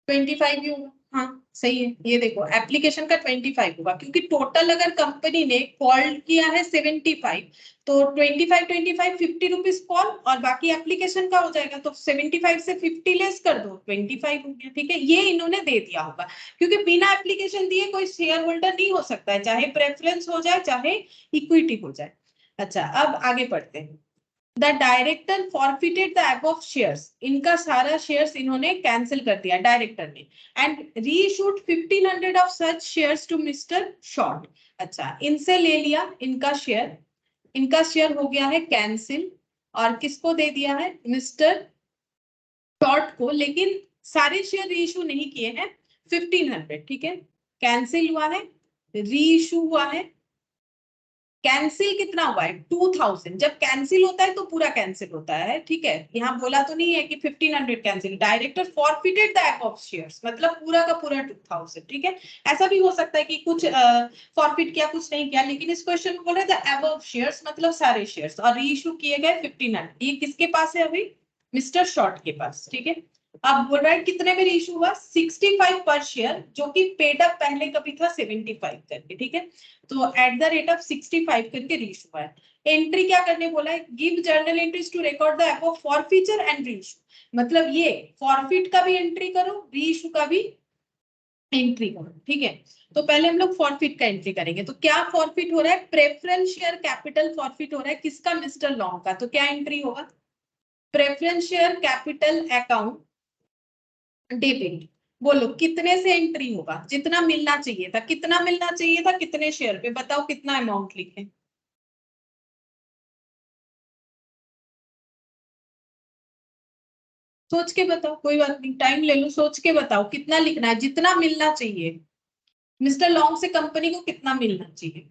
25 ही होगा, हाँ सही है। ये देखो, एप्लीकेशन का 25 होगा, क्योंकि टोटल अगर कंपनी ने कॉल किया है 75, तो 25 50 रुपीज कॉल, और बाकी एप्लीकेशन का हो जाएगा, तो 75 से 50 लेस कर दो, 25 हो गया, ठीक है। ये इन्होंने दे दिया होगा, क्योंकि बिना एप्लीकेशन दिए कोई शेयर होल्डर नहीं हो सकता है, चाहे प्रेफरेंस हो जाए चाहे इक्विटी हो जाए। अच्छा, अब आगे बढ़ते हैं। The director forfeited the above shares, इनका सारा शेयर्स इन्होंने कैंसिल कर दिया डायरेक्टर ने, and reissued 1500 of such shares to mister Short. अच्छा, इनसे ले लिया इनका शेयर हो गया है कैंसिल, और किसको दे दिया है, मिस्टर शॉर्ट को, लेकिन सारे शेयर रीइशू नहीं किए हैं, 1500, ठीक है। कैंसिल हुआ है, रीइशू हुआ है, कैंसिल कितना हुआ है 2000। जब कैंसिल होता है तो पूरा कैंसिल होता है, ठीक है। यहाँ बोला तो नहीं है कि 1500 cancel, director forfeited the above shares, मतलब पूरा का पूरा 2000, ठीक है। ऐसा भी हो सकता है कि कुछ फॉरफिट किया कुछ नहीं किया, लेकिन इस क्वेश्चन में बोल रहे थे अबव शेयर्स, मतलब सारे शेयर्स, और रीइश्यू किए गए 1500। ये किसके पास है अभी, मिस्टर शॉर्ट के पास, ठीक है। अब बोल रहा है कितने में इशू हुआ, 65 पर शेयर, जो कि पेड अप पहले कभी था 75 करके, ठीक है। तो एट द रेट ऑफ 65 करके रीइशू हुआ है। एंट्री क्या करने बोला है, give journal entries to record the above forfeiture and reissue, मतलब ये फॉरफिट का भी एंट्री करो, रीइशू का भी एंट्री करो, ठीक है। तो पहले हम लोग फॉरफिट का एंट्री करेंगे। तो क्या फॉरफिट हो रहा है, प्रेफरेंस शेयर कैपिटल फॉरफिट हो रहा है, किसका, मिस्टर लॉन्ग का। तो क्या एंट्री होगा, preference share capital account debit. बोलो कितने से एंट्री होगा, जितना मिलना चाहिए था, कितना मिलना चाहिए था, कितने शेयर पे, बताओ कितना अमाउंट लिखे। सोच के बताओ, कोई बात नहीं, टाइम ले लो, सोच के बताओ कितना लिखना है, जितना मिलना चाहिए, मिस्टर लॉन्ग से कंपनी को कितना मिलना चाहिए।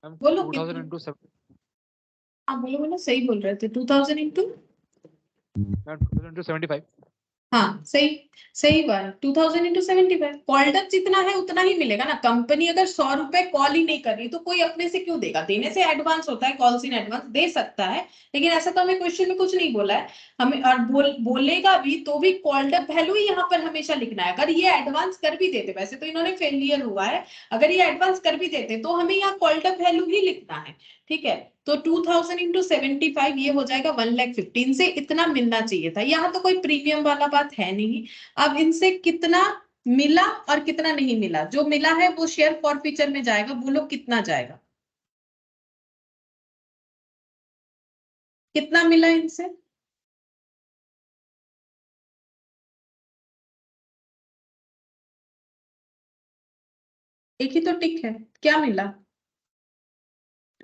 बोलो 2000 कितना। into 7, हाँ बोलो बोलो, सही बोल रहे थे, 2000 इंटू, 2000 into 75. हाँ सही, सही बात, 2000 इंटू 75। कॉल्ड अप जितना है उतना ही मिलेगा ना। कंपनी अगर 100 रुपए कॉल ही नहीं कर रही, तो कोई अपने से क्यों देगा, देने से एडवांस होता है, कॉल्स इन एडवांस दे सकता है, लेकिन ऐसा तो हमें क्वेश्चन में कुछ नहीं बोला है। हमें और बोलेगा भी तो भी कॉल्ड अप वैल्यू ही यहाँ पर हमेशा लिखना है। अगर ये एडवांस कर भी देते, वैसे तो इन्होंने फेलियर हुआ है, अगर ये एडवांस कर भी देते तो हमें यहाँ कॉल्ड अप वैल्यू ही लिखना है, ठीक है। तो 2000 इंटू 75 ये हो जाएगा 1,15,000 से इतना मिलना चाहिए था। यहाँ तो कोई प्रीमियम वाला बात है नहीं। अब इनसे कितना मिला और कितना नहीं मिला, जो मिला है वो शेयर फॉरफीचर में जाएगा, बोलो कितना जाएगा, कितना मिला इनसे। एक ही तो टिक है, क्या मिला,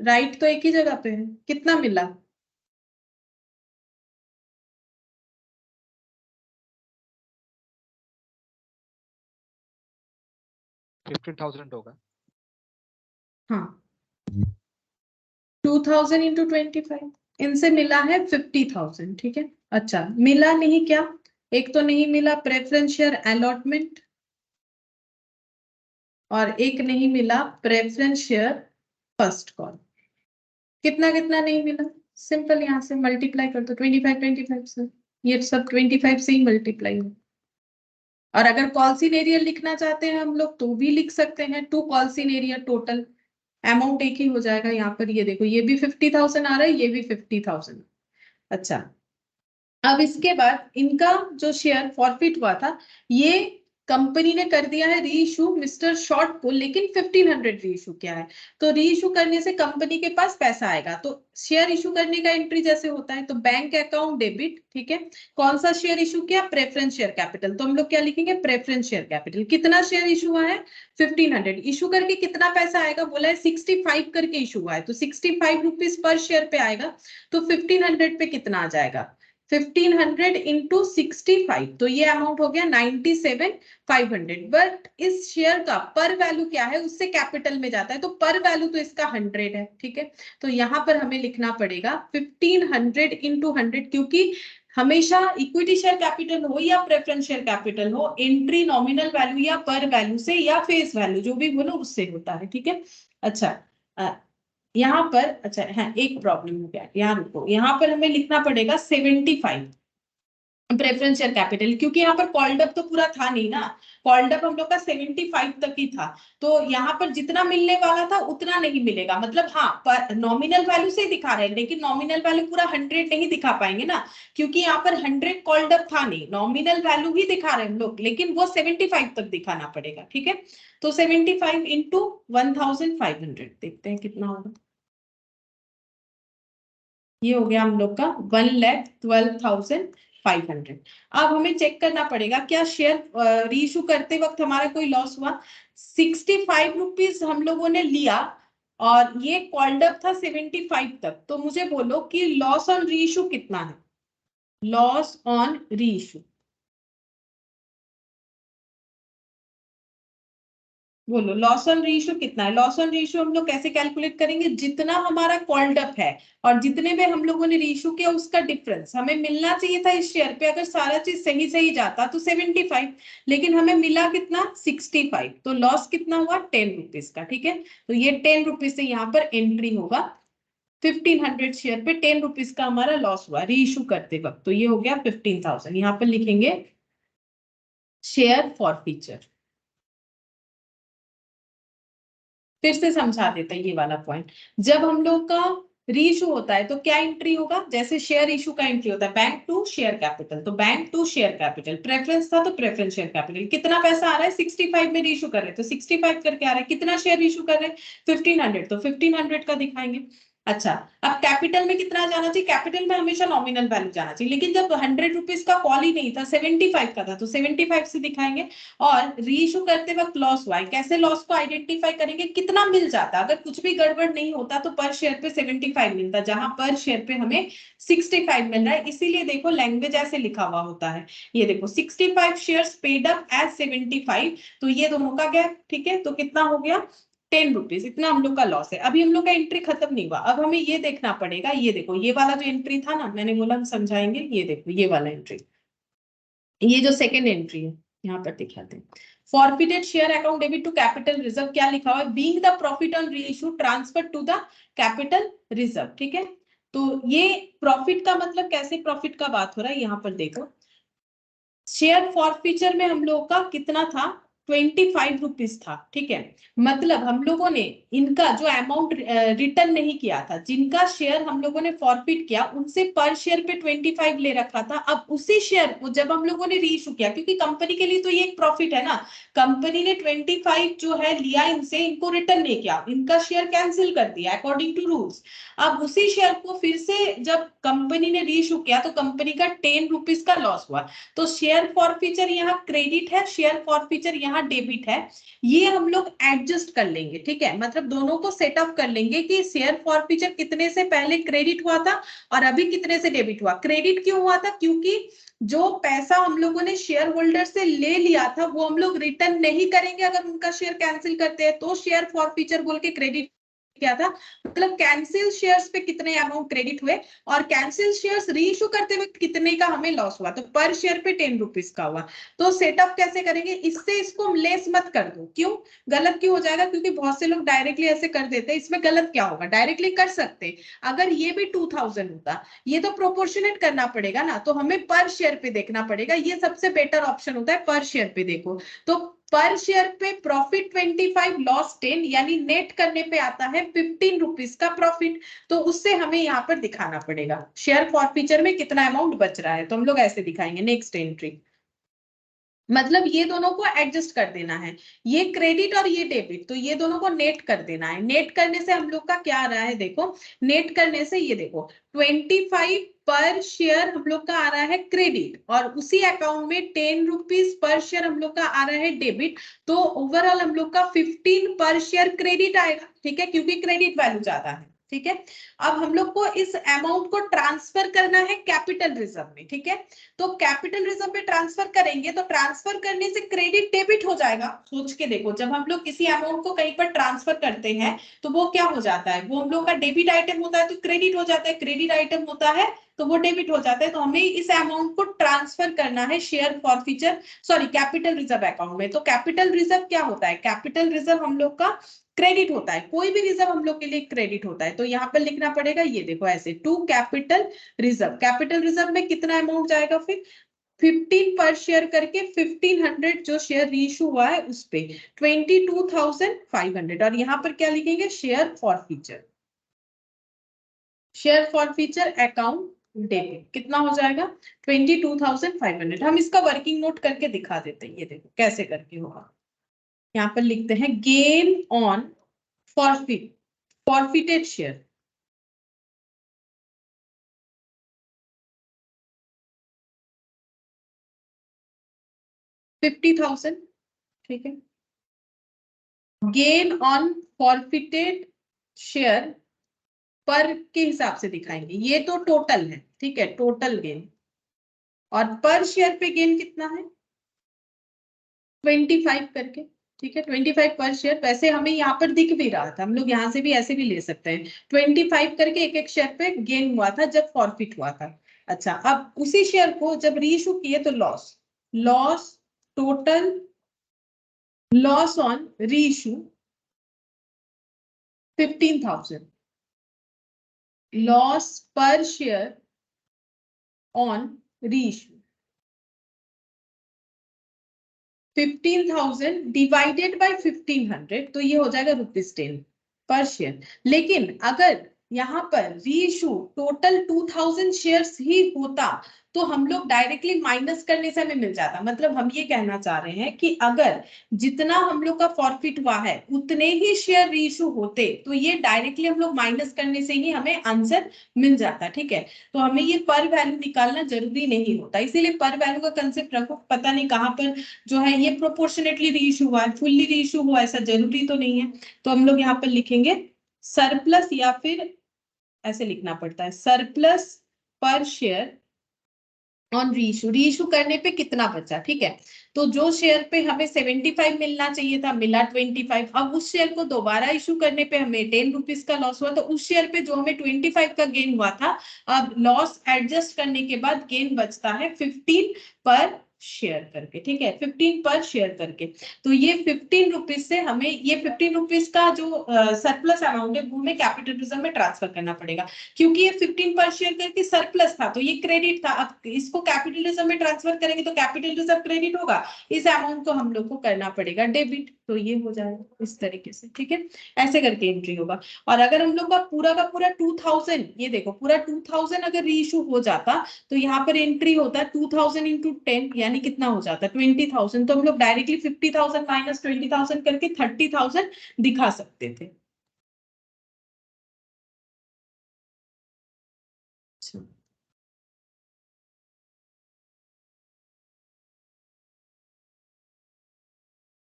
राइट तो एक ही जगह पे है, कितना मिला। 15,000 होगा। हाँ 2000 इंटू 25, इनसे मिला है 50,000, ठीक है। अच्छा मिला नहीं क्या, एक तो नहीं मिला प्रेफरेंस शेयर अलॉटमेंट और एक नहीं मिला प्रेफरेंस शेयर फर्स्ट कॉल। कितना कितना नहीं मिला, सिंपल यहाँ से मल्टीप्लाई कर दो 25 से, ये सब 25 से ही मल्टीप्लाई हो। और अगर कॉल सिनेरियल लिखना चाहते हैं हम लोग तो भी लिख सकते हैं, 2 कॉल सिनेरियल, टोटल अमाउंट एक ही हो जाएगा। यहाँ पर ये देखो, ये भी 50,000 आ रहा है, ये भी 50,000। अच्छा अब इसके बाद इनका जो शेयर फॉरफिट हुआ था, ये कंपनी ने कर दिया है री इशू मिस्टर शॉर्ट को, लेकिन 1500 री इशू किया है। तो री इशू करने से कंपनी के पास पैसा आएगा। तो शेयर इशू करने का एंट्री जैसे होता है, तो बैंक अकाउंट डेबिट, ठीक है। कौन सा शेयर इशू किया, प्रेफरेंस शेयर कैपिटल, तो हम लोग क्या लिखेंगे, प्रेफरेंस शेयर कैपिटल। कितना शेयर इशू हुआ है, 1500। इशू करके कितना पैसा आएगा, बोला है 65 करके इशू हुआ है, तो 65 रुपीज पर शेयर पे आएगा। तो 1500 पे कितना आ जाएगा, 1500 इंटू 65, तो ये अमाउंट हो गया 97,500। बट इस शेयर का पर वैल्यू क्या है, उससे कैपिटल में जाता है, तो पर वैल्यू तो इसका 100 है, ठीक है। तो यहाँ पर हमें लिखना पड़ेगा 1500 इंटू 100, क्योंकि हमेशा इक्विटी शेयर कैपिटल हो या प्रेफरेंस शेयर कैपिटल हो, एंट्री नॉमिनल वैल्यू या पर वैल्यू से या फेस वैल्यू जो भी बोलो उससे होता है, ठीक है। अच्छा यहाँ पर, अच्छा हाँ एक प्रॉब्लम हो गया, यहाँ रुको, यहाँ पर हमें लिखना पड़ेगा 75 प्रेफरेंस शेयर कैपिटल, क्योंकि यहाँ पर कॉल्ड अप तो पूरा था नहीं ना, कॉल्ड अप हम लोग का 75 तक ही था। तो यहाँ पर जितना मिलने वाला था उतना नहीं मिलेगा, मतलब हाँ पर नॉमिनल वैल्यू से दिखा रहे हैं, लेकिन नॉमिनल वैल्यू पूरा 100 नहीं दिखा पाएंगे ना, क्योंकि यहाँ पर 100 कॉल्ड अप था नहीं, नॉमिनल वैल्यू ही दिखा रहे हैं हम लोग, लेकिन वो 75 तक दिखाना पड़ेगा, ठीक है। तो 75 इंटू 1500 देखते हैं कितना होगा। ये हो गया हम लोग का 1,12,500। अब हमें चेक करना पड़ेगा क्या शेयर रीइशू करते वक्त हमारा कोई लॉस हुआ। 65 रुपीज हम लोगों ने लिया और ये कॉल्ड अप था 75 तक, तो मुझे बोलो कि लॉस ऑन रीइशू कितना है, लॉस ऑन रीइशू बोलो, लॉस ऑन रेशियो कितना है। लॉस ऑन रेशियो हम लोग कैसे कैलकुलेट करेंगे, जितना हमारा कॉल्ड अप है और जितने में हम लोगों ने रेशियो किया उसका डिफरेंस हमें मिलना चाहिए था इस शेयर पे। अगर सारा चीज सही सही जाता तो 75, लेकिन हमें मिला कितना 65, तो लॉस कितना हुआ 10 रुपीज का, ठीक है। तो ये 10 रुपीज से यहाँ पर एंट्री होगा, 1500 शेयर पे 10 रुपीज का हमारा लॉस हुआ रीइशू करते वक्त, तो ये हो गया 15,000। यहाँ पर लिखेंगे शेयर फॉरफीचर। फिर से समझा देते हैं ये वाला पॉइंट, जब हम लोग का रीइशू होता है तो क्या एंट्री होगा, जैसे शेयर इशू का एंट्री होता है बैंक टू शेयर कैपिटल, तो bank to share capital, preference था तो प्रेफरेंस शेयर कैपिटल, कितना पैसा आ रहा है 65 में रीइशू कर रहे हैं तो 65 करके आ रहा है, कितना शेयर इशू कर रहे हैं 1500, तो 1500 का दिखाएंगे। अच्छा अब कैपिटल में कितना जाना चाहिए, कैपिटल में हमेशा नॉमिनल वैल्यू जाना चाहिए, लेकिन जब 100 रुपीज का कॉल ही नहीं था 75 का था, तो 75 से दिखाएंगे। और रीइशू करते वक्त लॉस हुआ है, कैसे लॉस को आइडेंटिफाई करेंगे, कितना मिल जाता, अगर कुछ भी गड़बड़ नहीं होता तो पर शेयर पे 75 मिलता, जहां पर शेयर पे हमें 65 मिल रहा है। इसीलिए देखो लैंग्वेज ऐसे लिखा हुआ होता है, ये देखो 65 शेयर्स पेड अप एज 75, तो ये दोनों का गैप, ठीक है। तो कितना हो गया 10 रुपीज, इतना हम लोग का लॉस है। अभी हम लोग का एंट्री खत्म नहीं हुआ, अब हमें ये देखना पड़ेगा, ये देखो ये वाला जो एंट्री था ना, मैंने बोला हम समझाएंगे, ये देखो ये वाला एंट्री, ये जो सेकेंड एंट्री है यहाँ पर दिखाते हैं, forfeited share account debit to capital reserve, क्या लिखा हुआ है, being the profit on reissue transfer to the capital reserve, ठीक है। तो ये प्रॉफिट का मतलब कैसे प्रॉफिट का बात हो रहा है, यहाँ पर देखो शेयर फॉरफीचर में हम लोगों का कितना था 25 रुपीज था, ठीक है। मतलब हम लोगों ने इनका जो अमाउंट रिटर्न नहीं किया था, जिनका शेयर हम लोगों ने फॉरफिट किया उनसे पर शेयर पे 25 ले रखा था। अब उसी शेयर को जब हम लोगों ने रीइशू किया, क्योंकि कंपनी के लिए तो ये एक प्रॉफिट है ना, कंपनी ने 25 जो है लिया इनसे, इनको रिटर्न नहीं किया, इनका शेयर कैंसिल कर दिया अकॉर्डिंग टू रूल्स। अब उसी शेयर को फिर से जब कंपनी ने रीइशू किया तो कंपनी का 10 रुपीज का लॉस हुआ, तो शेयर फॉरफीचर यहाँ क्रेडिट है, शेयर फॉरफीचर यहाँ यहाँ डेबिट है, ये हम लोग एडजस्ट कर लेंगे, ठीक है, मतलब दोनों को सेटअप कर लेंगे कि शेयर फॉरफीचर कितने से पहले क्रेडिट हुआ था और अभी कितने से डेबिट हुआ। क्रेडिट क्यों हुआ था? क्योंकि जो पैसा हम लोगों ने शेयर होल्डर से ले लिया था वो हम लोग रिटर्न नहीं करेंगे अगर उनका शेयर कैंसिल करते हैं, तो शेयर फॉरफीचर बोल के क्रेडिट क्या था, मतलब कैंसिल शेयर्स पे कितने अमाउंट क्रेडिट हुए और कैंसिल शेयर्स रीइश्यू करते हुए कितने का हमें लॉस हुआ, तो पर शेयर पे 10 रुपीज का हुआ। तो सेटअप कैसे करेंगे, इससे इसको लेस मत कर दो। क्यों गलत क्यों हो जाएगा? क्योंकि बहुत से लोग डायरेक्टली ऐसे कर देते हैं, इसमें गलत क्या होगा, डायरेक्टली कर सकते, अगर ये भी 2000 होता, ये तो प्रोपोर्शनेट करना पड़ेगा ना, तो हमें पर शेयर पे देखना पड़ेगा, ये सबसे बेटर ऑप्शन होता है, पर शेयर पे देखो। तो पर शेयर पे प्रॉफिट 25 लॉस 10, यानी नेट करने पे आता है 15 रुपीज का प्रॉफिट, तो उससे हमें यहाँ पर दिखाना पड़ेगा शेयर फॉरफीचर में कितना अमाउंट बच रहा है, तो हम लोग ऐसे दिखाएंगे नेक्स्ट एंट्री, मतलब ये दोनों को एडजस्ट कर देना है, ये क्रेडिट और ये डेबिट, तो ये दोनों को नेट कर देना है। नेट करने से हम लोग का क्या आ रहा है, देखो नेट करने से ये देखो 25 पर शेयर हम लोग का आ रहा है क्रेडिट और उसी अकाउंट में 10 रुपीज पर शेयर हम लोग का आ रहा है डेबिट, तो ओवरऑल हम लोग का 15 पर शेयर क्रेडिट आएगा, ठीक है, क्योंकि क्रेडिट वैल्यू ज्यादा है, ठीक है। अब हम लोग को इस अमाउंट को ट्रांसफर करना है कैपिटल रिजर्व में, ठीक है, तो कैपिटल रिजर्व में ट्रांसफर करेंगे तो ट्रांसफर करने से क्रेडिट डेबिट हो जाएगा। सोच के देखो, जब हम लोग किसी अमाउंट को कहीं पर ट्रांसफर करते हैं तो वो क्या हो जाता है, वो हम लोग का डेबिट आइटम होता है तो क्रेडिट हो जाता है, क्रेडिट आइटम होता है तो वो डेबिट हो जाता है, तो हमें इस अमाउंट को ट्रांसफर करना है share forfeiture sorry capital reserve account में। तो कैपिटल रिजर्व क्या होता है, कैपिटल रिजर्व हम लोग का क्रेडिट होता है, कोई भी रिजर्व हम लोग के लिए क्रेडिट होता है, तो यहाँ पर लिखना पड़ेगा, ये देखो ऐसे to capital reserve, capital reserve में कितना अमाउंट जाएगा फिर 15 पर शेयर करके 1500 जो शेयर रीइश्यू हुआ है उस पे 22,500 और यहाँ पर क्या लिखेंगे share forfeiture, share forfeiture account debit कितना हो जाएगा 22,500। हम इसका वर्किंग नोट करके दिखा देते हैं, ये देखो कैसे करके होगा, यहाँ पर लिखते हैं गेन ऑन फॉरफिटेड शेयर, $50,000, ठीक है, गेन ऑन फॉरफिटेड शेयर पर के हिसाब से दिखाएंगे, ये तो टोटल है, ठीक है, टोटल गेन, और पर शेयर पे गेन कितना है 25 करके, ठीक है, 25 पर शेयर, वैसे हमें यहाँ पर दिख भी रहा था, हम लोग यहाँ से भी ऐसे भी ले सकते हैं, 25 करके एक एक शेयर पे गेन हुआ था जब फॉरफिट हुआ था। अच्छा, अब उसी शेयर को जब रीइश्यू किए तो loss, loss total loss on reissue 15,000, loss पर share on reissue 15,000 divided by 1500, तो ये हो जाएगा ₹10 पर शेयर। लेकिन अगर यहाँ पर रीइश्यू टोटल 2000 शेयर्स ही होता तो हम लोग डायरेक्टली माइनस करने से हमें मिल जाता, मतलब हम ये कहना चाह रहे हैं कि अगर जितना हम लोग का फॉरफिट हुआ है उतने ही शेयर रीइश्यू होते तो ये डायरेक्टली हम लोग माइनस करने से ही हमें आंसर मिल जाता, ठीक है, तो हमें ये पर वैल्यू निकालना जरूरी नहीं होता, इसीलिए पर वैल्यू का कंसेप्ट रखो, पता नहीं कहाँ पर जो है ये प्रोपोर्शनेटली रीइश्यू हुआ है, फुल्ली रीइश्यू हुआ ऐसा जरूरी तो नहीं है, तो हम लोग यहाँ पर लिखेंगे सरप्लस, या फिर ऐसे लिखना पड़ता है सरप्लस पर शेयर ऑन रीइश्यू, रीइश्यू करने पे कितना बचा, ठीक है, तो जो शेयर पे हमें 75 मिलना चाहिए था मिला 25, अब उस शेयर को दोबारा इश्यू करने पे हमें 10 रुपीज का लॉस हुआ, तो उस शेयर पे जो हमें 25 का गेन हुआ था, अब लॉस एडजस्ट करने के बाद गेन बचता है 15 पर शेयर करके, ठीक है, 15 पर शेयर करके, तो ये 15 रुपीज से हमें ये 15 रुपीज का जो सरप्लस अमाउंट है वो हमें कैपिटल रिजर्व में ट्रांसफर करना पड़ेगा, क्योंकि ये 15 पर शेयर करके सरप्लस था तो ये क्रेडिट था, अब इसको कैपिटल रिजर्व में ट्रांसफर करेंगे तो कैपिटल रिजर्व क्रेडिट होगा, इस अमाउंट को हम लोग को करना पड़ेगा डेबिट, तो ये हो जाएगा इस तरीके से, ठीक है, ऐसे करके एंट्री होगा। और अगर हम लोग का पूरा 2000, ये देखो पूरा 2000 अगर रीइश्यू हो जाता तो यहाँ पर एंट्री होता है 2000 इंटू 10, यानी कितना हो जाता है 20,000, तो हम लोग डायरेक्टली 50,000 माइनस 20,000 करके 30,000 दिखा सकते थे। अच्छा।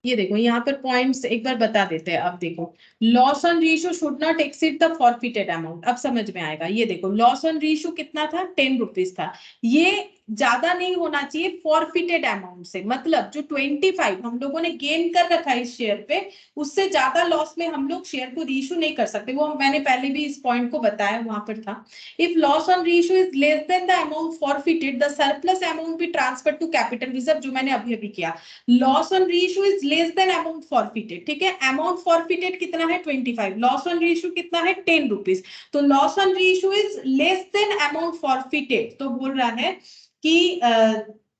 ये देखो यहाँ पर पॉइंट्स एक बार बता देते हैं। अब देखो, loss on reissue should not exceed the forfeited amount. अब समझ में आएगा। ये देखो, लॉस ऑन रीइश्यू कितना था, 10 रुपीज था। ये ज्यादा नहीं होना चाहिए फॉरफिटेड अमाउंट से। मतलब जो 25 हम लोगों ने गेन कर रखा है इस शेयर पे, उससे ज्यादा लॉस में हम लोग शेयर को रीइश्यू नहीं कर सकते। वो मैंने पहले भी इस पॉइंट को बताया, वहां पर था। If loss on reissue is less than the amount forfeited, the surplus amount be transfer to capital reserve, जो मैंने अभी अभी किया। Loss on reissue is less than amount forfeited, ठीक है। अमाउंट फॉरफिटेड कितना है, 25। लॉस ऑन रीइश्यू कितना है, 10 रुपीज। तो loss on reissue is less than amount forfeited, तो बोल रहा है कि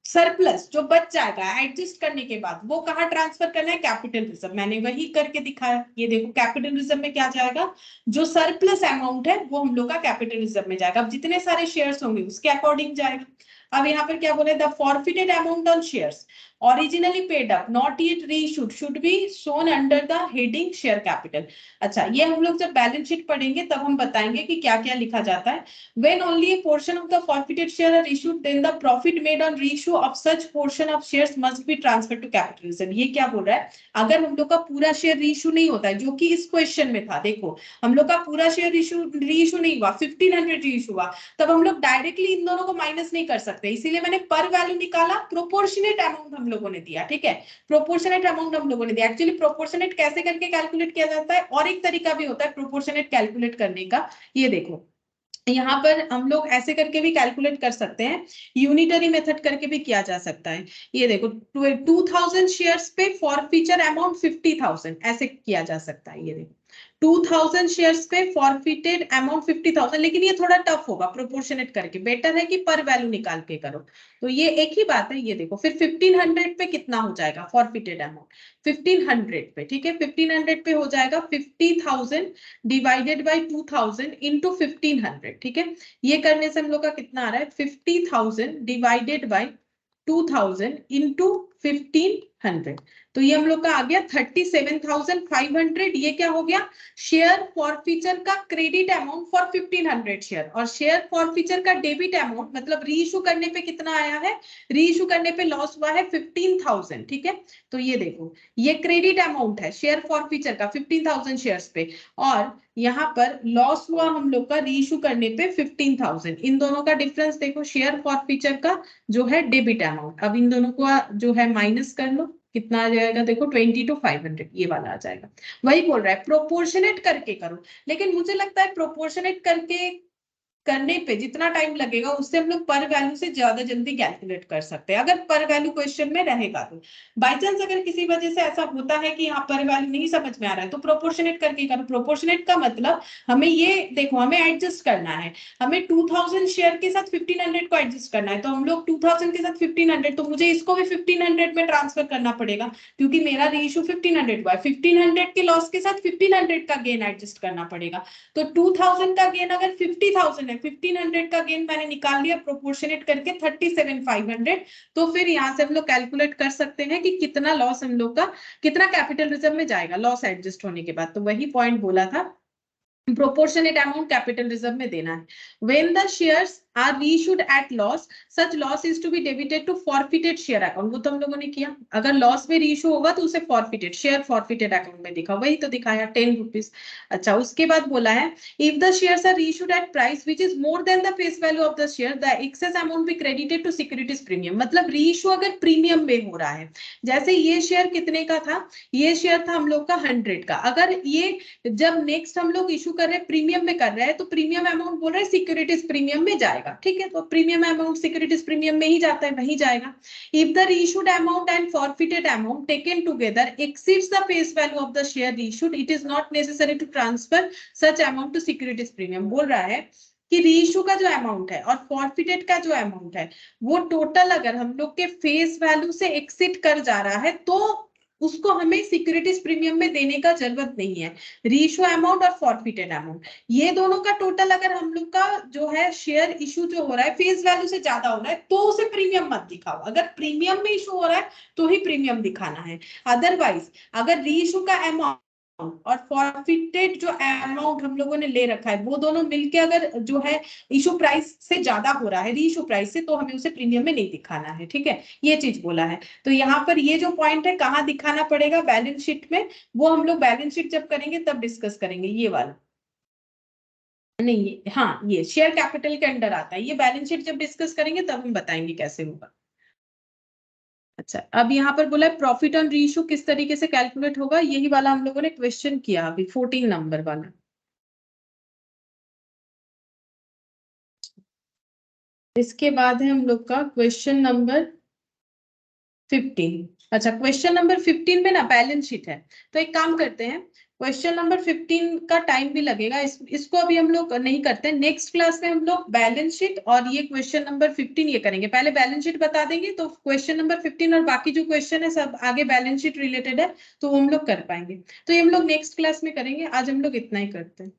सरप्लस जो बच जाएगा एडजस्ट करने के बाद, वो कहाँ ट्रांसफर करना है, कैपिटल रिजर्व। मैंने वही करके दिखाया। ये देखो, कैपिटल रिजर्व में क्या जाएगा, जो सरप्लस अमाउंट है वो हम लोग का कैपिटल रिजर्व में जाएगा। अब जितने सारे शेयर्स होंगे उसके अकॉर्डिंग जाएगा। अब यहाँ पर क्या बोले, the forfeited amount on shares originally paid up not yet reissued should be shown under the heading share capital। अच्छा, ये हम लोग जब बैलेंस शीट पढ़ेंगे तब हम बताएंगे कि क्या क्या लिखा जाता है। when only a portion of the forfeited share are issued then the profit made on reissue of such portion of shares must be transferred to capital reserve। ये क्या बोल रहा है, अगर हम लोग का पूरा शेयर रीइश्यू नहीं होता है, जो कि इस क्वेश्चन में था। देखो, हम लोग का पूरा शेयर रीइश्यू नहीं हुआ, 1500 रीइश्यू हुआ, तब हम लोग डायरेक्टली इन दोनों को माइनस नहीं कर सकते। इसीलिए मैंने पर वैल्यू निकाला, प्रोपोर्शनेट अमाउंट हम लोगों ने दिया, ठीक है। प्रोपोर्शनेट अमाउंट हम लोगों ने दिया। एक्चुअली प्रोपोर्शनेट कैसे करके कैलकुलेट किया जाता है, और एक तरीका भी होता है प्रोपोर्शनेट कैलकुलेट करने का। ये देखो, यहाँ पर हम लोग ऐसे करके भी कैलकुलेट कर सकते हैं, यूनिटरी मेथड करके भी किया जा सकता है। ये देखो, 2000 शेयर्स पे फॉरफीचर अमाउंट 50,000, ऐसे किया जा सकता है। ये देखो, 2000 शेयर्स पे फॉरफिटेड अमाउंट 50,000, लेकिन ये थोड़ा टफ होगा प्रोपोर्शनेट करके। बेटर है कि पर वैल्यू निकाल के करो। तो ये एक ही बात है। ये देखो, फिर 1500 पे कितना हो जाएगा फॉरफिटेड अमाउंट, 1500 पे, ठीक है। 1500 पे हो जाएगा 50,000 डिवाइडेड बाय 2000 इंटू 1500, ठीक है। ये करने से हम लोग का कितना आ रहा है, 50,000 डिवाइडेड बाय 2000 इंटू 1500। तो ये हम लोग का आ गया 37,500। ये क्या हो गया, शेयर फॉरफीचर का क्रेडिट अमाउंट फॉर 1500 शेयर, और शेयर फॉरफीचर का डेबिट अमाउंट, मतलब रीइश्यू करने पे कितना आया है, रीइश्यू करने पे लॉस हुआ है 15,000, ठीक है। तो ये देखो, ये क्रेडिट अमाउंट है शेयर फॉरफीचर का 15,000 शेयर्स पे, और यहाँ पर लॉस हुआ हम लोग का रीइश्यू करने पे 15,000। इन दोनों का डिफरेंस देखो, शेयर फॉरफीचर का जो है डेबिट अमाउंट। अब इन दोनों को जो है माइनस कर लो, कितना आ जाएगा, देखो 22,500, ये वाला आ जाएगा। वही बोल रहा है प्रोपोर्शनेट करके करो, लेकिन मुझे लगता है प्रोपोर्शनेट करके करने पे जितना टाइम लगेगा, उससे हम लोग पर वैल्यू से ज्यादा जल्दी कैलकुलेट कर सकते हैं, अगर पर वैल्यू क्वेश्चन में रहेगा तो। बाई चांस अगर किसी वजह से ऐसा होता है कि यहाँ पर वैल्यू नहीं समझ में आ रहा है, तो प्रोपोर्शनेट करके करो। प्रोपोर्शनेट का मतलब हमें ये देखो, हमें एडजस्ट करना है। हमें 2000 शेयर के साथ 1500 को एडजस्ट करना है, तो हम लोग 2000 के साथ 1500, तो मुझे इसको भी 1500 में ट्रांसफर करना पड़ेगा, क्योंकि मेरा रीइश्यू 1500 हुआ है। 1500 के लॉस के साथ 1500 का गेन एडजस्ट करना पड़ेगा। तो 2000 का गेन अगर 50,000 है, 1500 का गेन मैंने निकाल लिया प्रोपोर्शनेट करके 37,500। तो फिर यहाँ से हम लोग कैलकुलेट कर सकते हैं कि कितना लॉस हम लोग का, कितना कैपिटल रिजर्व में जाएगा लॉस एडजस्ट होने के बाद। तो वही पॉइंट बोला था, प्रोपोर्शनेट अमाउंट कैपिटल रिजर्व में देना है। When the shares are reissued at loss, such loss is to be debited to forfeited share account. वो तो हम लोगों ने किया। अगर लॉस में रीइश्यू होगा तो उसे फॉरफिटेड शेयर फॉरफिटेड अकाउंट में दिखा, वही तो दिखाया 10 रुपीज। अच्छा, उसके बाद बोला है, if the shares are reissued at price which is more than the face value of the share, the excess amount be credited to securities premium. मतलब रीइश्यू अगर प्रीमियम में हो रहा है, जैसे ये शेयर कितने का था, ये शेयर था हम लोग का 100 का। अगर ये जब नेक्स्ट हम लोग इशू कर रहे हैं प्रीमियम में कर रहे हैं, तो प्रीमियम अमाउंट बोल रहे हैं सिक्योरिटीज प्रीमियम में जाएगा, ठीक है। तो प्रीमियम अमाउंट सिक्योरिटीज प्रीमियम में ही जाता है, वही जाएगा। If the reissued amount and forfeited amount taken together exceeds the face value of the share reissued, it is not necessary to transfer such amount to securities premium. बोल रहा है कि reissue का जो अमाउंट है और फॉरफिटेड का जो अमाउंट है, वो टोटल अगर हम लोग के फेस वैल्यू से एक्सीड कर जा रहा है, तो उसको हमें सिक्योरिटीज प्रीमियम में देने का जरूरत नहीं है। रीइश्यू अमाउंट और फॉरफिटेड अमाउंट, ये दोनों का टोटल अगर हम लोग का जो है शेयर इशू जो हो रहा है फेस वैल्यू से ज्यादा हो रहा है, तो उसे प्रीमियम मत दिखाओ। अगर प्रीमियम में इशू हो रहा है तो ही प्रीमियम दिखाना है। अदरवाइज अगर रीइश्यू का अमाउंट और फॉरफिटेड जो अमाउंट हम लोगों ने ले रखा है वो दोनों मिलके अगर जो है इशू प्राइस से ज्यादा हो रहा है री इशू प्राइस से, तो हमें उसे प्रीमियम में नहीं दिखाना है, ठीक है, ये चीज बोला है। तो यहाँ पर ये जो पॉइंट है कहाँ दिखाना पड़ेगा, बैलेंस शीट में, वो हम लोग बैलेंस शीट जब करेंगे तब डिस्कस करेंगे, ये वाला नहीं, हाँ ये शेयर कैपिटल के अंडर आता है, ये बैलेंस शीट जब डिस्कस करेंगे तब हम बताएंगे कैसे होगा। अच्छा, अब यहाँ पर बोला है प्रॉफिट ऑन रीइश्यू किस तरीके से कैलकुलेट होगा, यही वाला हम लोगों ने क्वेश्चन किया अभी 14 नंबर वाला। इसके बाद है हम लोग का क्वेश्चन नंबर 15। अच्छा, क्वेश्चन नंबर 15 में ना बैलेंस शीट है, तो एक काम करते हैं, क्वेश्चन नंबर 15 का टाइम भी लगेगा, इसको अभी हम लोग नहीं करते हैं, नेक्स्ट क्लास में हम लोग बैलेंस शीट और ये क्वेश्चन नंबर 15 ये करेंगे। पहले बैलेंस शीट बता देंगे तो क्वेश्चन नंबर 15 और बाकी जो क्वेश्चन है सब आगे बैलेंस शीट रिलेटेड है, तो हम लोग कर पाएंगे। तो ये हम लोग नेक्स्ट क्लास में करेंगे, आज हम लोग इतना ही करते हैं।